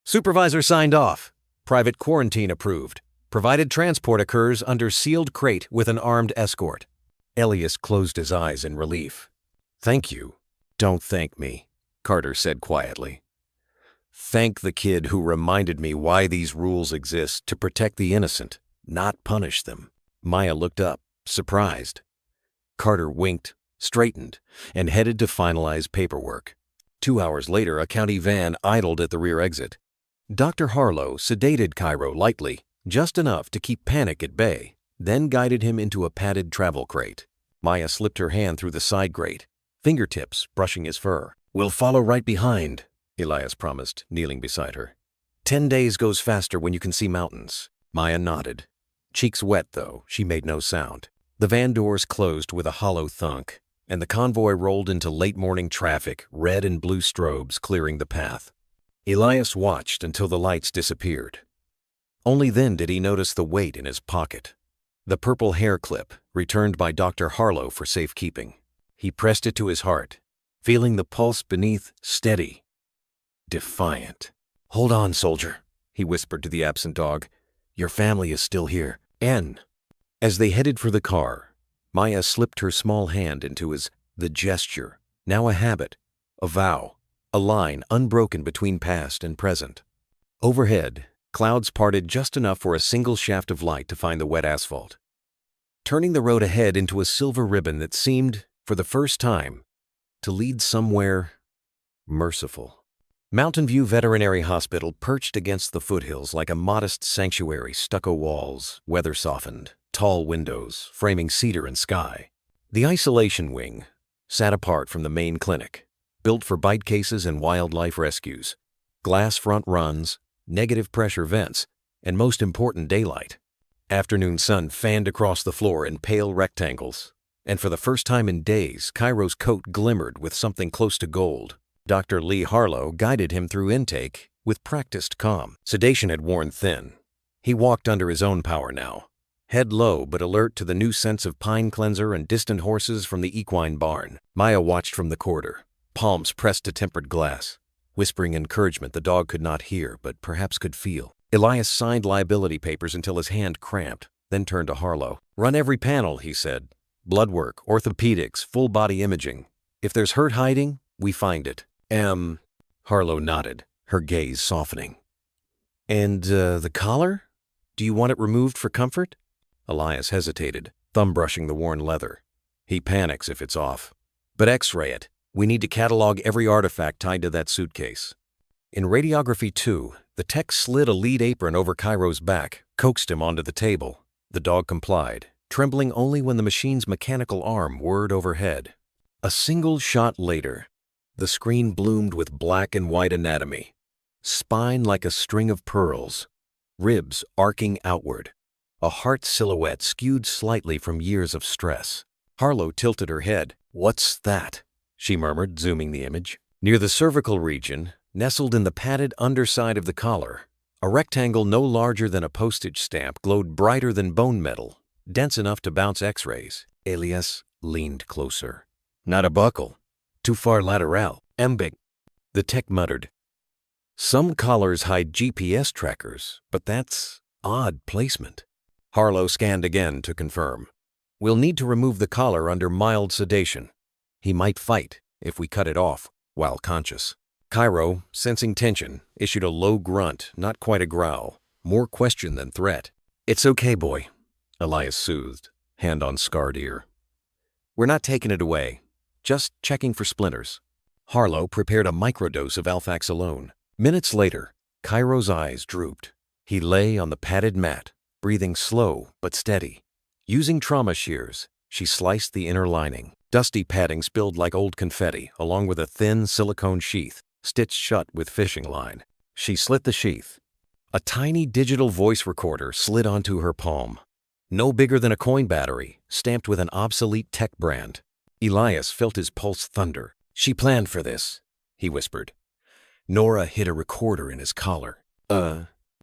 "Supervisor signed off. Private quarantine approved. Provided transport occurs under sealed crate with an armed escort." Elias closed his eyes in relief. "Thank you." "Don't thank me," Carter said quietly. "Thank the kid who reminded me why these rules exist, to protect the innocent, not punish them." Maya looked up, surprised. Carter winked, straightened, and headed to finalize paperwork. 2 hours later, a county van idled at the rear exit. Dr. Harlow sedated Cairo lightly, just enough to keep panic at bay, then guided him into a padded travel crate. Maya slipped her hand through the side grate, fingertips brushing his fur. "We'll follow right behind," Elias promised, kneeling beside her. 10 days goes faster when you can see mountains." Maya nodded. Cheeks wet, though, she made no sound. The van doors closed with a hollow thunk, and the convoy rolled into late-morning traffic, red and blue strobes clearing the path. Elias watched until the lights disappeared. Only then did he notice the weight in his pocket. The purple hair clip, returned by Dr. Harlow for safekeeping. He pressed it to his heart, feeling the pulse beneath steady, defiant. "Hold on, soldier," he whispered to the absent dog. "Your family is still here." N. As they headed for the car, Maya slipped her small hand into his, the gesture, now a habit, a vow, a line unbroken between past and present. Overhead, clouds parted just enough for a single shaft of light to find the wet asphalt, turning the road ahead into a silver ribbon that seemed, for the first time, to lead somewhere merciful. Mountain View Veterinary Hospital perched against the foothills like a modest sanctuary, stucco walls, weather-softened, tall windows, framing cedar and sky. The isolation wing sat apart from the main clinic, built for bite cases and wildlife rescues. Glass front runs, negative pressure vents, and most important, daylight. Afternoon sun fanned across the floor in pale rectangles, and for the first time in days, Cairo's coat glimmered with something close to gold. Dr. Lee Harlow guided him through intake with practiced calm. Sedation had worn thin. He walked under his own power now, head low but alert to the new scents of pine cleanser and distant horses from the equine barn. Maya watched from the corridor, palms pressed to tempered glass, whispering encouragement the dog could not hear but perhaps could feel. Elias signed liability papers until his hand cramped, then turned to Harlow. "Run every panel," he said. "Blood work, orthopedics, full-body imaging. If there's hurt hiding, we find it." Harlow nodded, her gaze softening. "And, the collar? Do you want it removed for comfort?" Elias hesitated, thumb brushing the worn leather. "He panics if it's off. But X-ray it. We need to catalog every artifact tied to that suitcase." In radiography 2, the tech slid a lead apron over Cairo's back, coaxed him onto the table. The dog complied, trembling only when the machine's mechanical arm whirred overhead. A single shot later, the screen bloomed with black and white anatomy. Spine like a string of pearls, ribs arcing outward, a heart silhouette skewed slightly from years of stress. Harlow tilted her head. "What's that?" she murmured, zooming the image. Near the cervical region, nestled in the padded underside of the collar, a rectangle no larger than a postage stamp glowed brighter than bone metal, dense enough to bounce X-rays. Elias leaned closer. "Not a buckle. Too far lateral. Big." The tech muttered. "Some collars hide GPS trackers, but that's odd placement." Harlow scanned again to confirm. "We'll need to remove the collar under mild sedation. He might fight if we cut it off while conscious." Cairo, sensing tension, issued a low grunt, not quite a growl, more question than threat. "It's okay, boy," Elias soothed, hand on scarred ear. "We're not taking it away, just checking for splinters." Harlow prepared a microdose of alfaxalone. Minutes later, Cairo's eyes drooped. He lay on the padded mat, breathing slow but steady. Using trauma shears, she sliced the inner lining. Dusty padding spilled like old confetti, along with a thin silicone sheath, stitched shut with fishing line. She slit the sheath. A tiny digital voice recorder slid onto her palm. No bigger than a coin battery, stamped with an obsolete tech brand. Elias felt his pulse thunder. "She planned for this," he whispered. Nora hid a recorder in his collar.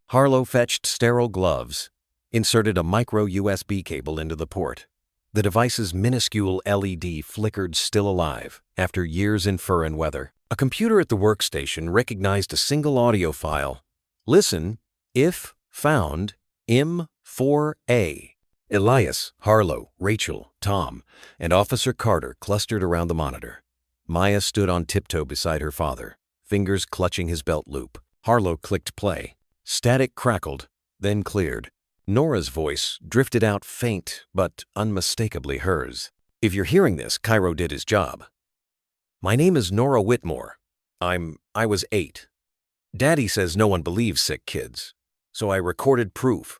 Harlow fetched sterile gloves, inserted a micro USB cable into the port. The device's minuscule LED flickered still alive after years in fur and weather. A computer at the workstation recognized a single audio file. "Listen, if found, M4A." Elias, Harlow, Rachel, Tom, and Officer Carter clustered around the monitor. Maya stood on tiptoe beside her father, fingers clutching his belt loop. Harlow clicked play. Static crackled, then cleared. Nora's voice drifted out faint but unmistakably hers. "If you're hearing this, Cairo did his job. My name is Nora Whitmore. I was 8. Daddy says no one believes sick kids, so I recorded proof.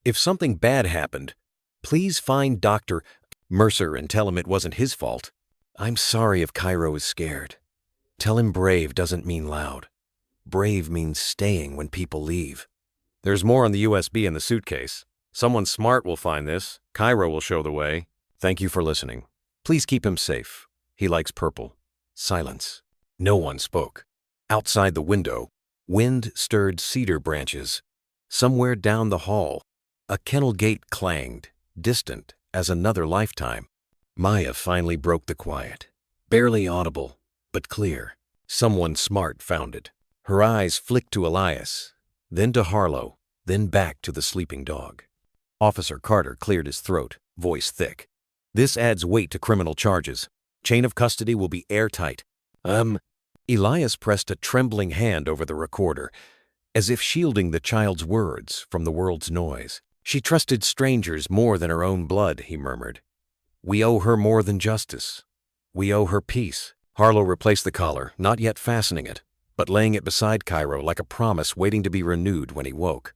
If something bad happened, please find Dr. Mercer and tell him it wasn't his fault. I'm sorry if Cairo is scared. Tell him brave doesn't mean loud. Brave means staying when people leave." "There's more on the USB in the suitcase. Someone smart will find this. Cairo will show the way. Thank you for listening. Please keep him safe. He likes purple." Silence. No one spoke. Outside the window, wind stirred cedar branches. Somewhere down the hall, a kennel gate clanged, distant as another lifetime. Maya finally broke the quiet. Barely audible, but clear. Someone smart found it. Her eyes flicked to Elias, then to Harlow, then back to the sleeping dog. Officer Carter cleared his throat, voice thick. "This adds weight to criminal charges. Chain of custody will be airtight." Elias pressed a trembling hand over the recorder, as if shielding the child's words from the world's noise. "She trusted strangers more than her own blood," he murmured. "We owe her more than justice. We owe her peace." Harlow replaced the collar, not yet fastening it, but laying it beside Cairo like a promise waiting to be renewed when he woke.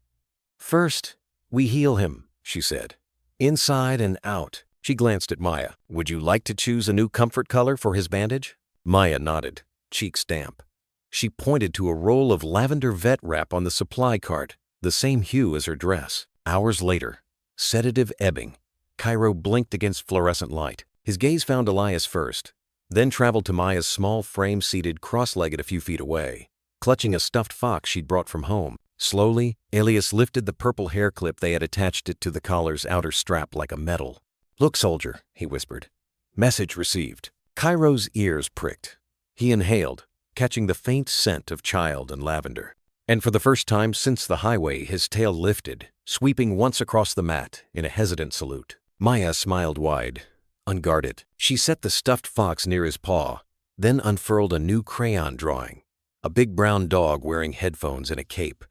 "First, we heal him," she said. "Inside and out." She glanced at Maya. "Would you like to choose a new comfort color for his bandage?" Maya nodded. cheeks damp. She pointed to a roll of lavender vet wrap on the supply cart, the same hue as her dress. Hours later, sedative ebbing. Cairo blinked against fluorescent light. His gaze found Elias first, then traveled to Maya's small frame seated cross-legged a few feet away, clutching a stuffed fox she'd brought from home. Slowly, Elias lifted the purple hair clip they had attached it to the collar's outer strap like a medal. "Look, soldier," he whispered. "Message received." Cairo's ears pricked. He inhaled, catching the faint scent of child and lavender. And for the first time since the highway, his tail lifted, sweeping once across the mat in a hesitant salute. Maya smiled wide, unguarded. She set the stuffed fox near his paw, then unfurled a new crayon drawing, a big brown dog wearing headphones and a cape.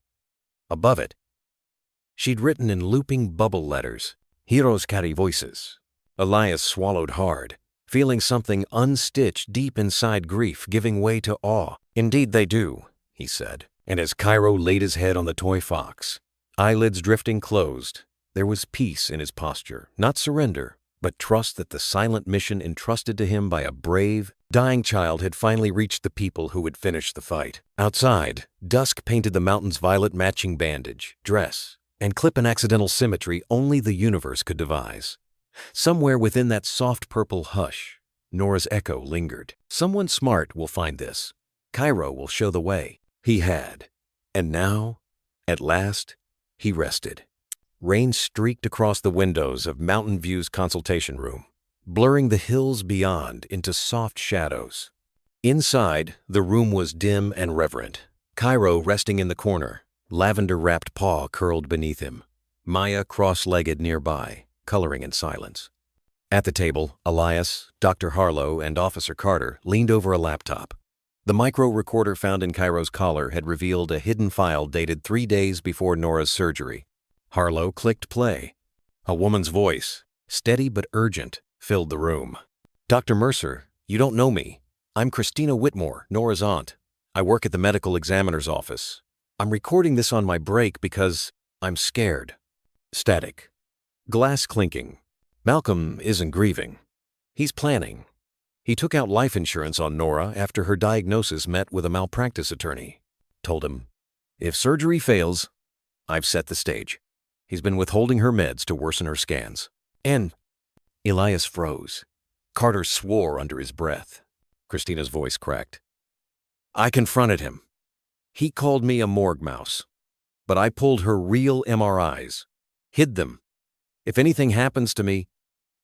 Above it, she'd written in looping bubble letters, "Heroes carry voices." Elias swallowed hard, feeling something unstitched deep inside grief giving way to awe. "Indeed they do," he said. And as Cairo laid his head on the toy fox, eyelids drifting closed, there was peace in his posture, not surrender, but trust that the silent mission entrusted to him by a brave, dying child had finally reached the people who would finish the fight. Outside, dusk painted the mountain's violet matching bandage, dress, and clip an accidental symmetry only the universe could devise. Somewhere within that soft purple hush, Nora's echo lingered. Someone smart will find this. Cairo will show the way. He had. And now, at last, he rested. Rain streaked across the windows of Mountain View's consultation room, blurring the hills beyond into soft shadows. Inside, the room was dim and reverent. Cairo resting in the corner, lavender-wrapped paw curled beneath him. Maya cross-legged nearby, coloring in silence. At the table, Elias, Dr. Harlow, and Officer Carter leaned over a laptop. The micro-recorder found in Cairo's collar had revealed a hidden file dated 3 days before Nora's surgery. Harlow clicked play. A woman's voice, steady but urgent, filled the room. "Dr. Mercer, you don't know me. I'm Christina Whitmore, Nora's aunt. I work at the medical examiner's office. I'm recording this on my break because I'm scared." Static. Glass clinking. "Malcolm isn't grieving. He's planning. He took out life insurance on Nora after her diagnosis met with a malpractice attorney. Told him, if surgery fails, I've set the stage. He's been withholding her meds to worsen her scans. And..." Elias froze. Carter swore under his breath. Christina's voice cracked. "I confronted him. He called me a morgue mouse. But I pulled her real MRIs. Hid them. If anything happens to me,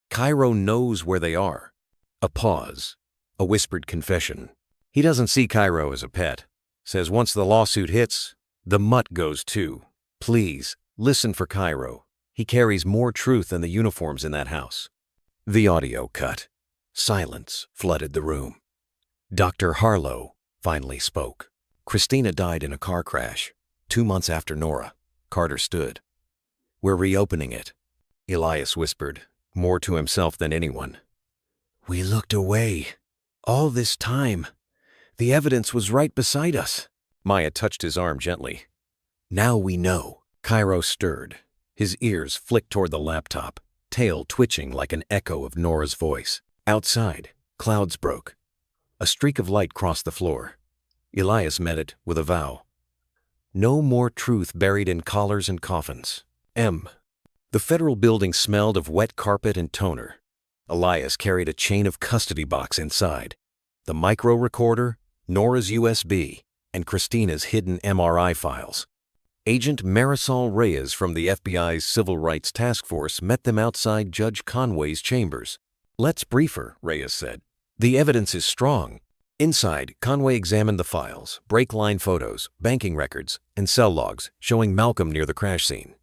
Cairo knows where they are." A pause. A whispered confession. He doesn't see Cairo as a pet. Says once the lawsuit hits, the mutt goes too. Please, listen for Cairo. He carries more truth than the uniforms in that house. The audio cut. Silence flooded the room. Dr. Harlow finally spoke. "Christina died in a car crash, 2 months after Nora." Carter stood. "We're reopening it," Elias whispered, more to himself than anyone. "We looked away. All this time. The evidence was right beside us." Maya touched his arm gently. "Now we know." Cairo stirred. His ears flicked toward the laptop, tail twitching like an echo of Nora's voice. Outside, clouds broke. A streak of light crossed the floor. Elias met it with a vow. No more truth buried in collars and coffins. The federal building smelled of wet carpet and toner. Elias carried a chain of custody box inside. The micro-recorder, Nora's USB, and Christina's hidden MRI files. Agent Marisol Reyes from the FBI's Civil Rights Task Force met them outside Judge Conway's chambers. "Let's brief her," Reyes said. "The evidence is strong." Inside, Conway examined the files, brake line photos, banking records, and cell logs showing Malcolm near the crash scene.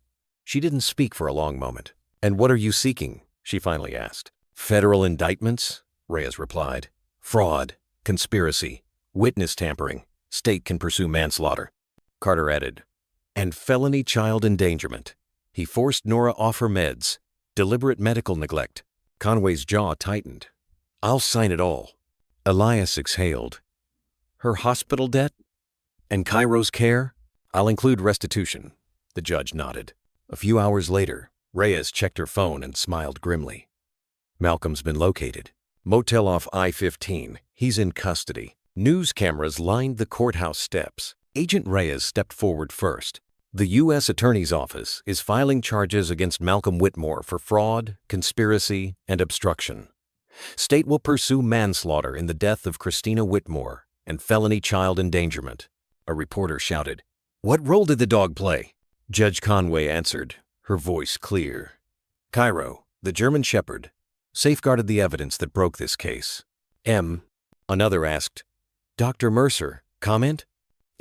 She didn't speak for a long moment. "And what are you seeking?" she finally asked. "Federal indictments," Reyes replied. "Fraud, conspiracy, witness tampering. State can pursue manslaughter." Carter added, "And felony child endangerment." He forced Nora off her meds. Deliberate medical neglect. Conway's jaw tightened. "I'll sign it all." Elias exhaled. "Her hospital debt? And Cairo's care?" "I'll include restitution." The judge nodded. A few hours later, Reyes checked her phone and smiled grimly. "Malcolm's been located. Motel off I-15. He's in custody." News cameras lined the courthouse steps. Agent Reyes stepped forward first. The U.S. Attorney's Office is filing charges against Malcolm Whitmore for fraud, conspiracy, and obstruction. State will pursue manslaughter in the death of Christina Whitmore and felony child endangerment. A reporter shouted, "What role did the dog play?" Judge Conway answered, her voice clear. "Cairo, the German Shepherd, safeguarded the evidence that broke this case." Another asked, "Dr. Mercer, comment?"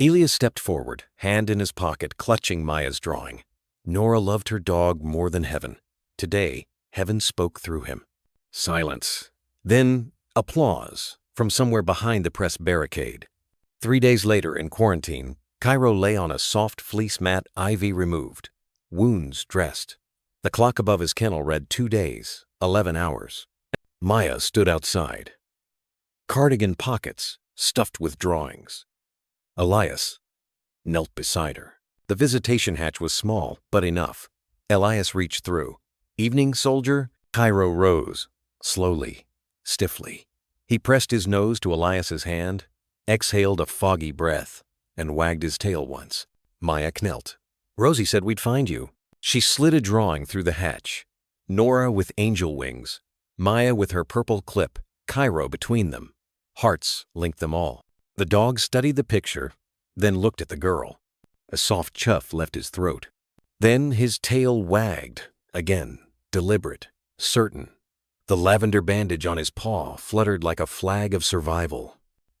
Elias stepped forward, hand in his pocket, clutching Maya's drawing. Nora loved her dog more than heaven. Today, heaven spoke through him. Silence. Then, applause from somewhere behind the press barricade. 3 days later, in quarantine, Cairo lay on a soft fleece mat, IV removed, wounds dressed. The clock above his kennel read 2 days, 11 hours. Maya stood outside. Cardigan pockets stuffed with drawings. Elias knelt beside her. The visitation hatch was small, but enough. Elias reached through. "Evening, soldier?" Cairo rose, slowly, stiffly. He pressed his nose to Elias's hand, exhaled a foggy breath, and wagged his tail once. Maya knelt. "Rosie said we'd find you." She slid a drawing through the hatch. Nora with angel wings, Maya with her purple clip, Cairo between them. Hearts linked them all. The dog studied the picture, then looked at the girl. A soft chuff left his throat. Then his tail wagged, again, deliberate, certain. The lavender bandage on his paw fluttered like a flag of survival.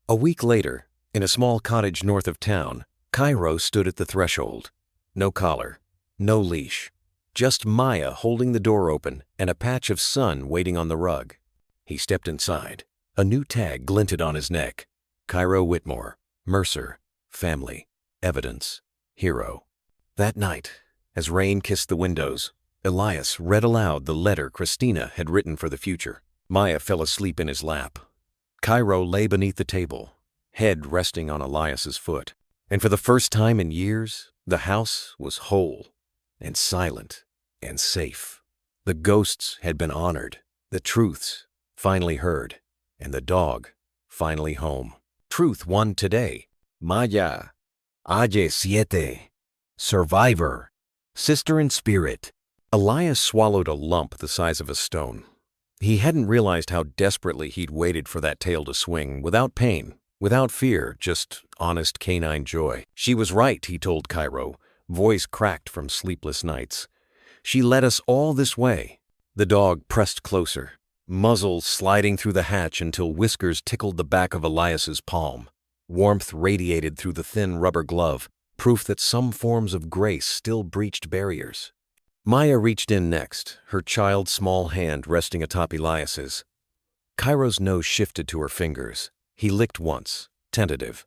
A week later, in a small cottage north of town, Cairo stood at the threshold. No collar, no leash. Just Maya holding the door open and a patch of sun waiting on the rug. He stepped inside. A new tag glinted on his neck. Cairo Whitmore, Mercer, family, evidence, hero. That night, as rain kissed the windows, Elias read aloud the letter Christina had written for the future. Maya fell asleep in his lap. Cairo lay beneath the table, head resting on Elias's foot. And for the first time in years, the house was whole and silent and safe. The ghosts had been honored, the truths finally heard, and the dog finally home. Truth won today. Maya, Aje Siete, survivor, sister in spirit. Elias swallowed a lump the size of a stone. He hadn't realized how desperately he'd waited for that tail to swing, without pain, without fear, just honest canine joy. She was right, he told Cairo, voice cracked from sleepless nights. She led us all this way. The dog pressed closer, muzzle sliding through the hatch until whiskers tickled the back of Elias's palm. Warmth radiated through the thin rubber glove, proof that some forms of grace still breached barriers. Maya reached in next, her child's small hand resting atop Elias's. Cairo's nose shifted to her fingers. He licked once, tentative.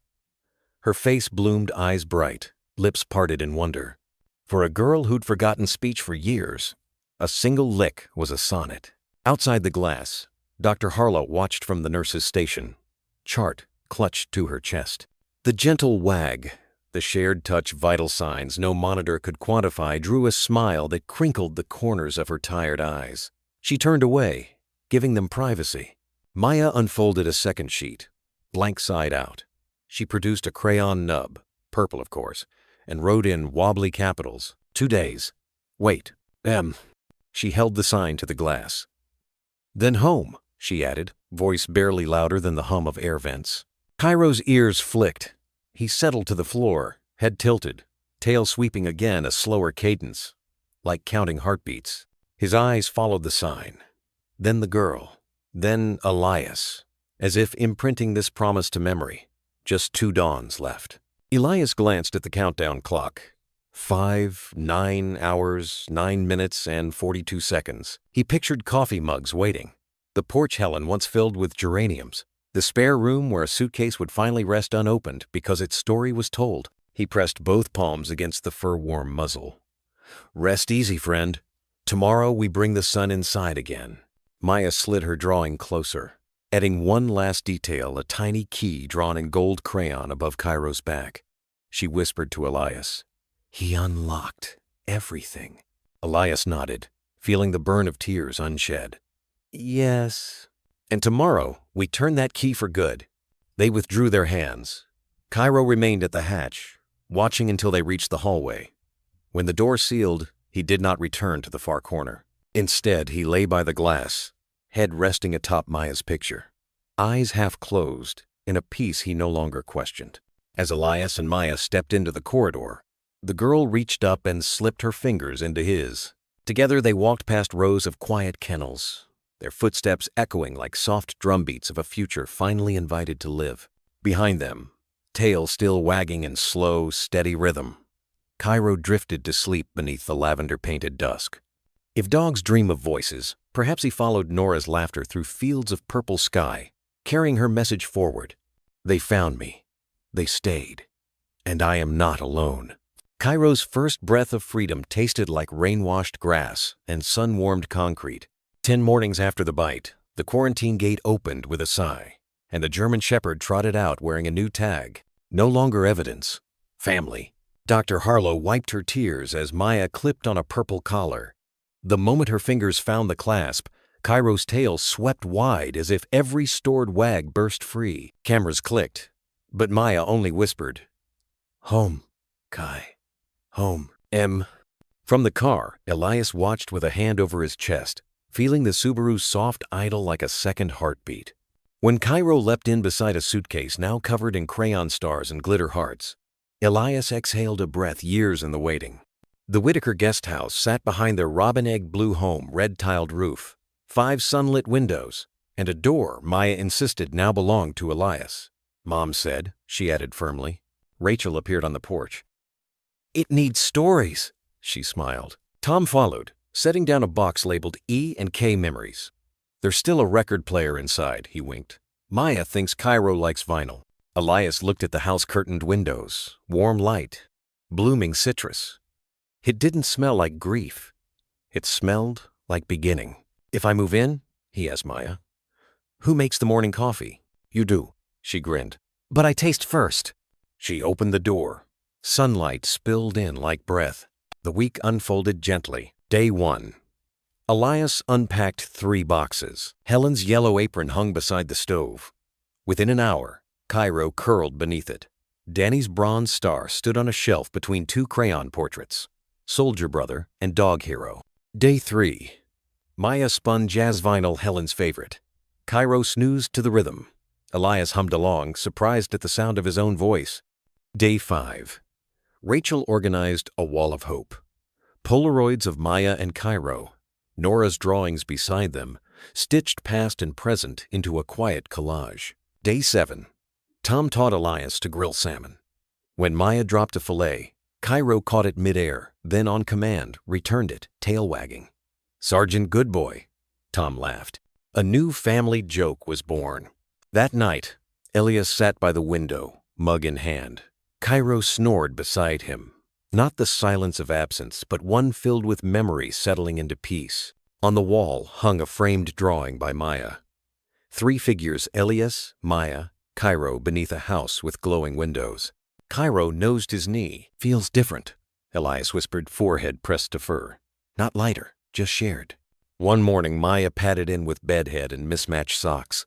Her face bloomed, eyes bright, lips parted in wonder. For a girl who'd forgotten speech for years, a single lick was a sonnet. Outside the glass, Dr. Harlow watched from the nurse's station, chart clutched to her chest. The gentle wag, the shared touch vital signs no monitor could quantify, drew a smile that crinkled the corners of her tired eyes. She turned away, giving them privacy. Maya unfolded a second sheet, blank side out. She produced a crayon nub, purple of course, and wrote in wobbly capitals, 2 days. Wait, She held the sign to the glass. Then home, she added, voice barely louder than the hum of air vents. Cairo's ears flicked. He settled to the floor, head tilted, tail sweeping again, a slower cadence, like counting heartbeats. His eyes followed the sign, then the girl, then Elias, as if imprinting this promise to memory. Just 2 dawns left. Elias glanced at the countdown clock. 5, 9 hours, 9 minutes, and 42 seconds. He pictured coffee mugs waiting. The porch Helen once filled with geraniums. The spare room where a suitcase would finally rest unopened because its story was told. He pressed both palms against the fur-warm muzzle. Rest easy, friend. Tomorrow we bring the sun inside again. Maya slid her drawing closer, adding one last detail, a tiny key drawn in gold crayon above Cairo's back. She whispered to Elias. He unlocked everything. Elias nodded, feeling the burn of tears unshed. Yes. And tomorrow, we turn that key for good. They withdrew their hands. Cairo remained at the hatch, watching until they reached the hallway. When the door sealed, he did not return to the far corner. Instead, he lay by the glass, head resting atop Maya's picture, eyes half closed, in a peace he no longer questioned. As Elias and Maya stepped into the corridor, the girl reached up and slipped her fingers into his. Together they walked past rows of quiet kennels, their footsteps echoing like soft drumbeats of a future finally invited to live. Behind them, tail still wagging in slow, steady rhythm, Cairo drifted to sleep beneath the lavender-painted dusk. If dogs dream of voices, perhaps he followed Nora's laughter through fields of purple sky, carrying her message forward. They found me. They stayed. And I am not alone. Cairo's first breath of freedom tasted like rain-washed grass and sun-warmed concrete. 10 mornings after the bite, the quarantine gate opened with a sigh, and the German Shepherd trotted out wearing a new tag. No longer evidence. Family. Dr. Harlow wiped her tears as Maya clipped on a purple collar. The moment her fingers found the clasp, Cairo's tail swept wide as if every stored wag burst free. Cameras clicked, but Maya only whispered, "Home, Kai. Home, M." From the car, Elias watched with a hand over his chest, feeling the Subaru's soft idle like a second heartbeat. When Cairo leapt in beside a suitcase now covered in crayon stars and glitter hearts, Elias exhaled a breath years in the waiting. The Whitaker guest house sat behind their robin-egg blue home, red-tiled roof, 5 sunlit windows, and a door Maya insisted now belonged to Elias. "Mom said," she added firmly. Rachel appeared on the porch. "It needs stories," she smiled. Tom followed, setting down a box labeled E and K Memories. "There's still a record player inside," he winked. "Maya thinks Cairo likes vinyl." Elias looked at the house-curtained windows, warm light, blooming citrus. It didn't smell like grief. It smelled like beginning. "If I move in?" he asked Maya. "Who makes the morning coffee?" "You do," she grinned. "But I taste first." She opened the door. Sunlight spilled in like breath. The week unfolded gently. Day 1. Elias unpacked 3 boxes. Helen's yellow apron hung beside the stove. Within an hour, Cairo curled beneath it. Danny's bronze star stood on a shelf between 2 crayon portraits, Soldier Brother and Dog Hero. Day 3. Maya spun jazz vinyl, Helen's favorite. Cairo snoozed to the rhythm. Elias hummed along, surprised at the sound of his own voice. Day 5. Rachel organized a wall of hope. Polaroids of Maya and Cairo, Nora's drawings beside them, stitched past and present into a quiet collage. Day 7. Tom taught Elias to grill salmon. When Maya dropped a fillet, Cairo caught it midair, then on command, returned it, tail wagging. "Sergeant Goodboy," Tom laughed. A new family joke was born. That night, Elias sat by the window, mug in hand. Cairo snored beside him. Not the silence of absence, but one filled with memory settling into peace. On the wall hung a framed drawing by Maya. 3 figures, Elias, Maya, Cairo, beneath a house with glowing windows. Cairo nosed his knee. "Feels different," Elias whispered, forehead pressed to fur. "Not lighter, just shared." One morning, Maya padded in with bedhead and mismatched socks.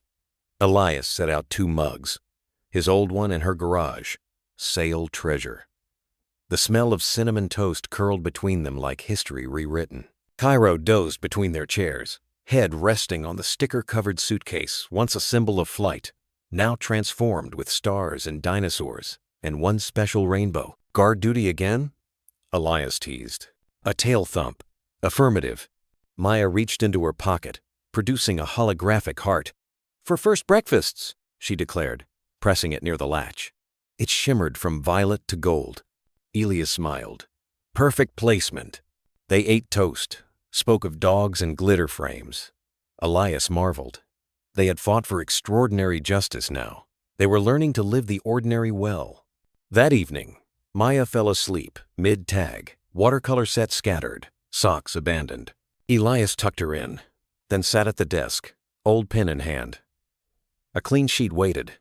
Elias set out 2 mugs, his old one in her garage. Sale treasure. The smell of cinnamon toast curled between them like history rewritten. Cairo dozed between their chairs, head resting on the sticker-covered suitcase, once a symbol of flight, now transformed with stars and dinosaurs, and one special rainbow. "Guard duty again?" Elias teased. A tail thump. Affirmative. Maya reached into her pocket, producing a holographic heart. "For first breakfasts," she declared, pressing it near the latch. It shimmered from violet to gold. Elias smiled. Perfect placement. They ate toast, spoke of dogs and glitter frames. Elias marveled. They had fought for extraordinary justice now. They were learning to live the ordinary well. That evening, Maya fell asleep, mid-tag, watercolor set scattered, socks abandoned. Elias tucked her in, then sat at the desk, old pen in hand. A clean sheet waited.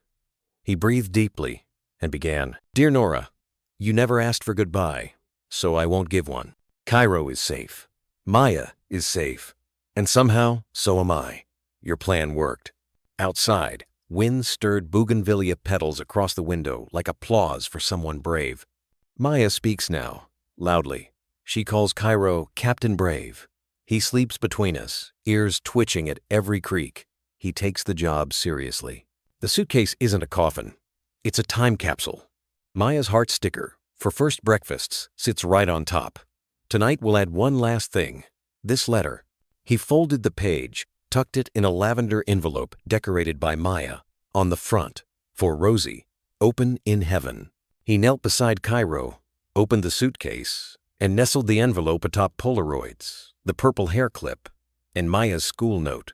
He breathed deeply and began, "Dear Nora, you never asked for goodbye, so I won't give one. Cairo is safe. Maya is safe. And somehow, so am I. Your plan worked." Outside, Wind stirred bougainvillea petals across the window like applause for someone brave. Maya speaks now, loudly. She calls Cairo Captain Brave. He sleeps between us, ears twitching at every creak. He takes the job seriously. The suitcase isn't a coffin. It's a time capsule. Maya's heart sticker, for first breakfasts, sits right on top. Tonight we'll add one last thing. This letter. He folded the page, tucked it in a lavender envelope decorated by Maya. On the front, for Rosie, open in heaven. He knelt beside Cairo, opened the suitcase, and nestled the envelope atop Polaroids, the purple hair clip, and Maya's school note.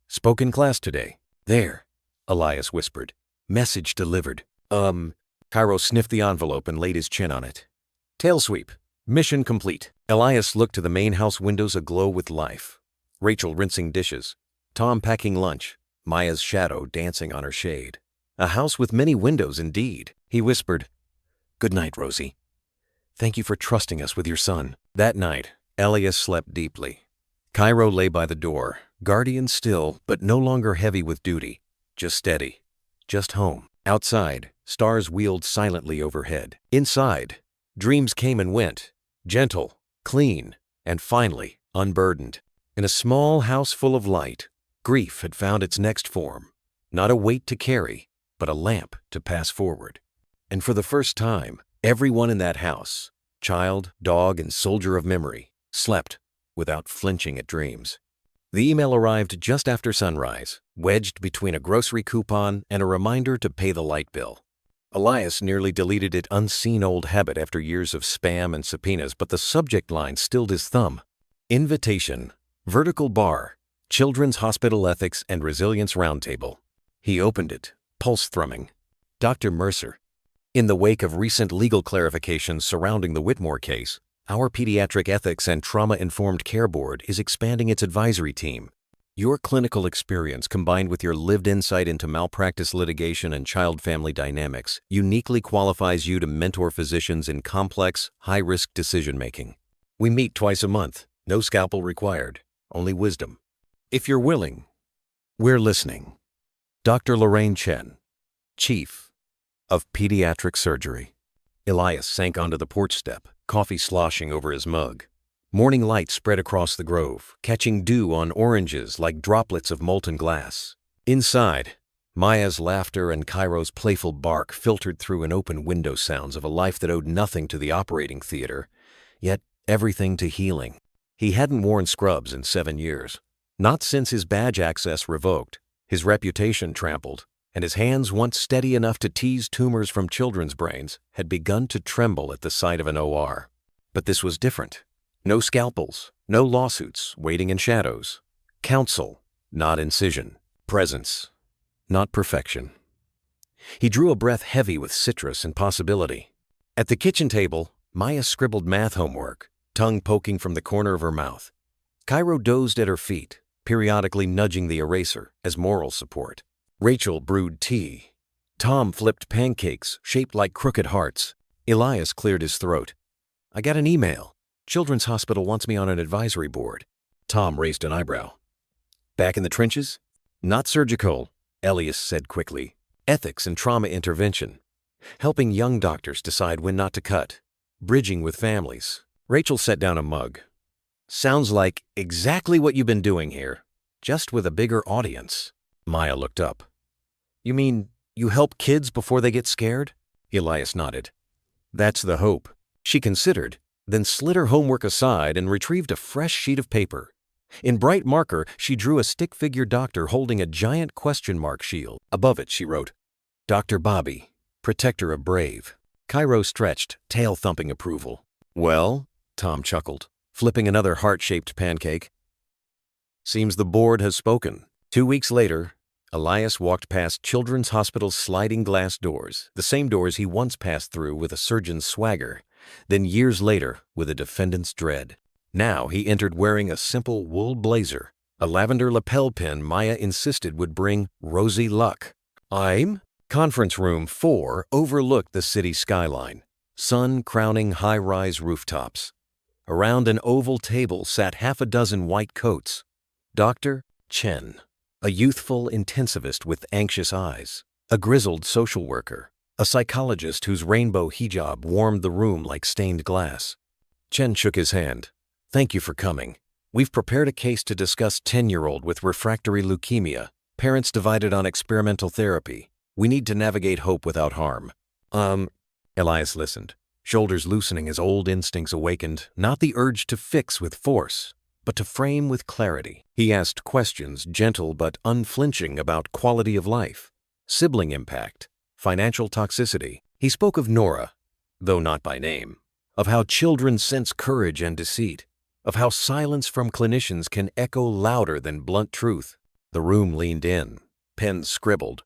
Spoke in class today. There, Elias whispered. Message delivered. Cairo sniffed the envelope and laid his chin on it. Tail sweep. Mission complete. Elias looked to the main house windows aglow with life. Rachel rinsing dishes. Tom packing lunch. Maya's shadow dancing on her shade. A house with many windows indeed. He whispered, Good night, Rosie. Thank you for trusting us with your son. That night, Elias slept deeply. Cairo lay by the door, guardian still, but no longer heavy with duty. Just steady. Just home. Outside, stars wheeled silently overhead. Inside, dreams came and went, gentle, clean, and finally, unburdened. In a small house full of light, grief had found its next form. Not a weight to carry, but a lamp to pass forward. And for the first time, everyone in that house, child, dog, and soldier of memory, slept without flinching at dreams. The email arrived just after sunrise, wedged between a grocery coupon and a reminder to pay the light bill. Elias nearly deleted it unseen old habit after years of spam and subpoenas, but the subject line stilled his thumb. Invitation, vertical bar, Children's Hospital Ethics and Resilience Roundtable. He opened it, pulse thrumming. Dr. Mercer. In the wake of recent legal clarifications surrounding the Whitmore case, our Pediatric Ethics and Trauma-Informed Care Board is expanding its advisory team. Your clinical experience combined with your lived insight into malpractice litigation and child-family dynamics uniquely qualifies you to mentor physicians in complex, high-risk decision-making. We meet twice a month, no scalpel required, only wisdom. If you're willing, we're listening. Dr. Lorraine Chen, Chief of Pediatric Surgery. Elias sank onto the porch step, coffee sloshing over his mug. Morning light spread across the grove, catching dew on oranges like droplets of molten glass. Inside, Maya's laughter and Cairo's playful bark filtered through an open window sounds of a life that owed nothing to the operating theater, yet everything to healing. He hadn't worn scrubs in 7 years. Not since his badge access revoked, his reputation trampled, and his hands once steady enough to tease tumors from children's brains had begun to tremble at the sight of an OR. But this was different. No scalpels, no lawsuits waiting in shadows. Counsel, not incision. Presence, not perfection. He drew a breath heavy with citrus and possibility. At the kitchen table, Maya scribbled math homework, tongue poking from the corner of her mouth. Cairo dozed at her feet, periodically nudging the eraser as moral support. Rachel brewed tea. Tom flipped pancakes shaped like crooked hearts. Elias cleared his throat. I got an email. Children's Hospital wants me on an advisory board. Tom raised an eyebrow. Back in the trenches? Not surgical, Elias said quickly. Ethics and trauma intervention. Helping young doctors decide when not to cut. Bridging with families. Rachel set down a mug. Sounds like exactly what you've been doing here, just with a bigger audience. Maya looked up. You mean you help kids before they get scared? Elias nodded. That's the hope. She considered, then slid her homework aside and retrieved a fresh sheet of paper. In bright marker, she drew a stick-figure doctor holding a giant question mark shield. Above it, she wrote, Dr. Bobby, protector of Brave. Cairo stretched, tail-thumping approval. Well, Tom chuckled, flipping another heart-shaped pancake. Seems the board has spoken. 2 weeks later, Elias walked past Children's Hospital's sliding glass doors, the same doors he once passed through with a surgeon's swagger, then years later with a defendant's dread. Now he entered wearing a simple wool blazer, a lavender lapel pin Maya insisted would bring rosy luck. Conference Room 4 overlooked the city skyline, sun crowning high-rise rooftops. Around an oval table sat half a dozen white coats. Dr. Chen. A youthful intensivist with anxious eyes, a grizzled social worker, a psychologist whose rainbow hijab warmed the room like stained glass. Chen shook his hand. "Thank you for coming. We've prepared a case to discuss 10-year-old with refractory leukemia, parents divided on experimental therapy. We need to navigate hope without harm." Elias listened, shoulders loosening as old instincts awakened, not the urge to fix with force, but to frame with clarity. He asked questions, gentle but unflinching, about quality of life, sibling impact, financial toxicity. He spoke of Nora, though not by name, of how children sense courage and deceit, of how silence from clinicians can echo louder than blunt truth. The room leaned in, pens scribbled,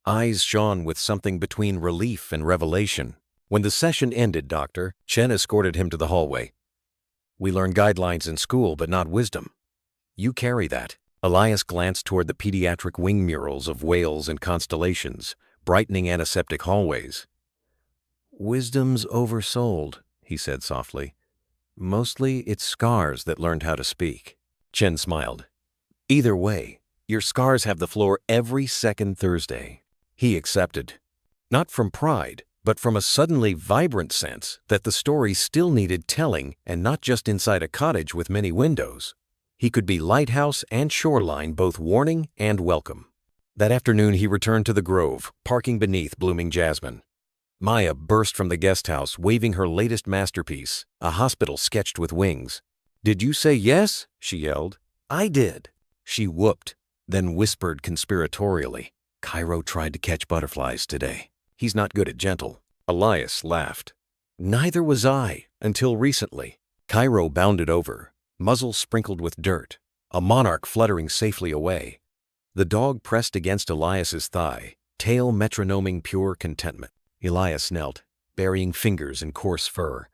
eyes shone with something between relief and revelation. When the session ended, Dr. Chen escorted him to the hallway. "We learn guidelines in school, but not wisdom. You carry that." Elias glanced toward the pediatric wing murals of whales and constellations, brightening antiseptic hallways. "Wisdom's oversold," he said softly. "Mostly it's scars that learned how to speak." Chen smiled. "Either way, your scars have the floor every second Thursday." He accepted, not from pride, but from a suddenly vibrant sense that the story still needed telling, and not just inside a cottage with many windows. He could be lighthouse and shoreline, both warning and welcome. That afternoon he returned to the grove, parking beneath blooming jasmine. Maya burst from the guest house, waving her latest masterpiece, a hospital sketched with wings. "Did you say yes?" she yelled. "I did." She whooped, then whispered conspiratorially, "Cairo tried to catch butterflies today. He's not good at gentle." Elias laughed. "Neither was I, until recently." Cairo bounded over, muzzle sprinkled with dirt, a monarch fluttering safely away. The dog pressed against Elias's thigh, tail metronoming pure contentment. Elias knelt, burying fingers in coarse fur.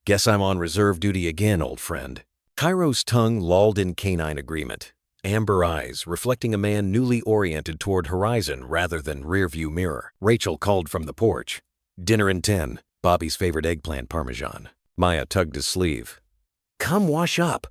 "Guess I'm on reserve duty again, old friend." Cairo's tongue lolled in canine agreement, amber eyes reflecting a man newly oriented toward horizon rather than rearview mirror. Rachel called from the porch. "Dinner in 10, Bobby's favorite eggplant parmesan." Maya tugged his sleeve. "Come wash up.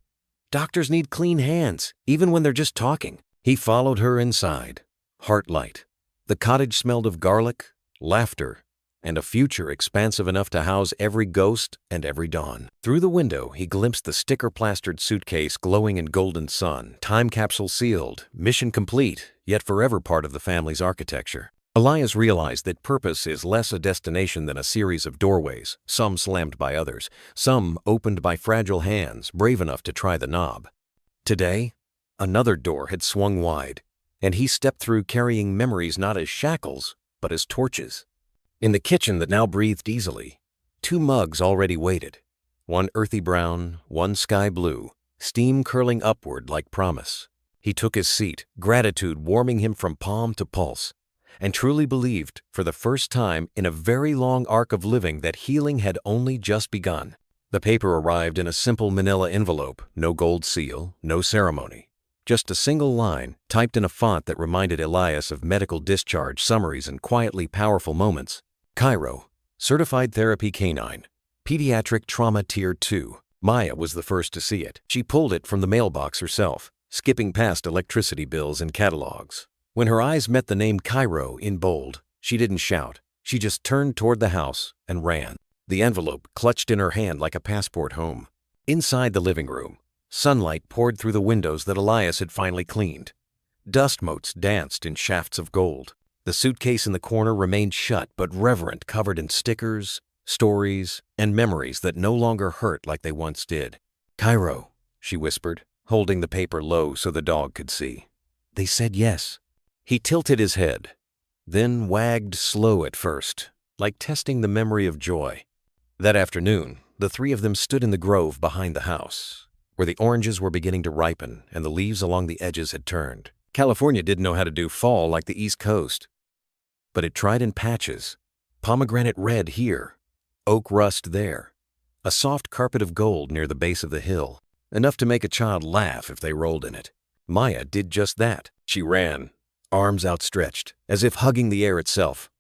Doctors need clean hands, even when they're just talking." He followed her inside, heart light. The cottage smelled of garlic, laughter, and a future expansive enough to house every ghost and every dawn. Through the window, he glimpsed the sticker-plastered suitcase glowing in golden sun, time capsule sealed, mission complete, yet forever part of the family's architecture. Elias realized that purpose is less a destination than a series of doorways, some slammed by others, some opened by fragile hands brave enough to try the knob. Today, another door had swung wide, and he stepped through carrying memories not as shackles, but as torches. In the kitchen that now breathed easily, 2 mugs already waited, one earthy brown, one sky blue, steam curling upward like promise. He took his seat, gratitude warming him from palm to pulse, and truly believed, for the first time in a very long arc of living, that healing had only just begun. The paper arrived in a simple manila envelope, no gold seal, no ceremony. Just a single line, typed in a font that reminded Elias of medical discharge summaries and quietly powerful moments. Cairo, Certified Therapy Canine, Pediatric Trauma Tier 2. Maya was the first to see it. She pulled it from the mailbox herself, skipping past electricity bills and catalogs. When her eyes met the name Cairo in bold, she didn't shout. She just turned toward the house and ran. The envelope clutched in her hand like a passport home. Inside the living room, sunlight poured through the windows that Elias had finally cleaned. Dust motes danced in shafts of gold. The suitcase in the corner remained shut but reverent, covered in stickers, stories, and memories that no longer hurt like they once did. "Cairo," she whispered, holding the paper low so the dog could see. "They said yes." He tilted his head, then wagged slow at first, like testing the memory of joy. That afternoon, the 3 of them stood in the grove behind the house, where the oranges were beginning to ripen and the leaves along the edges had turned. California didn't know how to do fall like the East Coast, but it tried in patches. Pomegranate red here, oak rust there, a soft carpet of gold near the base of the hill, enough to make a child laugh if they rolled in it. Maya did just that. She ran, arms outstretched, as if hugging the air itself.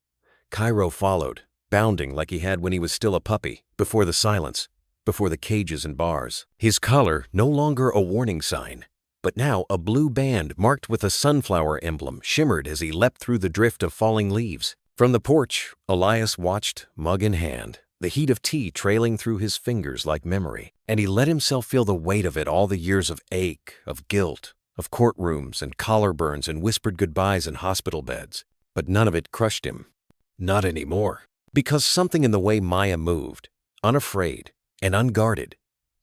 Cairo followed, bounding like he had when he was still a puppy, before the silence, before the cages and bars. His collar no longer a warning sign, But now a blue band marked with a sunflower emblem shimmered as he leapt through the drift of falling leaves. From the porch, Elias watched, mug in hand, the heat of tea trailing through his fingers like memory, and he let himself feel the weight of it, all the years of ache, of guilt, of courtrooms and collar burns and whispered goodbyes in hospital beds. But none of it crushed him. Not anymore. Because something in the way Maya moved, unafraid and unguarded,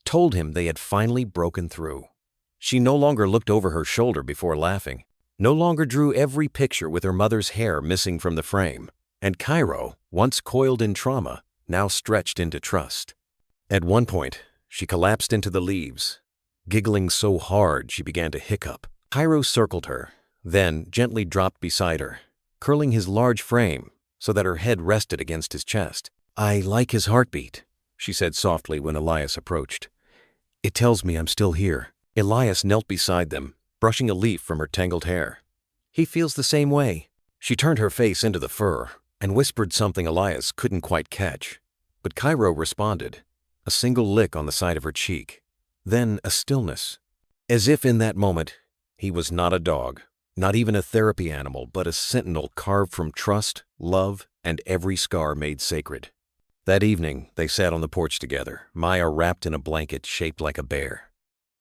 told him they had finally broken through. She no longer looked over her shoulder before laughing, no longer drew every picture with her mother's hair missing from the frame, and Cairo, once coiled in trauma, now stretched into trust. At one point, she collapsed into the leaves, giggling so hard she began to hiccup. Cairo circled her, then gently dropped beside her, curling his large frame so that her head rested against his chest. "I like his heartbeat," she said softly when Elias approached. "It tells me I'm still here." Elias knelt beside them, brushing a leaf from her tangled hair. "He feels the same way." She turned her face into the fur and whispered something Elias couldn't quite catch. But Cairo responded, a single lick on the side of her cheek, then a stillness. As if in that moment, he was not a dog, not even a therapy animal, but a sentinel carved from trust, love, and every scar made sacred. That evening, they sat on the porch together, Maya wrapped in a blanket shaped like a bear.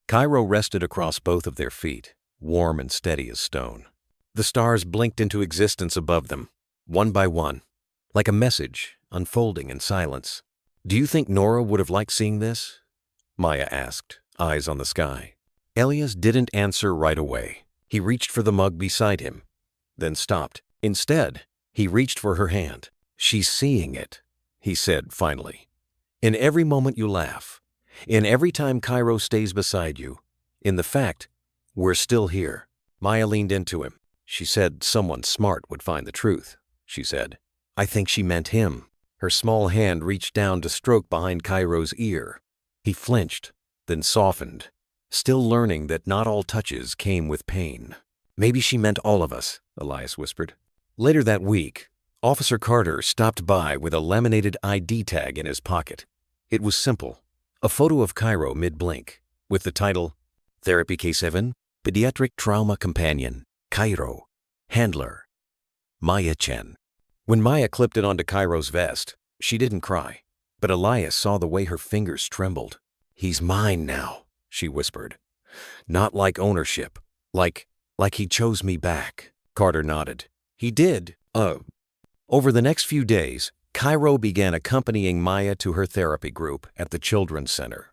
Cairo rested across both of their feet, warm and steady as stone. The stars blinked into existence above them, one by one, like a message unfolding in silence. "Do you think Nora would have liked seeing this?" Maya asked, eyes on the sky. Elias didn't answer right away. He reached for the mug beside him, then stopped. Instead, he reached for her hand. "She's seeing it," he said finally. "In every moment you laugh, in every time Cairo stays beside you, in the fact we're still here." Maya leaned into him. "She said someone smart would find the truth," she said. "I think she meant him." Her small hand reached down to stroke behind Cairo's ear. He flinched, then softened, still learning that not all touches came with pain. "Maybe she meant all of us," Elias whispered. Later that week, Officer Carter stopped by with a laminated ID tag in his pocket. It was simple. A photo of Cairo mid-blink, with the title, Therapy K7, Pediatric Trauma Companion, Cairo, Handler, Maya Chen. When Maya clipped it onto Cairo's vest, she didn't cry, but Elias saw the way her fingers trembled. "He's mine now," she whispered. "Not like ownership, like he chose me back." Carter nodded. "He did. Over the next few days, Cairo began accompanying Maya to her therapy group at the Children's Center.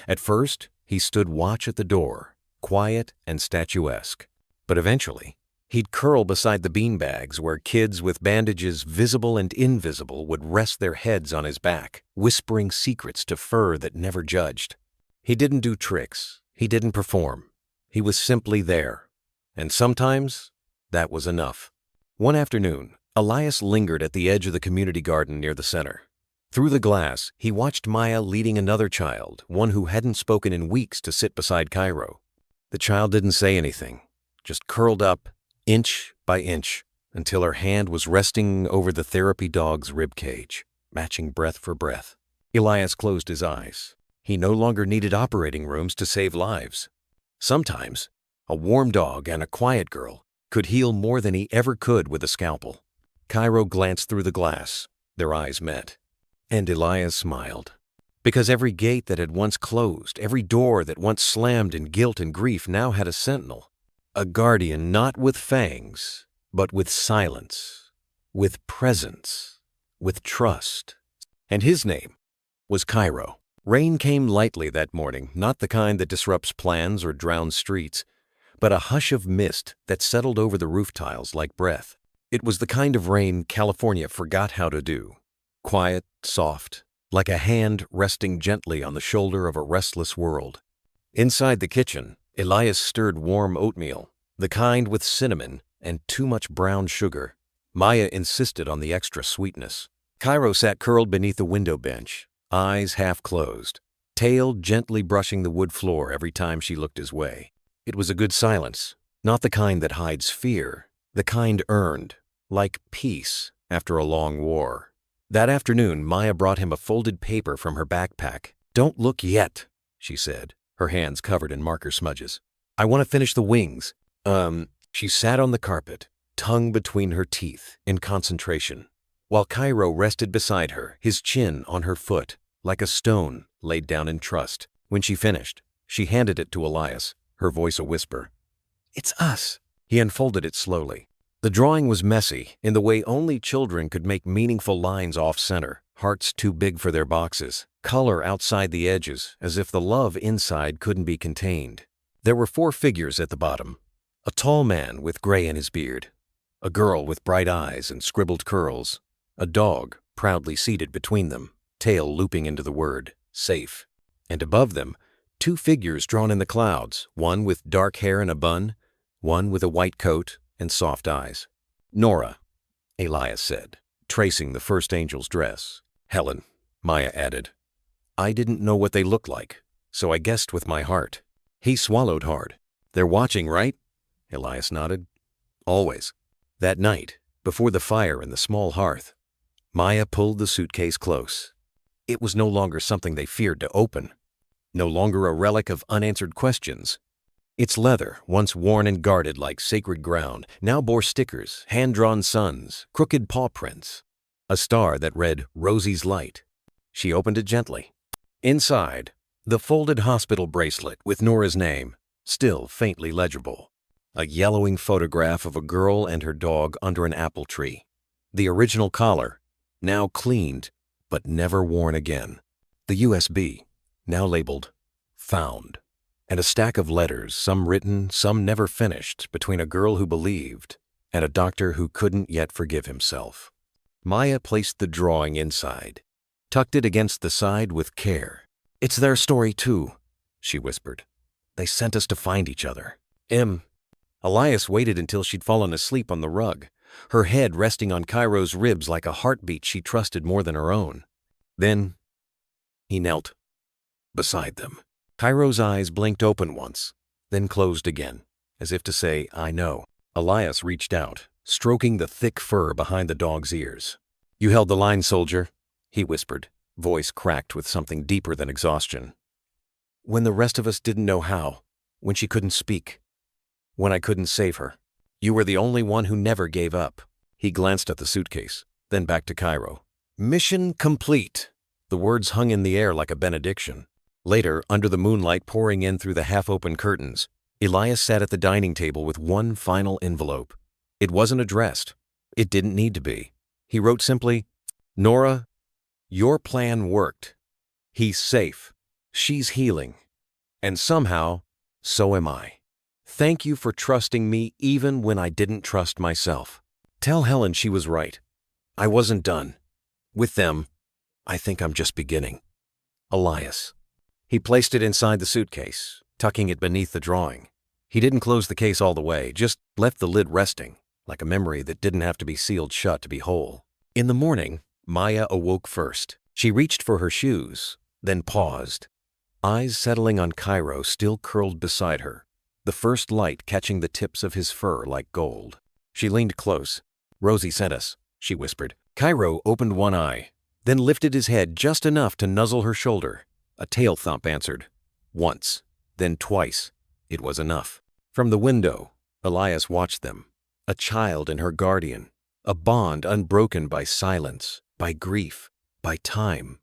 At first, he stood watch at the door, quiet and statuesque. But eventually, he'd curl beside the beanbags where kids with bandages visible and invisible would rest their heads on his back, whispering secrets to fur that never judged. He didn't do tricks. He didn't perform. He was simply there. And sometimes, that was enough. One afternoon, Elias lingered at the edge of the community garden near the center. Through the glass, he watched Maya leading another child, one who hadn't spoken in weeks, to sit beside Cairo. The child didn't say anything, just curled up, inch by inch, until her hand was resting over the therapy dog's ribcage, matching breath for breath. Elias closed his eyes. He no longer needed operating rooms to save lives. Sometimes, a warm dog and a quiet girl could heal more than he ever could with a scalpel. Cairo glanced through the glass. Their eyes met. And Elias smiled. Because every gate that had once closed, every door that once slammed in guilt and grief now had a sentinel. A guardian not with fangs, but with silence, with presence, with trust. And his name was Cairo. Rain came lightly that morning, not the kind that disrupts plans or drowns streets, but a hush of mist that settled over the roof tiles like breath. It was the kind of rain California forgot how to do. Quiet, soft, like a hand resting gently on the shoulder of a restless world. Inside the kitchen, Elias stirred warm oatmeal, the kind with cinnamon and too much brown sugar. Maya insisted on the extra sweetness. Cairo sat curled beneath the window bench, eyes half closed, tail gently brushing the wood floor every time she looked his way. It was a good silence, not the kind that hides fear, the kind earned, like peace after a long war. That afternoon, Maya brought him a folded paper from her backpack. "Don't look yet," she said, her hands covered in marker smudges. I want to finish the wings. She sat on the carpet, tongue between her teeth, in concentration, while Cairo rested beside her, his chin on her foot, like a stone laid down in trust. When she finished, she handed it to Elias, her voice a whisper. It's us. He unfolded it slowly. The drawing was messy, in the way only children could make meaningful lines off-center, hearts too big for their boxes, color outside the edges, as if the love inside couldn't be contained. There were 4 figures at the bottom. A tall man with gray in his beard, a girl with bright eyes and scribbled curls, a dog proudly seated between them, tail looping into the word, safe. And above them, 2 figures drawn in the clouds, one with dark hair in a bun, one with a white coat and soft eyes. Nora, Elias said, tracing the first angel's dress. Helen, Maya added. I didn't know what they looked like, so I guessed with my heart. He swallowed hard. They're watching, right? Elias nodded. Always. That night, before the fire in the small hearth, Maya pulled the suitcase close. It was no longer something they feared to open, no longer a relic of unanswered questions. Its leather, once worn and guarded like sacred ground, now bore stickers, hand-drawn suns, crooked paw prints, a star that read Rosie's Light. She opened it gently. Inside, the folded hospital bracelet with Nora's name, still faintly legible. A yellowing photograph of a girl and her dog under an apple tree. The original collar, now cleaned, but never worn again. The USB, now labeled Found. And a stack of letters, some written, some never finished, between a girl who believed and a doctor who couldn't yet forgive himself. Maya placed the drawing inside, tucked it against the side with care. It's their story too, she whispered. They sent us to find each other. Elias waited until she'd fallen asleep on the rug, her head resting on Cairo's ribs like a heartbeat she trusted more than her own. Then he knelt beside them. Cairo's eyes blinked open once, then closed again, as if to say, I know. Elias reached out, stroking the thick fur behind the dog's ears. You held the line, soldier, he whispered, voice cracked with something deeper than exhaustion. When the rest of us didn't know how, when she couldn't speak, when I couldn't save her, you were the only one who never gave up. He glanced at the suitcase, then back to Cairo. Mission complete. The words hung in the air like a benediction. Later, under the moonlight pouring in through the half-open curtains, Elias sat at the dining table with one final envelope. It wasn't addressed. It didn't need to be. He wrote simply, Nora, your plan worked. He's safe. She's healing. And somehow, so am I. Thank you for trusting me even when I didn't trust myself. Tell Helen she was right. I wasn't done. With them, I think I'm just beginning. Elias. He placed it inside the suitcase, tucking it beneath the drawing. He didn't close the case all the way, just left the lid resting, like a memory that didn't have to be sealed shut to be whole. In the morning, Maya awoke first. She reached for her shoes, then paused, eyes settling on Cairo still curled beside her, the first light catching the tips of his fur like gold. She leaned close. Rosie sent us, she whispered. Cairo opened one eye, then lifted his head just enough to nuzzle her shoulder. A tail thump answered. Once, then twice. It was enough. From the window, Elias watched them. A child and her guardian. A bond unbroken by silence, by grief, by time.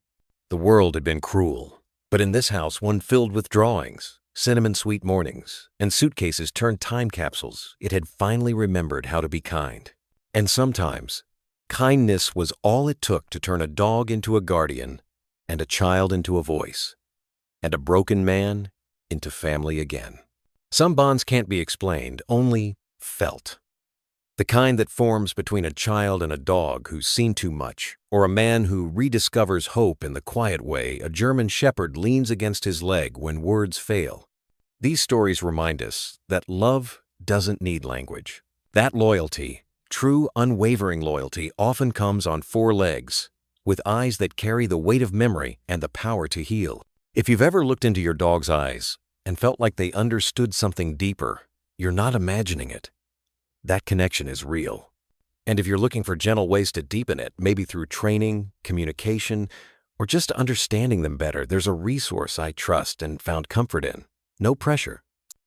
The world had been cruel, but in this house one filled with drawings, cinnamon-sweet mornings, and suitcases turned time capsules, it had finally remembered how to be kind. And sometimes, kindness was all it took to turn a dog into a guardian, and a child into a voice, and a broken man into family again. Some bonds can't be explained, only felt. The kind that forms between a child and a dog who's seen too much, or a man who rediscovers hope in the quiet way a German shepherd leans against his leg when words fail. These stories remind us that love doesn't need language. That loyalty, true unwavering loyalty, often comes on 4 legs, with eyes that carry the weight of memory and the power to heal. If you've ever looked into your dog's eyes and felt like they understood something deeper, you're not imagining it. That connection is real. And if you're looking for gentle ways to deepen it, maybe through training, communication, or just understanding them better, there's a resource I trust and found comfort in. No pressure.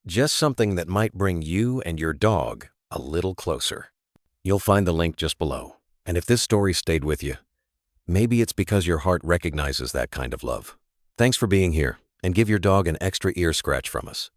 Just something that might bring you and your dog a little closer. You'll find the link just below. And if this story stayed with you, maybe it's because your heart recognizes that kind of love. Thanks for being here, and give your dog an extra ear scratch from us.